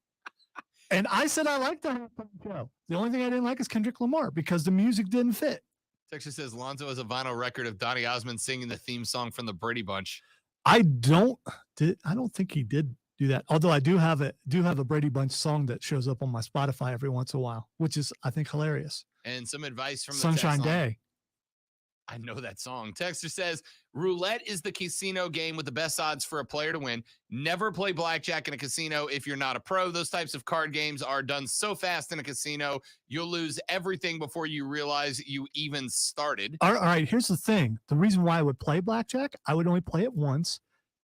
And I said I liked the halftime show. The only thing I didn't like is Kendrick Lamar because the music didn't fit.
Texas says Lonzo has a vinyl record of Donny Osmond singing the theme song from the Brady Bunch.
I don't think he did do that. Although I do have a Brady Bunch song that shows up on my Spotify every once in a while, which is I think hilarious.
And some advice from the
Sunshine
text line.
Day.
I know that song. Texter says roulette is the casino game with the best odds for a player to win. Never play blackjack in a casino if you're not a pro. Those types of card games are done so fast in a casino, you'll lose everything before you realize you even started.
All right, here's the thing. The reason why I would play blackjack, I would only play it once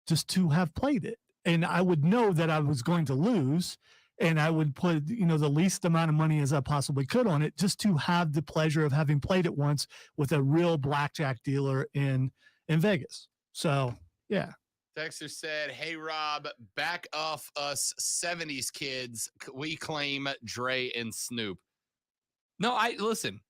just to have played it. And I would know that I was going to lose, and I would put, the least amount of money as I possibly could on it just to have the pleasure of having played it once with a real blackjack dealer in Vegas. So, yeah.
Texter said, hey, Rob, back off us 70s kids. We claim Dre and Snoop. No, listen,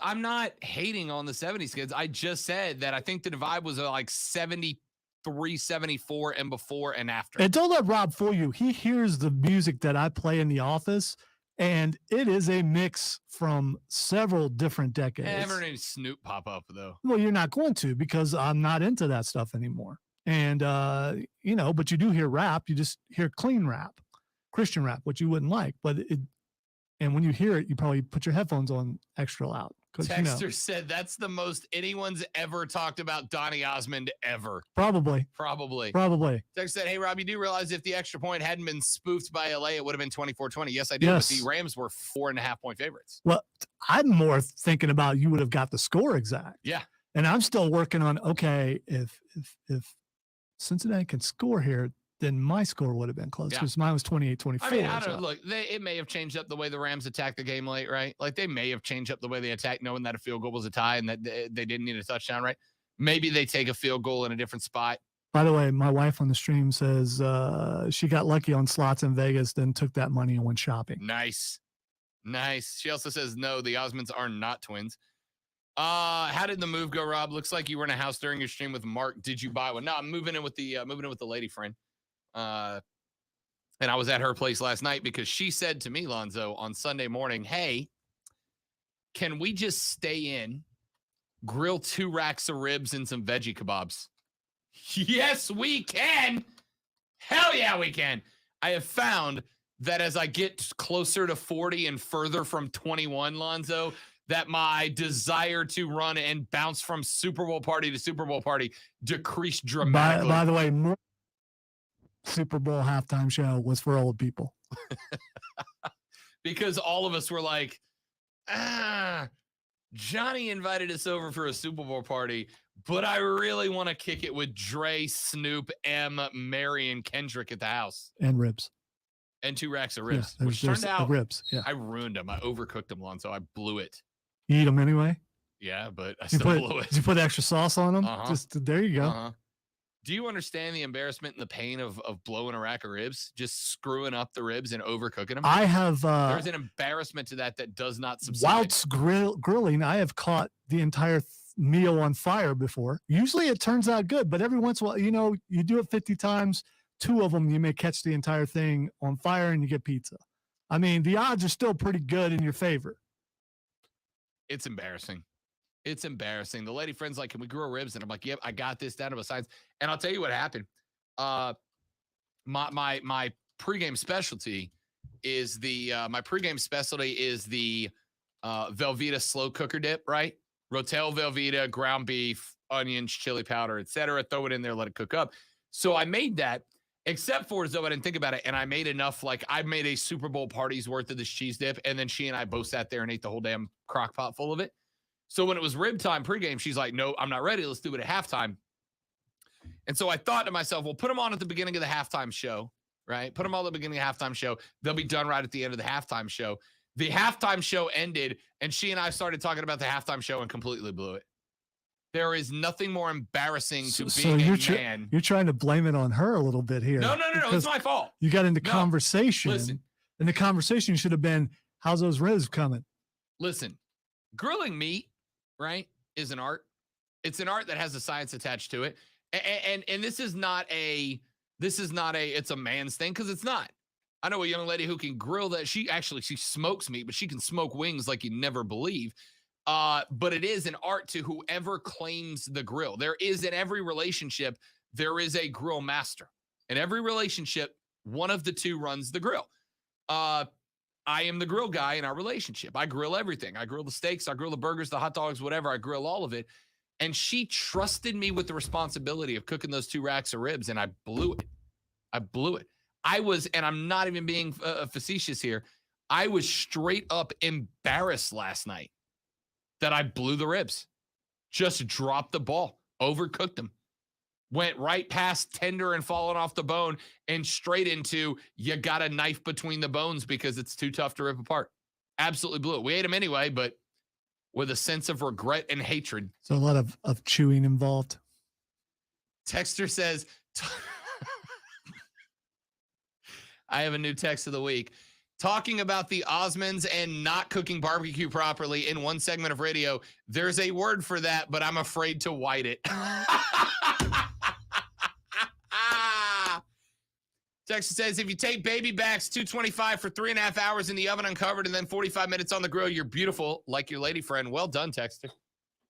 I'm not hating on the 70s kids. I just said that I think the divide was like 73, 74 and before and after.
And don't let Rob fool you. He hears the music that I play in the office, and it is a mix from several different decades.
Never named Snoop pop up, though.
Well, you're not going to because I'm not into that stuff anymore. And, but you do hear rap. You just hear clean rap, Christian rap, which you wouldn't like. And when you hear it, you probably put your headphones on extra loud. 'Cause,
Texter said that's the most anyone's ever talked about Donny Osmond ever.
probably.
Probably. Texter said, hey, Rob, you do realize if the extra point hadn't been spoofed by LA, it would have been 24-20. Yes, I do.
Yes.
But the Rams were 4.5-point favorites.
Well, I'm more thinking about you would have got the score exact.
Yeah.
And I'm still working on, okay, if Cincinnati can score here, then my score would have been close
Yeah.
because mine was 28-24.
I mean, I don't look. It may have changed up the way the Rams attacked the game late, right? Like they may have changed up the way they attacked, knowing that a field goal was a tie and that they didn't need a touchdown, right? Maybe they take a field goal in a different spot.
By the way, my wife on the stream says she got lucky on slots in Vegas, then took that money and went shopping.
Nice. She also says no, the Osmonds are not twins. How did the move go, Rob? Looks like you were in a house during your stream with Mark. Did you buy one? No, I'm moving in with the lady friend. And I was at her place last night because she said to me, Lonzo, on Sunday morning, hey, can we just stay in, grill 2 racks of ribs and some veggie kebabs? Yes, we can. Hell yeah, we can. I have found that as I get closer to 40 and further from 21, Lonzo, that my desire to run and bounce from Super Bowl party to Super Bowl party decreased dramatically.
By the way, Super Bowl halftime show was for old people.
Because all of us were like, Johnny invited us over for a Super Bowl party, but I really want to kick it with Dre, Snoop, M, Mary, and Kendrick at the house.
And ribs.
And 2 racks of ribs,
Yeah,
which
there's
turned out
ribs. Yeah.
I ruined them. I overcooked them, Lonzo. I blew it.
You eat them anyway?
Yeah, but I
You
still
put,
blew it.
did you put extra sauce on them?
Uh-huh.
Just there you go.
Uh-huh. Do you understand the embarrassment and the pain of blowing a rack of ribs, just screwing up the ribs and overcooking them?
I have
There's an embarrassment to that does not subside.
whilst grilling, I have caught the entire meal on fire before. Usually it turns out good, but every once in a while, you do it 50 times, 2 of them, you may catch the entire thing on fire and you get pizza. I mean, the odds are still pretty good in your favor.
It's embarrassing. It's embarrassing. The lady friend's like, can we grill ribs? And I'm like, yep, I got this down to a science. And I'll tell you what happened. My pregame specialty is the Velveeta slow cooker dip, right? Rotel Velveeta, ground beef, onions, chili powder, etc. Throw it in there, let it cook up. So I made that, except for as though I didn't think about it, and I made enough. Like I made a Super Bowl party's worth of this cheese dip, and then she and I both sat there and ate the whole damn crock pot full of it. So when it was rib time pregame, she's like, no, I'm not ready. Let's do it at halftime. And so I thought to myself, well, put them on at the beginning of the halftime show, right? Put them all at the beginning of the halftime show. They'll be done right at the end of the halftime show. The halftime show ended, and she and I started talking about the halftime show and completely blew it. There is nothing more embarrassing to being a man.
You're trying to blame it on her a little bit here.
No. It's my fault.
You got into
No,
conversation.
listen.
And the conversation should have been, how's those ribs coming?
Listen, grilling meat, right, is an art. It's an art that has a science attached to it. And this is not a it's a man's thing, because it's not. I know a young lady who can grill that. She smokes meat, but she can smoke wings like you never believe. But it is an art to whoever claims the grill. There is, in every relationship, there is a grill master. In every relationship, one of the two runs the grill. I am the grill guy in our relationship. I grill everything. I grill the steaks, I grill the burgers, the hot dogs, whatever. I grill all of it. And she trusted me with the responsibility of cooking those 2 racks of ribs, and I blew it. I was, and I'm not even being facetious here, I was straight up embarrassed last night that I blew the ribs. Just dropped the ball, overcooked them. Went right past tender and falling off the bone and straight into, you got a knife between the bones because it's too tough to rip apart. Absolutely blew it. We ate them anyway, but with a sense of regret and hatred.
So a lot of chewing involved.
Texter says, I have a new text of the week. Talking about the Osmonds and not cooking barbecue properly in one segment of radio, there's a word for that, but I'm afraid to white it. Texas says, if you take baby backs, $2.25 for 3.5 hours in the oven uncovered and then 45 minutes on the grill, you're beautiful, like your lady friend. Well done, Texter.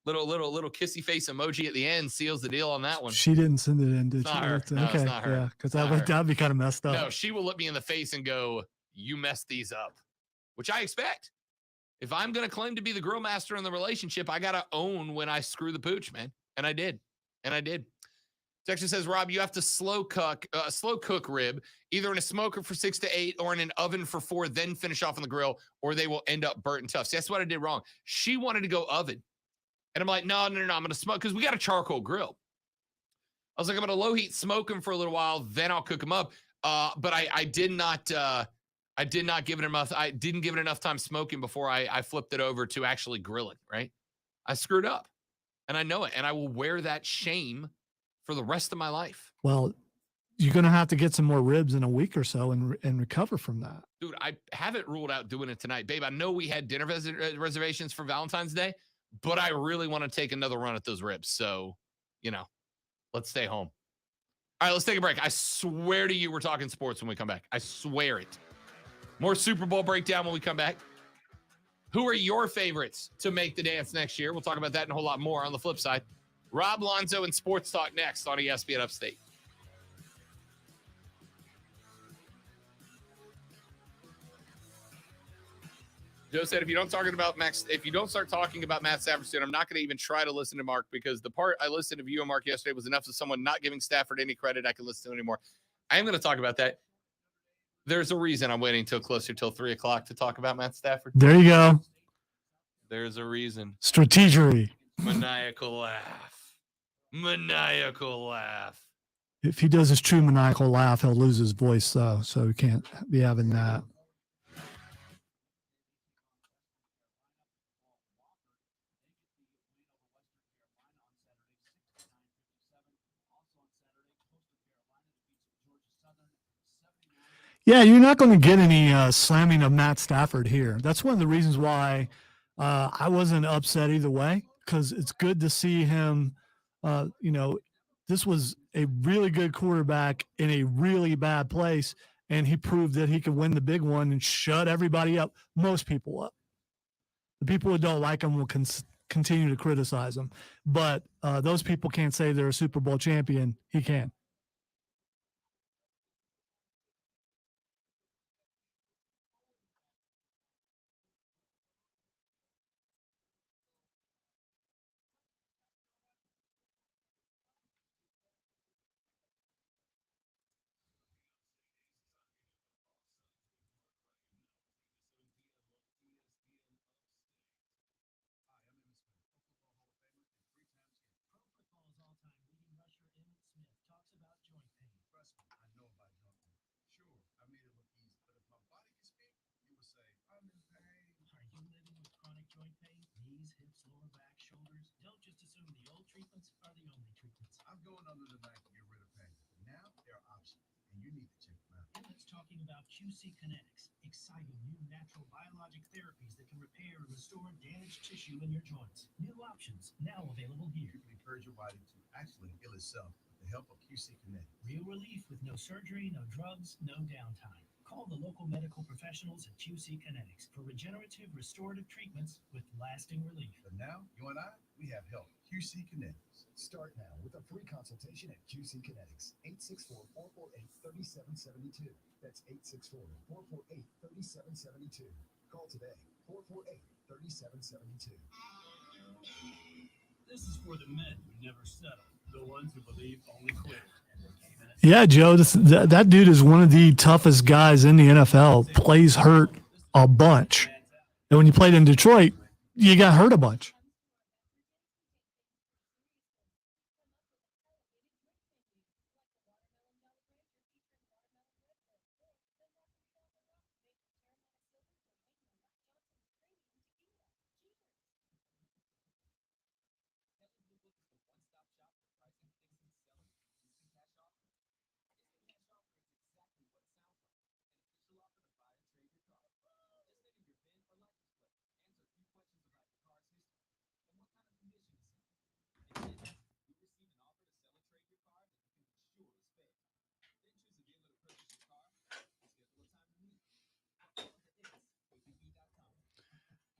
Little kissy face emoji at the end seals the deal on that one.
She didn't send it in, did
It's
she?
not her.
That's-
No, it's
okay,
not her.
yeah, because
Not her.
that'd be kind of messed up.
No, she will look me in the face and go, you messed these up, which I expect. If I'm going to claim to be the grill master in the relationship, I got to own when I screw the pooch, man. And I did. Section says, Rob, you have to slow cook rib, either in a smoker for 6 to 8 or in an oven for 4, then finish off on the grill, or they will end up burnt and tough. See, that's what I did wrong. She wanted to go oven. And I'm like, no, I'm going to smoke, because we got a charcoal grill. I was like, I'm going to low heat smoke them for a little while, then I'll cook them up. But I did not give it enough. I didn't give it enough time smoking before I flipped it over to actually grilling, right? I screwed up, and I know it, and I will wear that shame for the rest of my life.
Well, you're going to have to get some more ribs in a week or so and recover from that.
Dude, I haven't ruled out doing it tonight. Babe, I know we had dinner reservations for Valentine's Day, but I really want to take another run at those ribs. So, let's stay home. All right, let's take a break. I swear to you, we're talking sports when we come back. I swear it. More Super Bowl breakdown when we come back. Who are your favorites to make the dance next year? We'll talk about that and a whole lot more on the flip side. Rob Lonzo and Sports Talk next on ESPN Upstate. Joe said, if you don't start talking about Matt Stafford soon, I'm not going to even try to listen to Mark, because the part I listened to you and Mark yesterday was enough of someone not giving Stafford any credit I can listen to anymore. I am going to talk about that. There's a reason I'm waiting till 3 o'clock to talk about Matt Stafford.
There you go.
There's a reason.
Strategery.
Maniacal laugh. Maniacal laugh.
If he does his true maniacal laugh, he'll lose his voice, though. So he can't be having that. Yeah, you're not going to get any slamming of Matt Stafford here. That's one of the reasons why I wasn't upset either way, because it's good to see him. This was a really good quarterback in a really bad place, and he proved that he could win the big one and shut everybody up, most people up. The people who don't like him will continue to criticize him, but those people can't say they're a Super Bowl champion. He can.
Talking about QC Kinetics, exciting new natural biologic therapies that can repair and restore damaged tissue in your joints. New options now available here.
You can encourage your body to actually heal itself with the help of QC Kinetics.
Real relief with no surgery, no drugs, no downtime. Call the local medical professionals at QC Kinetics for regenerative restorative treatments with lasting relief.
But now, you and I, we have help. QC Kinetics.
Start now with a free consultation at QC Kinetics. 864-448-3772. That's 864-448-3772. Call today. 448-3772.
This is for the men who never settle, the ones who believe only quit.
Yeah, Joe, that dude is one of the toughest guys in the NFL. Plays hurt a bunch. And when you played in Detroit, you got hurt a bunch.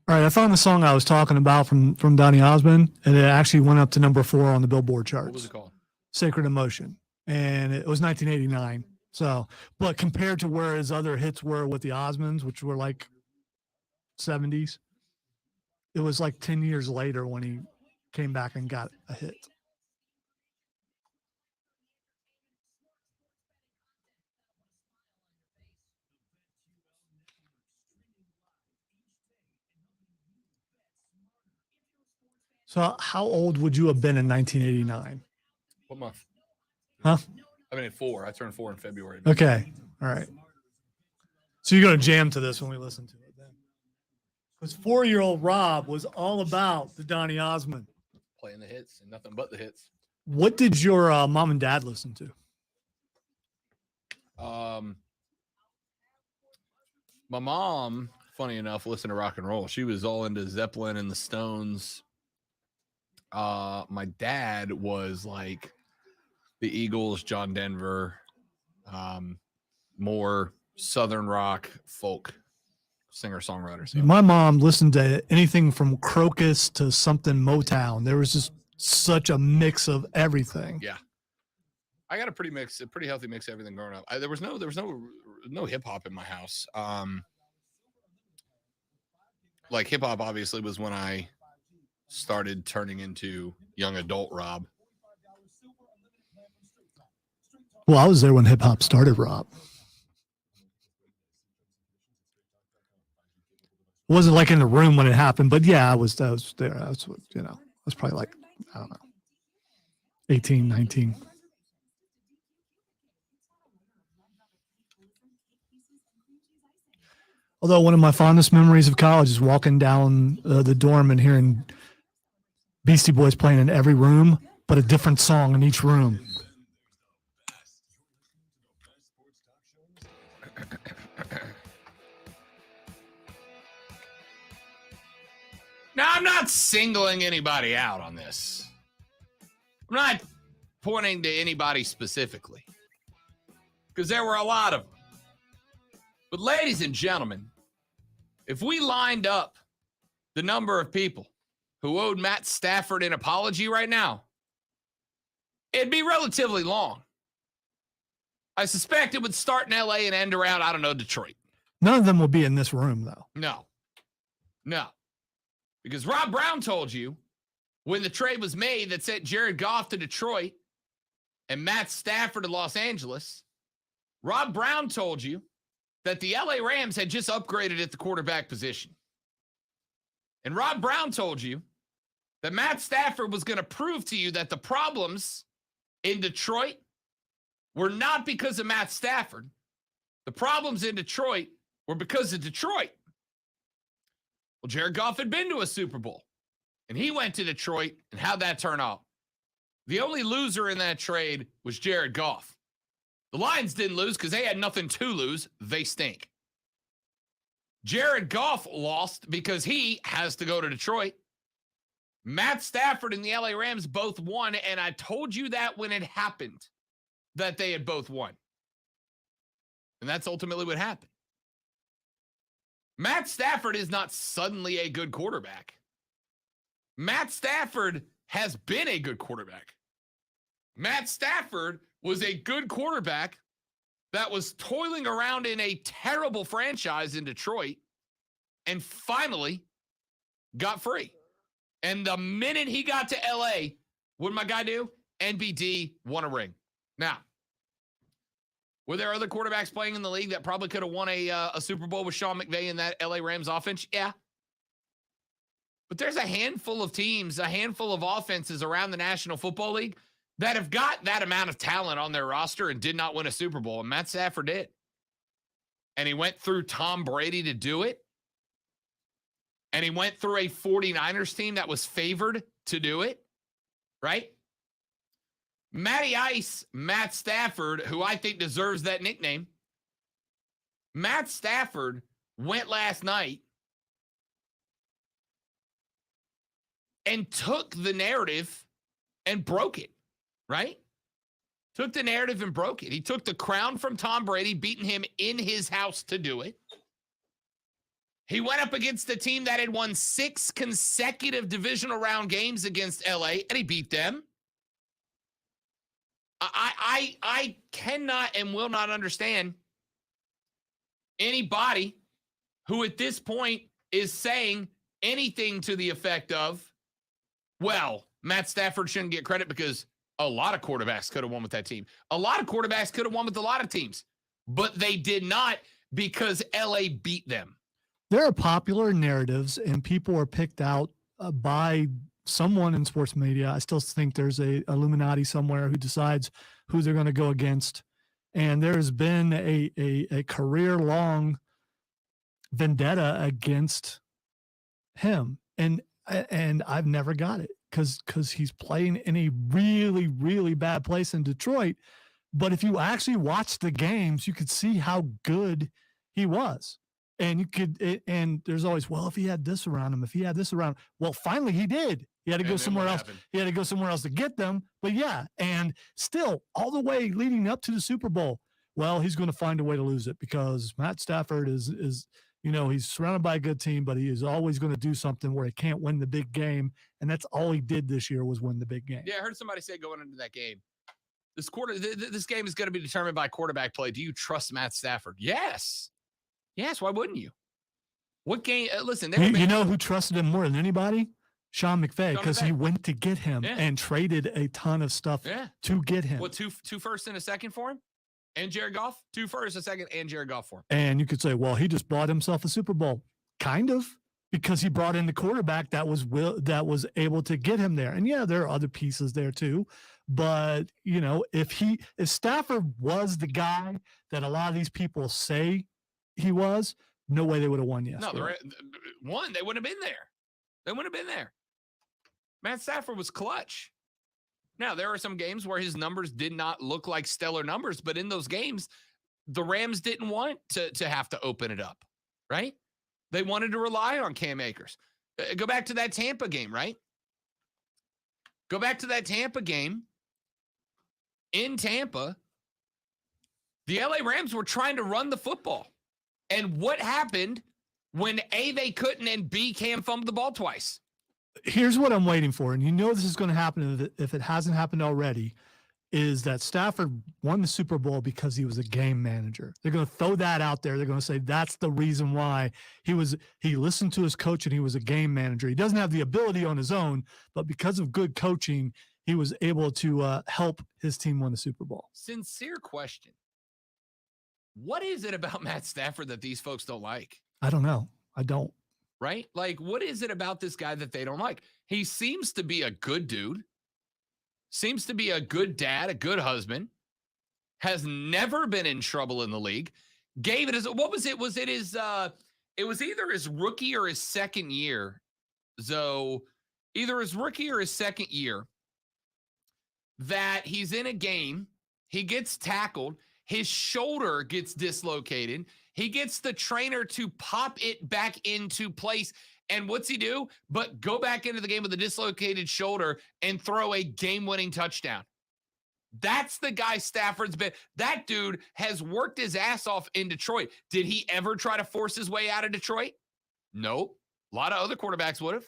All right, I found the song I was talking about from Donny Osmond, and it actually went up to number 4 on the Billboard charts.
What was it called?
Sacred Emotion, and it was 1989. So, but compared to where his other hits were with the Osmonds, which were like 70s, it was like 10 years later when he came back and got a hit. So how old would you have been in 1989?
What month?
Huh?
I mean, 4. I turned 4 in February.
Okay. All right. So you're going to jam to this when we listen to it then. Because 4-year-old Rob was all about the Donny Osmond.
Playing the hits and nothing but the hits.
What did your mom and dad listen to?
My mom, funny enough, listened to rock and roll. She was all into Zeppelin and the Stones. My dad was like the Eagles, John Denver, more Southern rock, folk singer-songwriter. So.
My mom listened to anything from Crocus to something Motown. There was just such a mix of everything.
Yeah. I got a pretty healthy mix of everything growing up. There was no hip hop in my house. Like hip hop obviously was when I started turning into young adult Rob.
Well, I was there when hip hop started, Rob. It wasn't like in the room when it happened, but yeah, I was there. I was, I was probably like, I don't know, 18, 19. Although one of my fondest memories of college is walking down the dorm and hearing Beastie Boys playing in every room, but a different song in each room.
Now, I'm not singling anybody out on this. I'm not pointing to anybody specifically, because there were a lot of them. But ladies and gentlemen, if we lined up the number of people who owed Matt Stafford an apology right now, it'd be relatively long. I suspect it would start in LA and end around, I don't know, Detroit.
None of them will be in this room, though.
No. Because Rob Brown told you when the trade was made that sent Jared Goff to Detroit and Matt Stafford to Los Angeles, Rob Brown told you that the LA Rams had just upgraded at the quarterback position. And Rob Brown told you that Matt Stafford was going to prove to you that the problems in Detroit were not because of Matt Stafford. The problems in Detroit were because of Detroit. Well, Jared Goff had been to a Super Bowl, and he went to Detroit, and how'd that turn out? The only loser in that trade was Jared Goff. The Lions didn't lose because they had nothing to lose. They stink. Jared Goff lost because he has to go to Detroit. Matt Stafford and the LA Rams both won, and I told you that when it happened, that they had both won. And that's ultimately what happened. Matt Stafford is not suddenly a good quarterback. Matt Stafford has been a good quarterback. Matt Stafford was a good quarterback that was toiling around in a terrible franchise in Detroit and finally got free. And the minute he got to LA, what did my guy do? NBD won a ring. Now, were there other quarterbacks playing in the league that probably could have won a Super Bowl with Sean McVay in that LA Rams offense? Yeah. But there's a handful of teams, a handful of offenses around the National Football League that have got that amount of talent on their roster and did not win a Super Bowl. And Matt Stafford did. And he went through Tom Brady to do it. And he went through a 49ers team that was favored to do it. Right? Matty Ice, Matt Stafford, who I think deserves that nickname. Matt Stafford went last night and took the narrative and broke it, right? Took the narrative and broke it. He took the crown from Tom Brady, beating him in his house to do it. He went up against a team that had won 6 consecutive divisional round games against LA, and he beat them. I cannot and will not understand anybody who at this point is saying anything to the effect of, well, Matt Stafford shouldn't get credit because a lot of quarterbacks could have won with that team. A lot of quarterbacks could have won with a lot of teams, but they did not because LA beat them.
There are popular narratives, and people are picked out by someone in sports media. I still think there's a Illuminati somewhere who decides who they're going to go against. And there has been a career-long vendetta against him. And I've never got it because he's playing in a really, really bad place in Detroit. But if you actually watch the games, you could see how good he was. And you could, and there's always, well, if he had this around him, if he had this around, well, finally he did. He had to go somewhere else. He had to go somewhere else to get them. But yeah, and still all the way leading up to the Super Bowl, well, he's going to find a way to lose it because Matt Stafford is he's surrounded by a good team, but he is always going to do something where he can't win the big game. And that's all he did this year was win the big game.
Yeah, I heard somebody say going into that game, this game is going to be determined by quarterback play. Do you trust Matt Stafford? Yes. Yes, why wouldn't you? What game? Listen,
you know who trusted him more than anybody? Sean McVay, because he went to get him and traded a ton of stuff to get him.
What, two firsts and a second for him? And Jared Goff? 2 firsts, a second, and Jared Goff for him.
And you could say, well, he just bought himself a Super Bowl. Kind of, because he brought in the quarterback that was able to get him there. And yeah, there are other pieces there too. But, if Stafford was the guy that a lot of these people say he was, no way they would have won yesterday.
No, they wouldn't have been there. They wouldn't have been there. Matt Stafford was clutch. Now, there are some games where his numbers did not look like stellar numbers, but in those games, the Rams didn't want to have to open it up, right? They wanted to rely on Cam Akers. Go back to that Tampa game, right? Go back to that Tampa game. In Tampa, the LA Rams were trying to run the football. And what happened when A, they couldn't, and B, Cam fumbled the ball twice?
Here's what I'm waiting for, and this is going to happen if it hasn't happened already, is that Stafford won the Super Bowl because he was a game manager. They're going to throw that out there. They're going to say that's the reason why he listened to his coach and he was a game manager. He doesn't have the ability on his own, but because of good coaching, he was able to help his team win the Super Bowl.
Sincere question. What is it about Matt Stafford that these folks don't like?
I don't know. I don't.
Right? Like, what is it about this guy that they don't like? He seems to be a good dude, seems to be a good dad, a good husband, has never been in trouble in the league. Gave it as, what was it? Was it his, it was either his rookie or his second year. So either his rookie or his second year that he's in a game, he gets tackled, his shoulder gets dislocated. He gets the trainer to pop it back into place. And what's he do? But go back into the game with a dislocated shoulder and throw a game-winning touchdown. That's the guy Stafford's been. That dude has worked his ass off in Detroit. Did he ever try to force his way out of Detroit? Nope. A lot of other quarterbacks would have,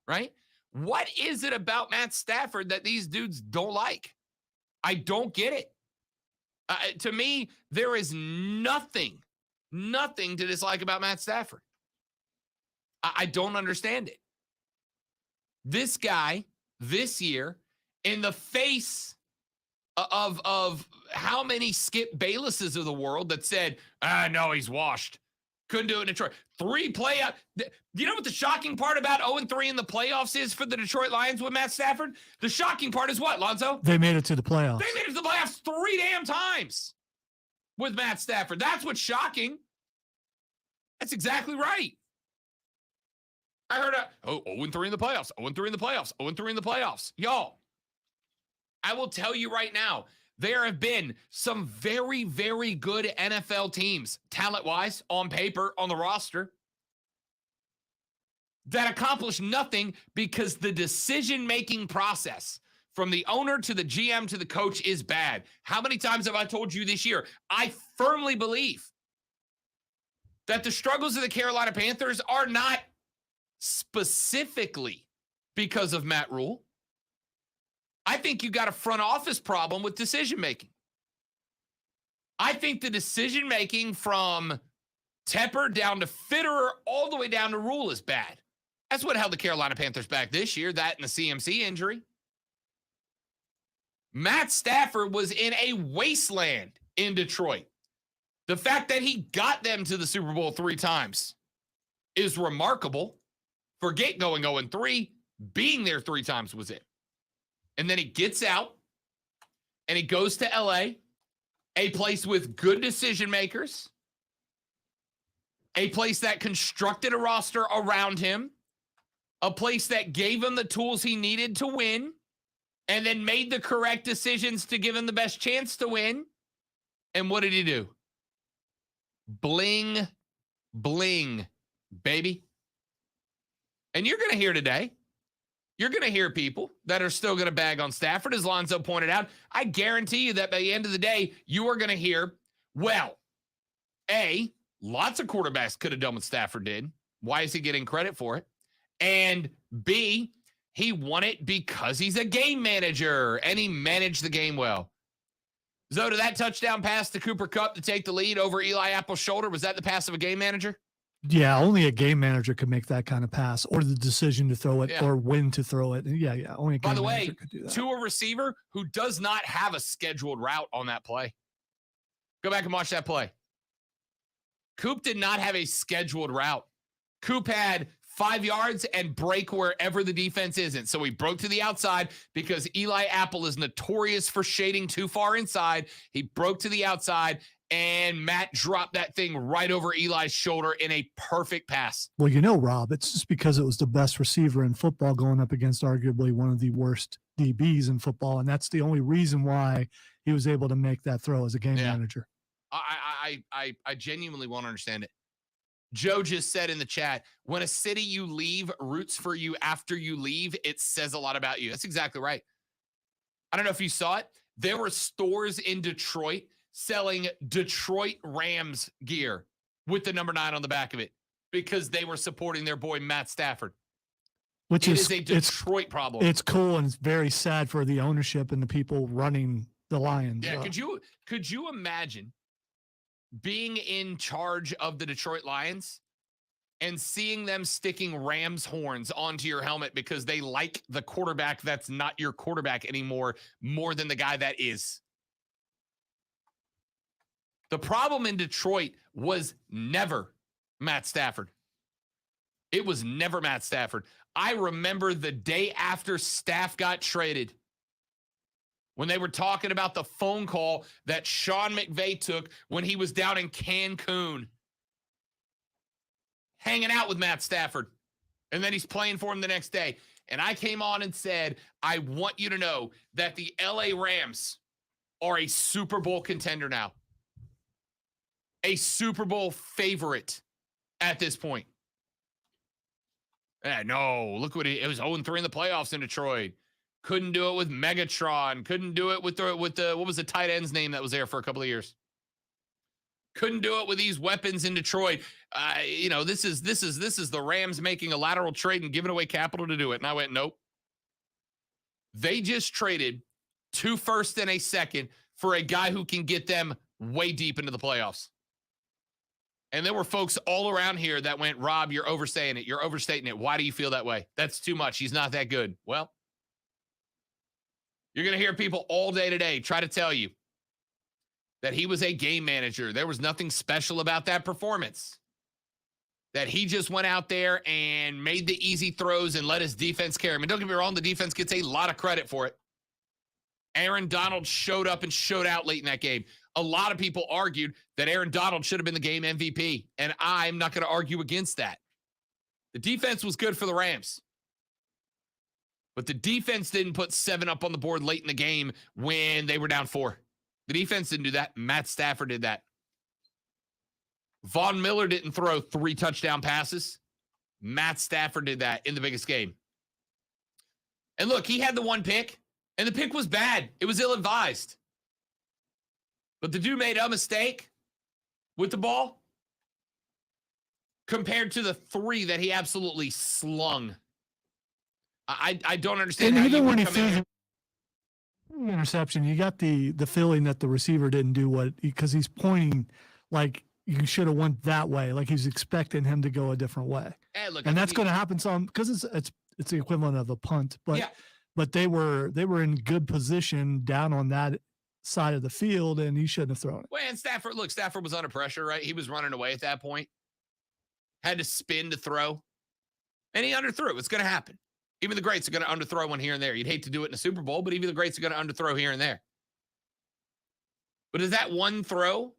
right? What is it about Matt Stafford that these dudes don't like? I don't get it. To me, there is nothing to dislike about Matt Stafford. I don't understand it. This guy, this year, in the face of how many Skip Baylesses of the world that said, no, he's washed. Couldn't do it in Detroit. 3 playoff. You know what the shocking part about 0-3 in the playoffs is for the Detroit Lions with Matt Stafford? The shocking part is what, Lonzo?
They made it to the playoffs.
They made it to the playoffs 3 damn times with Matt Stafford. That's what's shocking. That's exactly right. I heard 0-3 in the playoffs, 0-3 in the playoffs, 0-3 in the playoffs. Y'all, I will tell you right now, there have been some very, very good NFL teams, talent-wise, on paper, on the roster, that accomplish nothing because the decision-making process from the owner to the GM to the coach is bad. How many times have I told you this year? I firmly believe that the struggles of the Carolina Panthers are not specifically because of Matt Rule. I think you got a front office problem with decision-making. I think the decision-making from Tepper down to Fitterer all the way down to Rule is bad. That's what held the Carolina Panthers back this year, that and the CMC injury. Matt Stafford was in a wasteland in Detroit. The fact that he got them to the Super Bowl 3 times is remarkable. Forget going 0-3. Being there 3 times was it. And then he gets out and he goes to LA, a place with good decision makers, a place that constructed a roster around him, a place that gave him the tools he needed to win, and then made the correct decisions to give him the best chance to win. And what did he do? Bling, bling, baby. And you're going to hear today, you're going to hear people that are still going to bag on Stafford, as Lonzo pointed out. I guarantee you that by the end of the day, you are going to hear, well, A, lots of quarterbacks could have done what Stafford did. Why is he getting credit for it? And B, he won it because he's a game manager and he managed the game well. Zoda, that touchdown pass to Cooper Kupp to take the lead over Eli Apple's shoulder, was that the pass of a game manager?
Yeah, only a game manager could make that kind of pass, or the decision to throw it, or when to throw it. Yeah, only a game manager could do that.
To a receiver who does not have a scheduled route on that play. Go back and watch that play. Coop did not have a scheduled route. Coop had 5 yards and break wherever the defense isn't. So he broke to the outside because Eli Apple is notorious for shading too far inside. He broke to the outside, and Matt dropped that thing right over Eli's shoulder in a perfect pass.
Well, Rob, it's just because it was the best receiver in football going up against arguably one of the worst DBs in football, and that's the only reason why he was able to make that throw as a game manager.
I genuinely won't understand it. Joe just said in the chat, when a city you leave roots for you after you leave, it says a lot about you. That's exactly right. I don't know if you saw it. There were stores in Detroit selling Detroit Rams gear with the number 9 on the back of it because they were supporting their boy Matt Stafford.
Which is
a Detroit problem.
It's cool, and it's very sad for the ownership and the people running the Lions.
Yeah, could you imagine being in charge of the Detroit Lions and seeing them sticking Rams horns onto your helmet because they like the quarterback that's not your quarterback anymore more than the guy that is? The problem in Detroit was never Matt Stafford. It was never Matt Stafford. I remember the day after Staff got traded, when they were talking about the phone call that Sean McVay took when he was down in Cancun, hanging out with Matt Stafford, and then he's playing for him the next day. And I came on and said, I want you to know that the LA Rams are a Super Bowl contender now. A Super Bowl favorite at this point. No, look what it was 0-3 in the playoffs in Detroit. Couldn't do it with Megatron. Couldn't do it with the what was the tight end's name that was there for a couple of years? Couldn't do it with these weapons in Detroit. This is the Rams making a lateral trade and giving away capital to do it. And I went, nope. They just traded 2 firsts and a second for a guy who can get them way deep into the playoffs. And there were folks all around here that went, Rob, you're overstating it. You're overstating it. Why do you feel that way? That's too much. He's not that good. Well, you're going to hear people all day today try to tell you that he was a game manager. There was nothing special about that performance. That he just went out there and made the easy throws and let his defense carry him. And don't get me wrong, the defense gets a lot of credit for it. Aaron Donald showed up and showed out late in that game. A lot of people argued that Aaron Donald should have been the game MVP, and I'm not going to argue against that. The defense was good for the Rams. But the defense didn't put 7 up on the board late in the game when they were down 4. The defense didn't do that. Matt Stafford did that. Von Miller didn't throw 3 touchdown passes. Matt Stafford did that in the biggest game. And look, he had the 1 pick, and the pick was bad. It was ill-advised. But the dude made a mistake with the ball compared to the 3 that he absolutely slung. I don't understand how
even
you
when he
come
threw
in.
the interception, you got the feeling that the receiver didn't do what, because he's pointing like you should have went that way. Like he's expecting him to go a different way.
Hey, look,
And that's going to happen some because it's the equivalent of a punt, but
yeah.
but they were in good position down on that side of the field, and he shouldn't have thrown it.
Well, and Stafford was under pressure, right? He was running away at that point. Had to spin to throw. And he underthrew it. It's going to happen. Even the greats are going to underthrow one here and there. You'd hate to do it in a Super Bowl, but even the greats are going to underthrow here and there. But does that one throw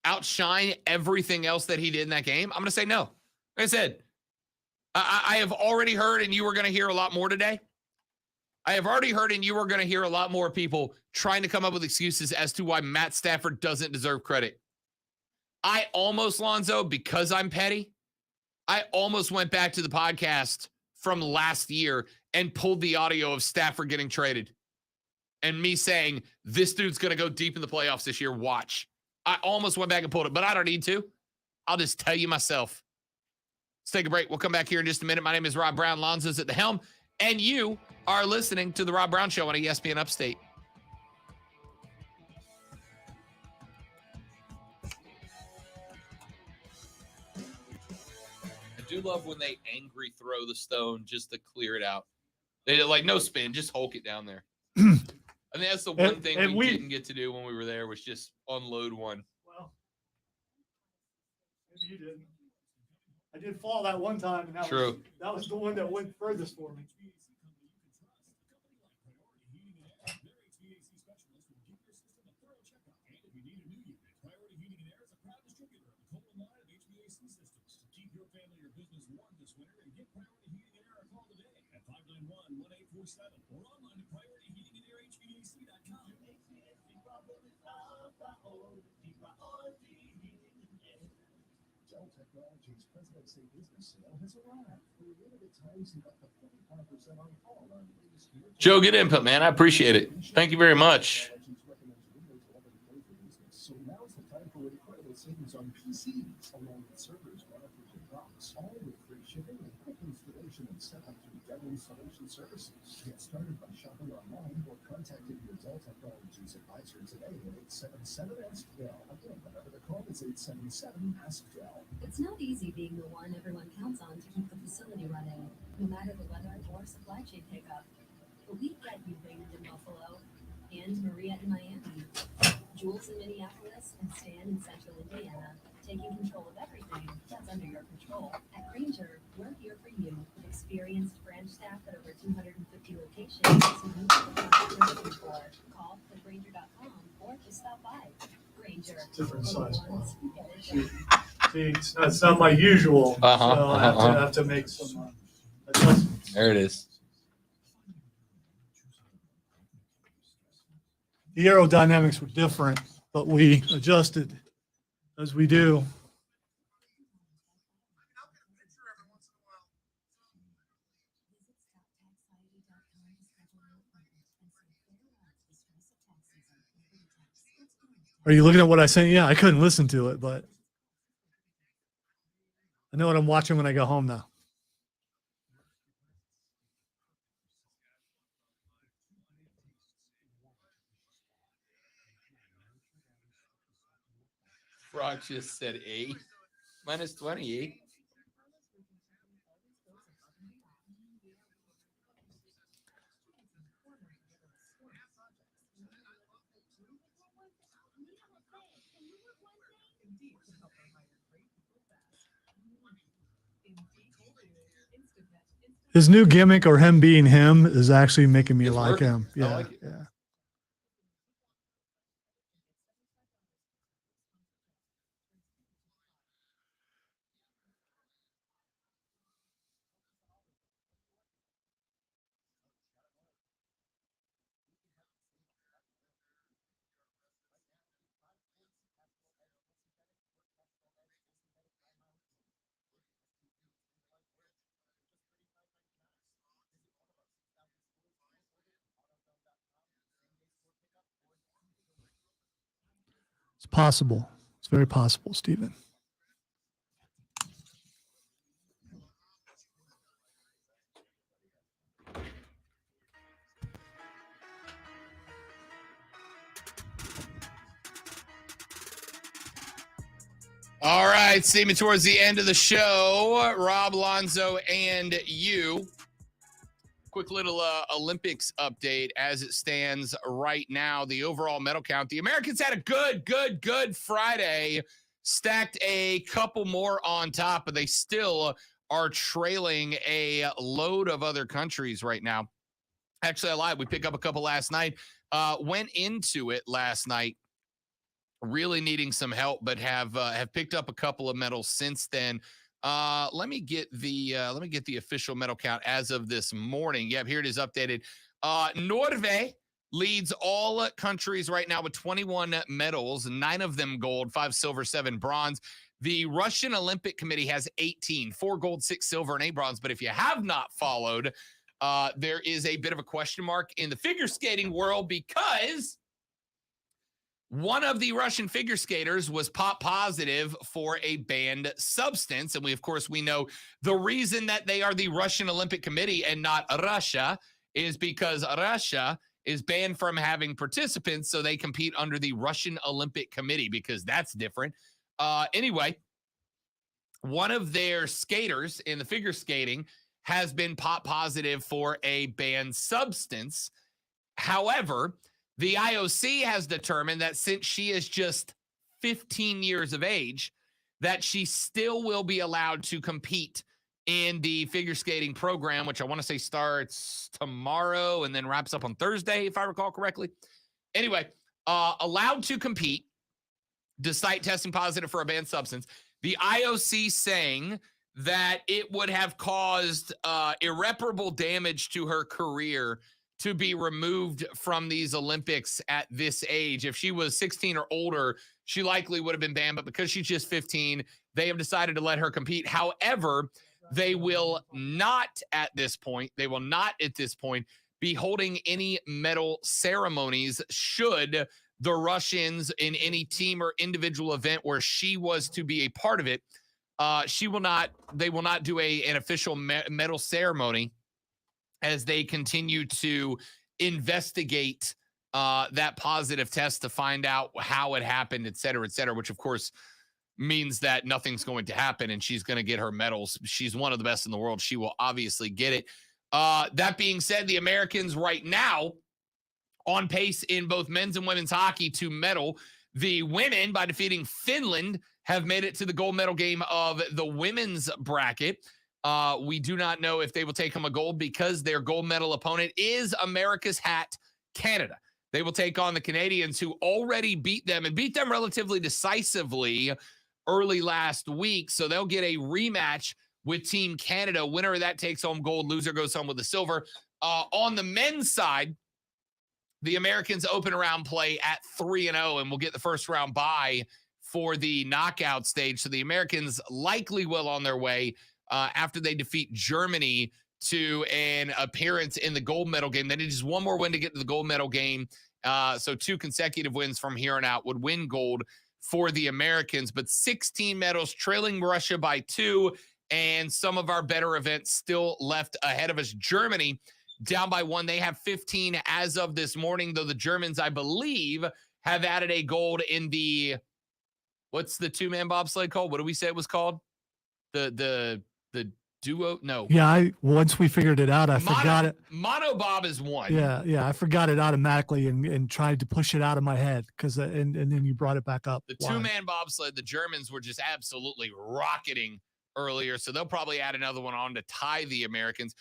outshine everything else that he did in that game? I'm going to say no. Like I said, I have already heard, and you were going to hear a lot more today. I have already heard, and you are going to hear a lot more people trying to come up with excuses as to why Matt Stafford doesn't deserve credit. I almost, Lonzo, because I'm petty, I almost went back to the podcast from last year and pulled the audio of Stafford getting traded and me saying, this dude's going to go deep in the playoffs this year. Watch. I almost went back and pulled it, but I don't need to. I'll just tell you myself. Let's take a break. We'll come back here in just a minute. My name is Rob Brown. Lonzo's at the helm, and you are listening to The Rob Brown Show on ESPN Upstate. I do love when they angry throw the stone just to clear it out. They like no spin, just hulk it down there. I think that's the one thing we didn't get to do when we were there was just unload one.
Well, maybe you didn't. I did fall that one time, and that was the one that went furthest for me.
Or online to priorityheatingandairhvac.com. Dell Technologies President's Day business sale has arrived. For a limited time, save up to 45% on all our latest gear.
Joe, good input, man. I appreciate it. Thank you very much.
So now's the time for incredible savings on PCs, along with servers, monitors, and docks, all with free shipping and quick installation and setup through Dell Installation Services. Get started by shopping online or contacting your Dell Technologies advisor today at 877-ASK-DELL. Again, the number to call is 877-ASK-DELL.
It's not easy being the one everyone counts on to keep the facility running, no matter the weather or supply chain hiccup. But we get you, Raymond in Buffalo and Maria in Miami, Jules in Minneapolis, and Stan in Central Indiana, taking control of everything that's under your control. At Grainger, we're here for you with experienced branch staff at over 250 locations. So you know what you're looking for. Call Grainger.com or just stop by. Grainger.
Different size
Ones,
font.
get it done.
See, it's not my usual, so I have to make some adjustments.
There it is.
The aerodynamics were different, but we adjusted as we do. Are you looking at what I sent you? Yeah, I couldn't listen to it, but I know what I'm watching when I go home now.
Brock just said A. Minus 20,
His new gimmick, or him being him, is actually making me
It's
like
working.
him.
I
Yeah,
like it.
yeah. It's possible. It's very possible, Stephen.
right, seeming towards the end of the show, Rob, Lonzo, and you. Quick little Olympics update as it stands right now. The overall medal count. The Americans had a good Friday. Stacked a couple more on top, but they still are trailing a load of other countries right now. Actually, I lied. We picked up a couple last night. Went into it last night really needing some help, but have picked up a couple of medals since then. Let me get the official medal count as of this morning. Yep, here it is updated. Norway leads all countries right now with 21 medals, 9 of them gold, 5 silver, 7 bronze. The Russian Olympic Committee has 18, 4 gold, 6 silver, and 8 bronze. But if you have not followed, there is a bit of a question mark in the figure skating world because one of the Russian figure skaters was pop positive for a banned substance. And we know the reason that they are the Russian Olympic Committee and not Russia is because Russia is banned from having participants, so they compete under the Russian Olympic Committee because that's different. Anyway, one of their skaters in the figure skating has been pop positive for a banned substance. However, the IOC has determined that since she is just 15 years of age, that she still will be allowed to compete in the figure skating program, which I want to say starts tomorrow and then wraps up on Thursday, if I recall correctly. Anyway, allowed to compete despite testing positive for a banned substance. The IOC saying that it would have caused irreparable damage to her career to be removed from these Olympics at this age. If she was 16 or older, she likely would have been banned, but because she's just 15, they have decided to let her compete. However, they will not at this point be holding any medal ceremonies should the Russians in any team or individual event where she was to be a part of it. They will not do an official medal ceremony as they continue to investigate that positive test to find out how it happened, et cetera, which of course means that nothing's going to happen and she's going to get her medals. She's one of the best in the world. She will obviously get it. That being said, the Americans right now on pace in both men's and women's hockey to medal. The women, by defeating Finland, have made it to the gold medal game of the women's bracket. We do not know if they will take home a gold because their gold medal opponent is America's hat, Canada. They will take on the Canadians, who already beat them relatively decisively early last week. So they'll get a rematch with Team Canada. Winner of that takes home gold. Loser goes home with the silver. On the men's side, the Americans open round play at 3-0 and will get the first round bye for the knockout stage. So the Americans likely will on their way after they defeat Germany to an appearance in the gold medal game. They need just one more win to get to the gold medal game. So 2 consecutive wins from here on out would win gold for the Americans, but 16 medals, trailing Russia by 2, and some of our better events still left ahead of us. Germany down by 1. They have 15 as of this morning, though the Germans, I believe, have added a gold in the, what's the 2-man bobsled called? What do we say it was called? The duo? No.
Yeah, once we figured it out, I forgot it.
Monobob is one.
Yeah, I forgot it automatically and tried to push it out of my head because and then you brought it back up.
The 2-man bobsled, the Germans were just absolutely rocketing earlier, so they'll probably add another one on to tie the Americans.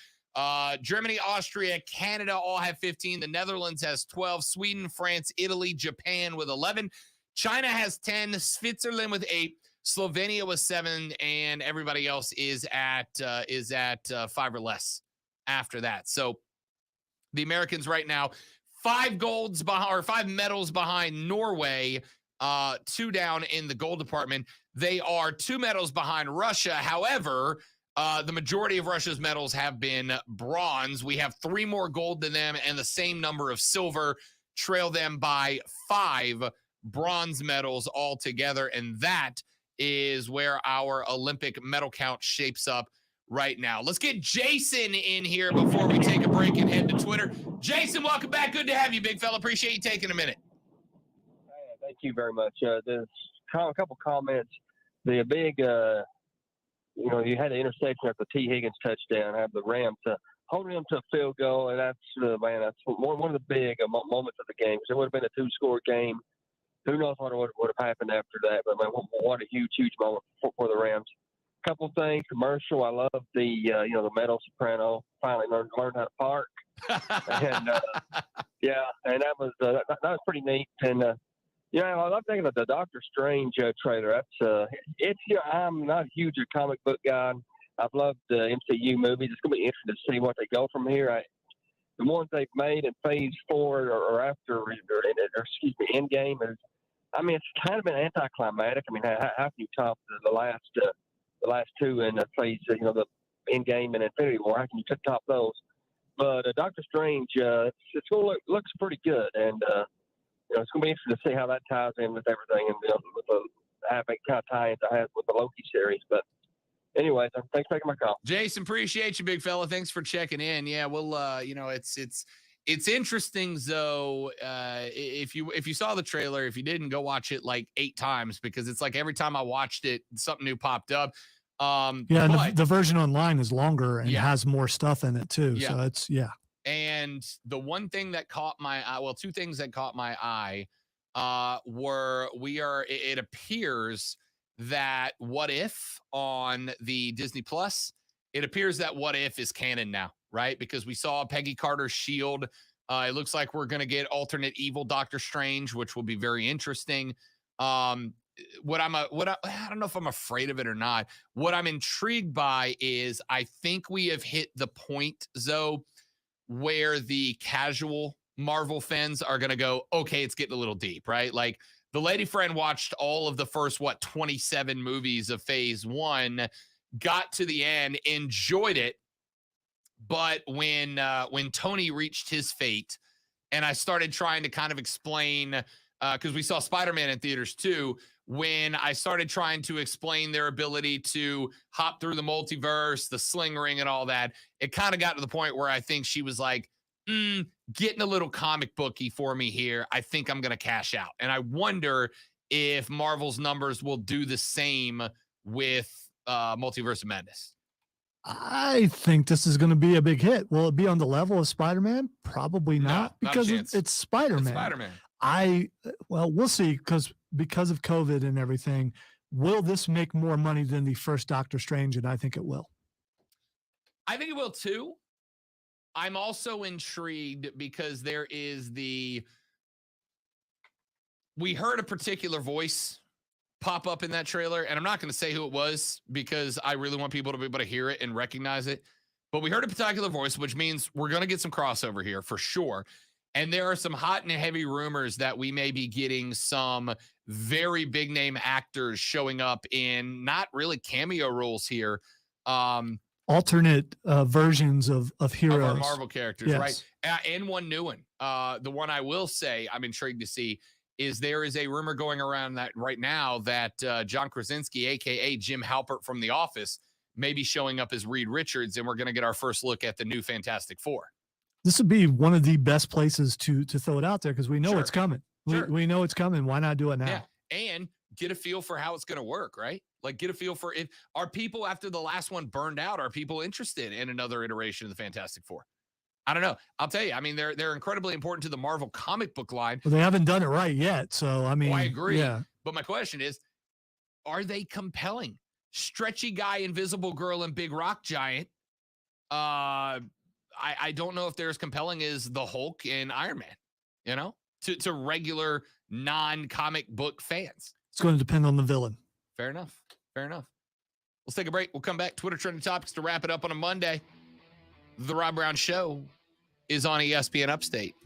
Germany, Austria, Canada all have 15. The Netherlands has 12. Sweden, France, Italy, Japan with 11. China has 10. Switzerland with 8. Slovenia with 7, and everybody else is at 5 or less after that. So the Americans right now 5 medals behind Norway, 2 down in the gold department. They are 2 medals behind Russia. However, the majority of Russia's medals have been bronze. We have 3 more gold than them and the same number of silver, trail them by 5 bronze medals altogether, and that is where our Olympic medal count shapes up right now. Let's get Jason in here before we take a break and head to Twitter. Jason, welcome back. Good to have you, big fella. Appreciate you taking a minute.
Thank you very much. There's a couple comments. the big, you had an interception after T. Higgins touchdown, have the Rams holding them to a field goal, and that's that's one of the big moments of the game. Because it would have been a 2-score game. Who knows what would have happened after that? But man, what a huge moment for the Rams. Couple things. Commercial. I love the the metal soprano. Finally learned how to park. And and that was pretty neat. And I love thinking of the Doctor Strange trailer. That's I'm not a huge comic book guy. I've loved the MCU movies. It's gonna be interesting to see what they go from here. The ones they've made in Phase 4 or after, or Endgame is. I mean, it's kind of been anticlimactic. I mean, how can you top the last two in the Phase, the Endgame and Infinity War? How can you top those? But Doctor Strange, it's going to looks pretty good, and it's going to be interesting to see how that ties in with everything, and with the kind of tie-ins I have with the Loki series. But anyways, thanks for taking my call.
Jason, appreciate you, big fella. Thanks for checking in. Yeah, we'll it's interesting though. If you saw the trailer, if you didn't, go watch it like 8 times, because it's like every time I watched it, something new popped up.
And the version online is longer and has more stuff in it too. So it's
And the one thing that caught my eye, well, 2 things that caught my eye were it appears that What If on the Disney Plus, it appears that What If is canon now, right? Because we saw Peggy Carter's shield. It looks like we're going to get alternate evil Doctor Strange, which will be very interesting. I don't know if I'm afraid of it or not. What I'm intrigued by is I think we have hit the point, Zoe, where the casual Marvel fans are going to go, okay, it's getting a little deep, right? Like the lady friend watched all of the first, 27 movies of Phase 1, got to the end, enjoyed it. But when Tony reached his fate, and I started trying to kind of explain, because we saw Spider-Man in theaters too, when I started trying to explain their ability to hop through the multiverse, the sling ring and all that, it kind of got to the point where I think she was like, getting a little comic booky for me here. I think I'm going to cash out. And I wonder if Marvel's numbers will do the same with Multiverse of Madness.
I think this is going to be a big hit. Will it be on the level of Spider-Man? Probably not, because it's Spider-Man.
It's Spider-Man.
We'll see, because of COVID and everything. Will this make more money than the first Doctor Strange? And I think it will.
I think it will too. I'm also intrigued because there is we heard a particular voice pop up in that trailer, and I'm not going to say who it was because I really want people to be able to hear it and recognize it. But we heard a particular voice, which means we're going to get some crossover here for sure. And there are some hot and heavy rumors that we may be getting some very big name actors showing up in not really cameo roles here.
Alternate versions of heroes.
Of our Marvel characters,
yes.
Right? And one new one. The one I will say I'm intrigued to see is there is a rumor going around that right now that John Krasinski, a.k.a. Jim Halpert from The Office, may be showing up as Reed Richards, and we're going to get our first look at the new Fantastic Four.
This would be one of the best places to throw it out there, because we know it's coming.
Sure.
We know it's coming. Why not do it now?
Yeah, and get a feel for how it's going to work, right? Like, get a feel for it. Are people, after the last one burned out, are people interested in another iteration of the Fantastic Four? I don't know. I'll tell you. I mean, they're incredibly important to the Marvel comic book line.
Well, they haven't done it right yet. So, I mean,
I agree.
Yeah.
But my question is, are they compelling? Stretchy guy, Invisible Girl, and Big Rock Giant. I don't know if they're as compelling as the Hulk and Iron Man, to regular non-comic book fans.
It's going to depend on the villain.
Fair enough. Let's take a break. We'll come back. Twitter trending topics to wrap it up on a Monday. The Rob Brown Show is on ESPN Upstate.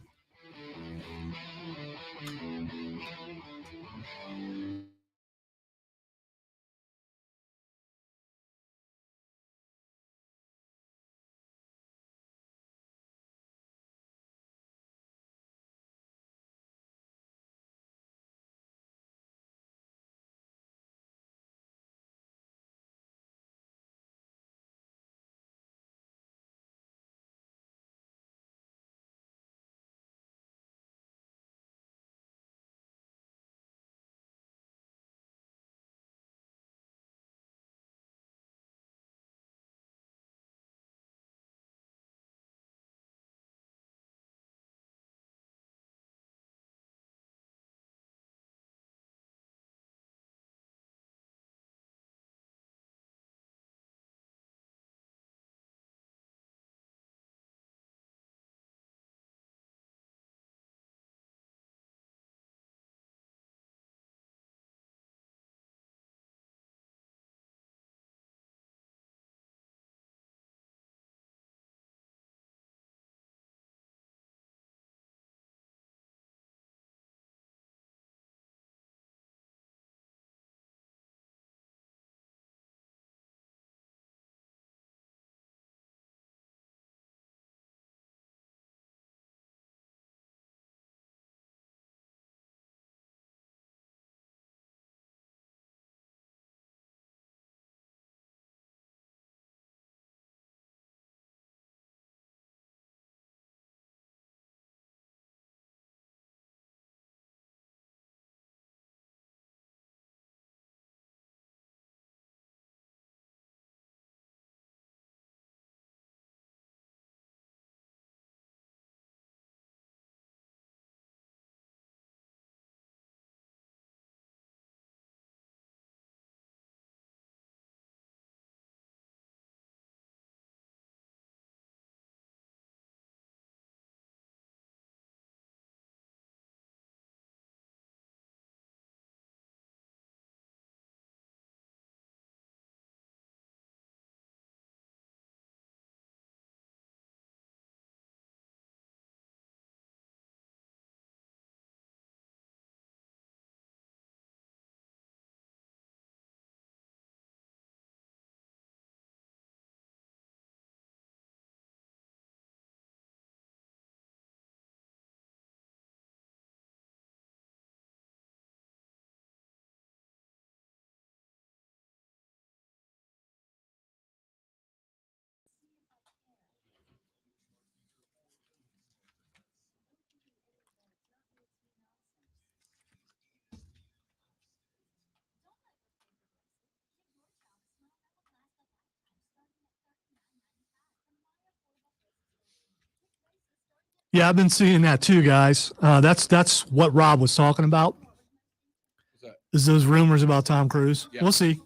Yeah, I've been seeing that too, guys. That's what Rob was talking about.
What's that?
Is those rumors about Tom Cruise?
Yeah.
We'll see.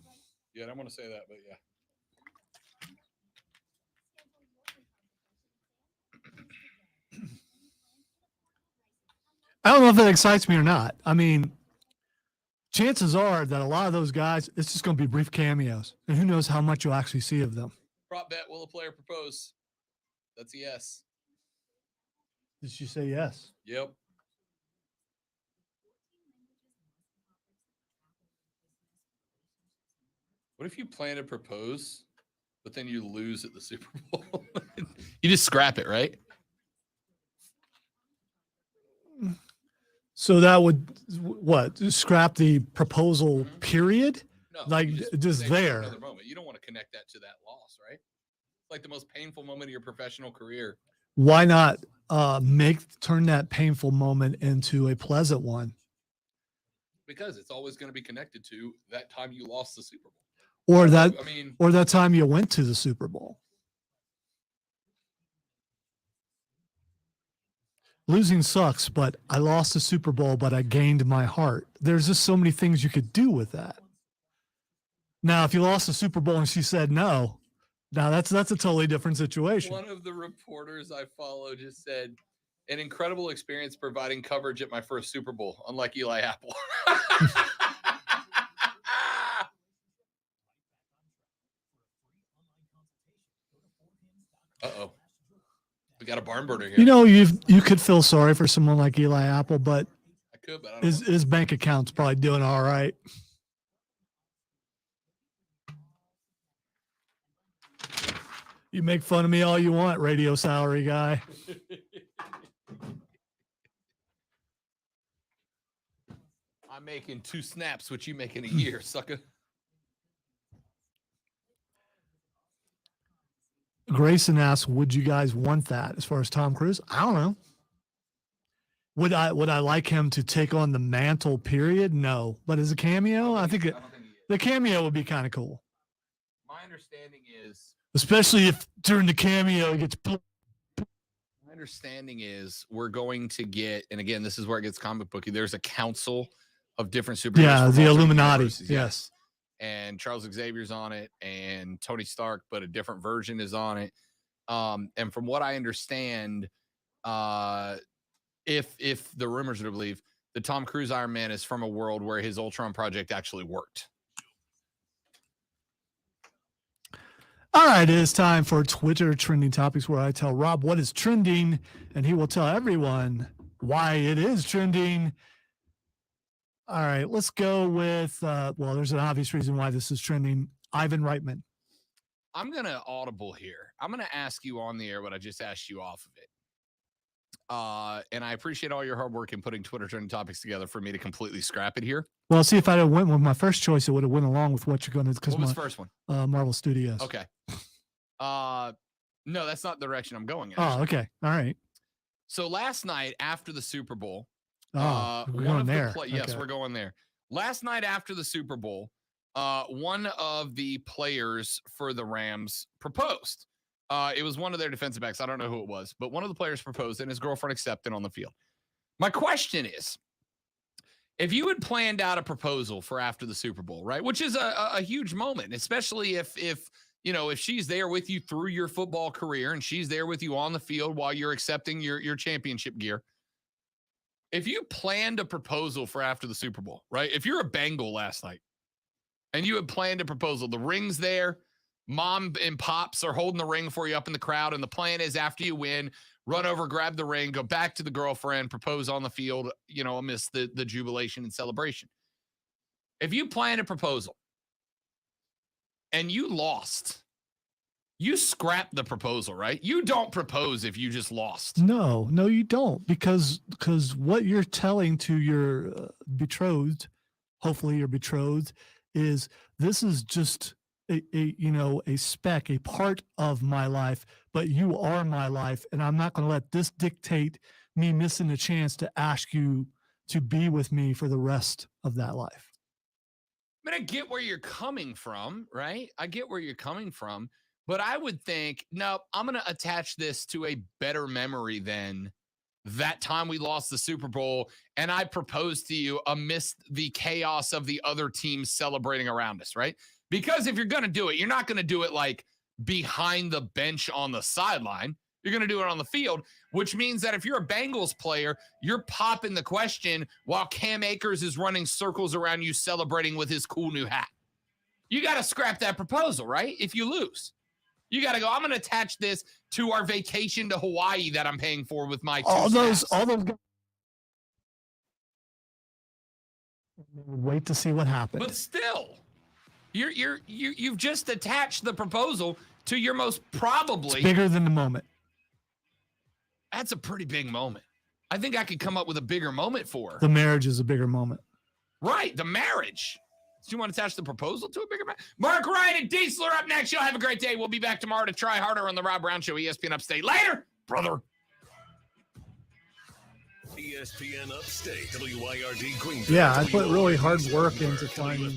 Yeah, I don't want to say that, but yeah.
I don't know if that excites me or not. I mean, chances are that a lot of those guys, it's just going to be brief cameos, and who knows how much you'll actually see of them.
Prop bet: will a player propose? That's a yes.
Did you say yes?
Yep. What if you plan to propose, but then you lose at the Super Bowl? You just scrap it, right?
So that would what? Scrap the proposal period?
No,
Like
you
just
save it for
there.
another moment. You don't want to connect that to that loss, right? It's like the most painful moment of your professional career.
Why not turn that painful moment into a pleasant one?
Because it's always going to be connected to that time you lost the Super Bowl.
Or
I
that time you went to the Super Bowl. Losing sucks, but I lost the Super Bowl, but I gained my heart. There's just so many things you could do with that. Now, if you lost the Super Bowl and she said no, now that's a totally different situation.
One of the reporters I follow just said, an incredible experience providing coverage at my first Super Bowl, unlike Eli Apple. Uh-oh. We got a barn burner here.
You know, you could feel sorry for someone like Eli Apple, but
I could, but I don't
his bank account's probably doing all right. You make fun of me all you want, radio salary guy.
I'm making 2 snaps, which you make in a year, sucker.
Grayson asks, would you guys want that as far as Tom Cruise? I don't know. Would I like him to take on the mantle period? No. But as a cameo, I think the cameo would be kind of cool.
My understanding is
Especially if during the cameo he gets
My understanding is we're going to get, and again, this is where it gets comic booky. There's a council of different superheroes.
Yeah,
from
the
all different
Illuminati.
universes,
Yes.
And Charles Xavier's on it, and Tony Stark, but a different version is on it. And from what I understand, if the rumors are to believe, the Tom Cruise Iron Man is from a world where his Ultron project actually worked.
All right, it is time for Twitter trending topics where I tell Rob what is trending, and he will tell everyone why it is trending. All right, let's go with, well, there's an obvious reason why this is trending. Ivan Reitman.
I'm going to audible here. I'm going to ask you on the air what I just asked you off of it. And I appreciate all your hard work in putting Twitter trending topics together for me to completely scrap it here.
Well, see, if I had went with my first choice, it would have went along with what you're going to.
What was the first one?
Marvel Studios.
Okay. No, that's not the direction I'm going in.
Oh, okay. All right.
So last night after the Super Bowl,
Oh, we're going there.
Yes,
Okay.
we're going there. Last night after the Super Bowl, one of the players for the Rams proposed. It was one of their defensive backs. I don't know who it was, but one of the players proposed and his girlfriend accepted on the field. My question is, if you had planned out a proposal for after the Super Bowl, right, which is a huge moment, especially if she's there with you through your football career and she's there with you on the field while you're accepting your championship gear. If you planned a proposal for after the Super Bowl, right? If you're a Bengal last night and you had planned a proposal, the ring's there, mom and pops are holding the ring for you up in the crowd, and the plan is after you win, run over, grab the ring, go back to the girlfriend, propose on the field, amidst the jubilation and celebration. If you planned a proposal and you lost, you scrap the proposal, right? You don't propose if you just lost.
No, you don't, because what you're telling to your betrothed, hopefully your betrothed, is this is just a speck, a part of my life, but you are my life, and I'm not going to let this dictate me missing a chance to ask you to be with me for the rest of that life.
I mean, I get where you're coming from, right? I get where you're coming from. But I would think, no, I'm going to attach this to a better memory than
that time we lost the Super Bowl and I proposed to you amidst the chaos of the other teams celebrating around us, right? Because if you're going to do it, you're not going to do it like behind the bench on the sideline. You're going to do it on the field, which means that if you're a Bengals player, you're popping the question while Cam Akers is running circles around you celebrating with his cool new hat. You got to scrap that proposal, right? If you lose, you got to go, I'm going to attach this to our vacation to Hawaii that I'm paying for with my
all those
staffs.
guys wait to see what happens.
But still, you've just attached the proposal to your most probably
It's bigger than the moment.
That's a pretty big moment. I think I could come up with a bigger moment for her.
The marriage is a bigger moment.
Right, the marriage. Do you want to attach the proposal to a bigger marriage? Mark Ryan and Diesel are up next. Y'all have a great day. We'll be back tomorrow to try harder on the Rob Brown Show, ESPN Upstate. Later, brother.
ESPN Upstate, WYRD Greenville.
Yeah, I put really hard work into finding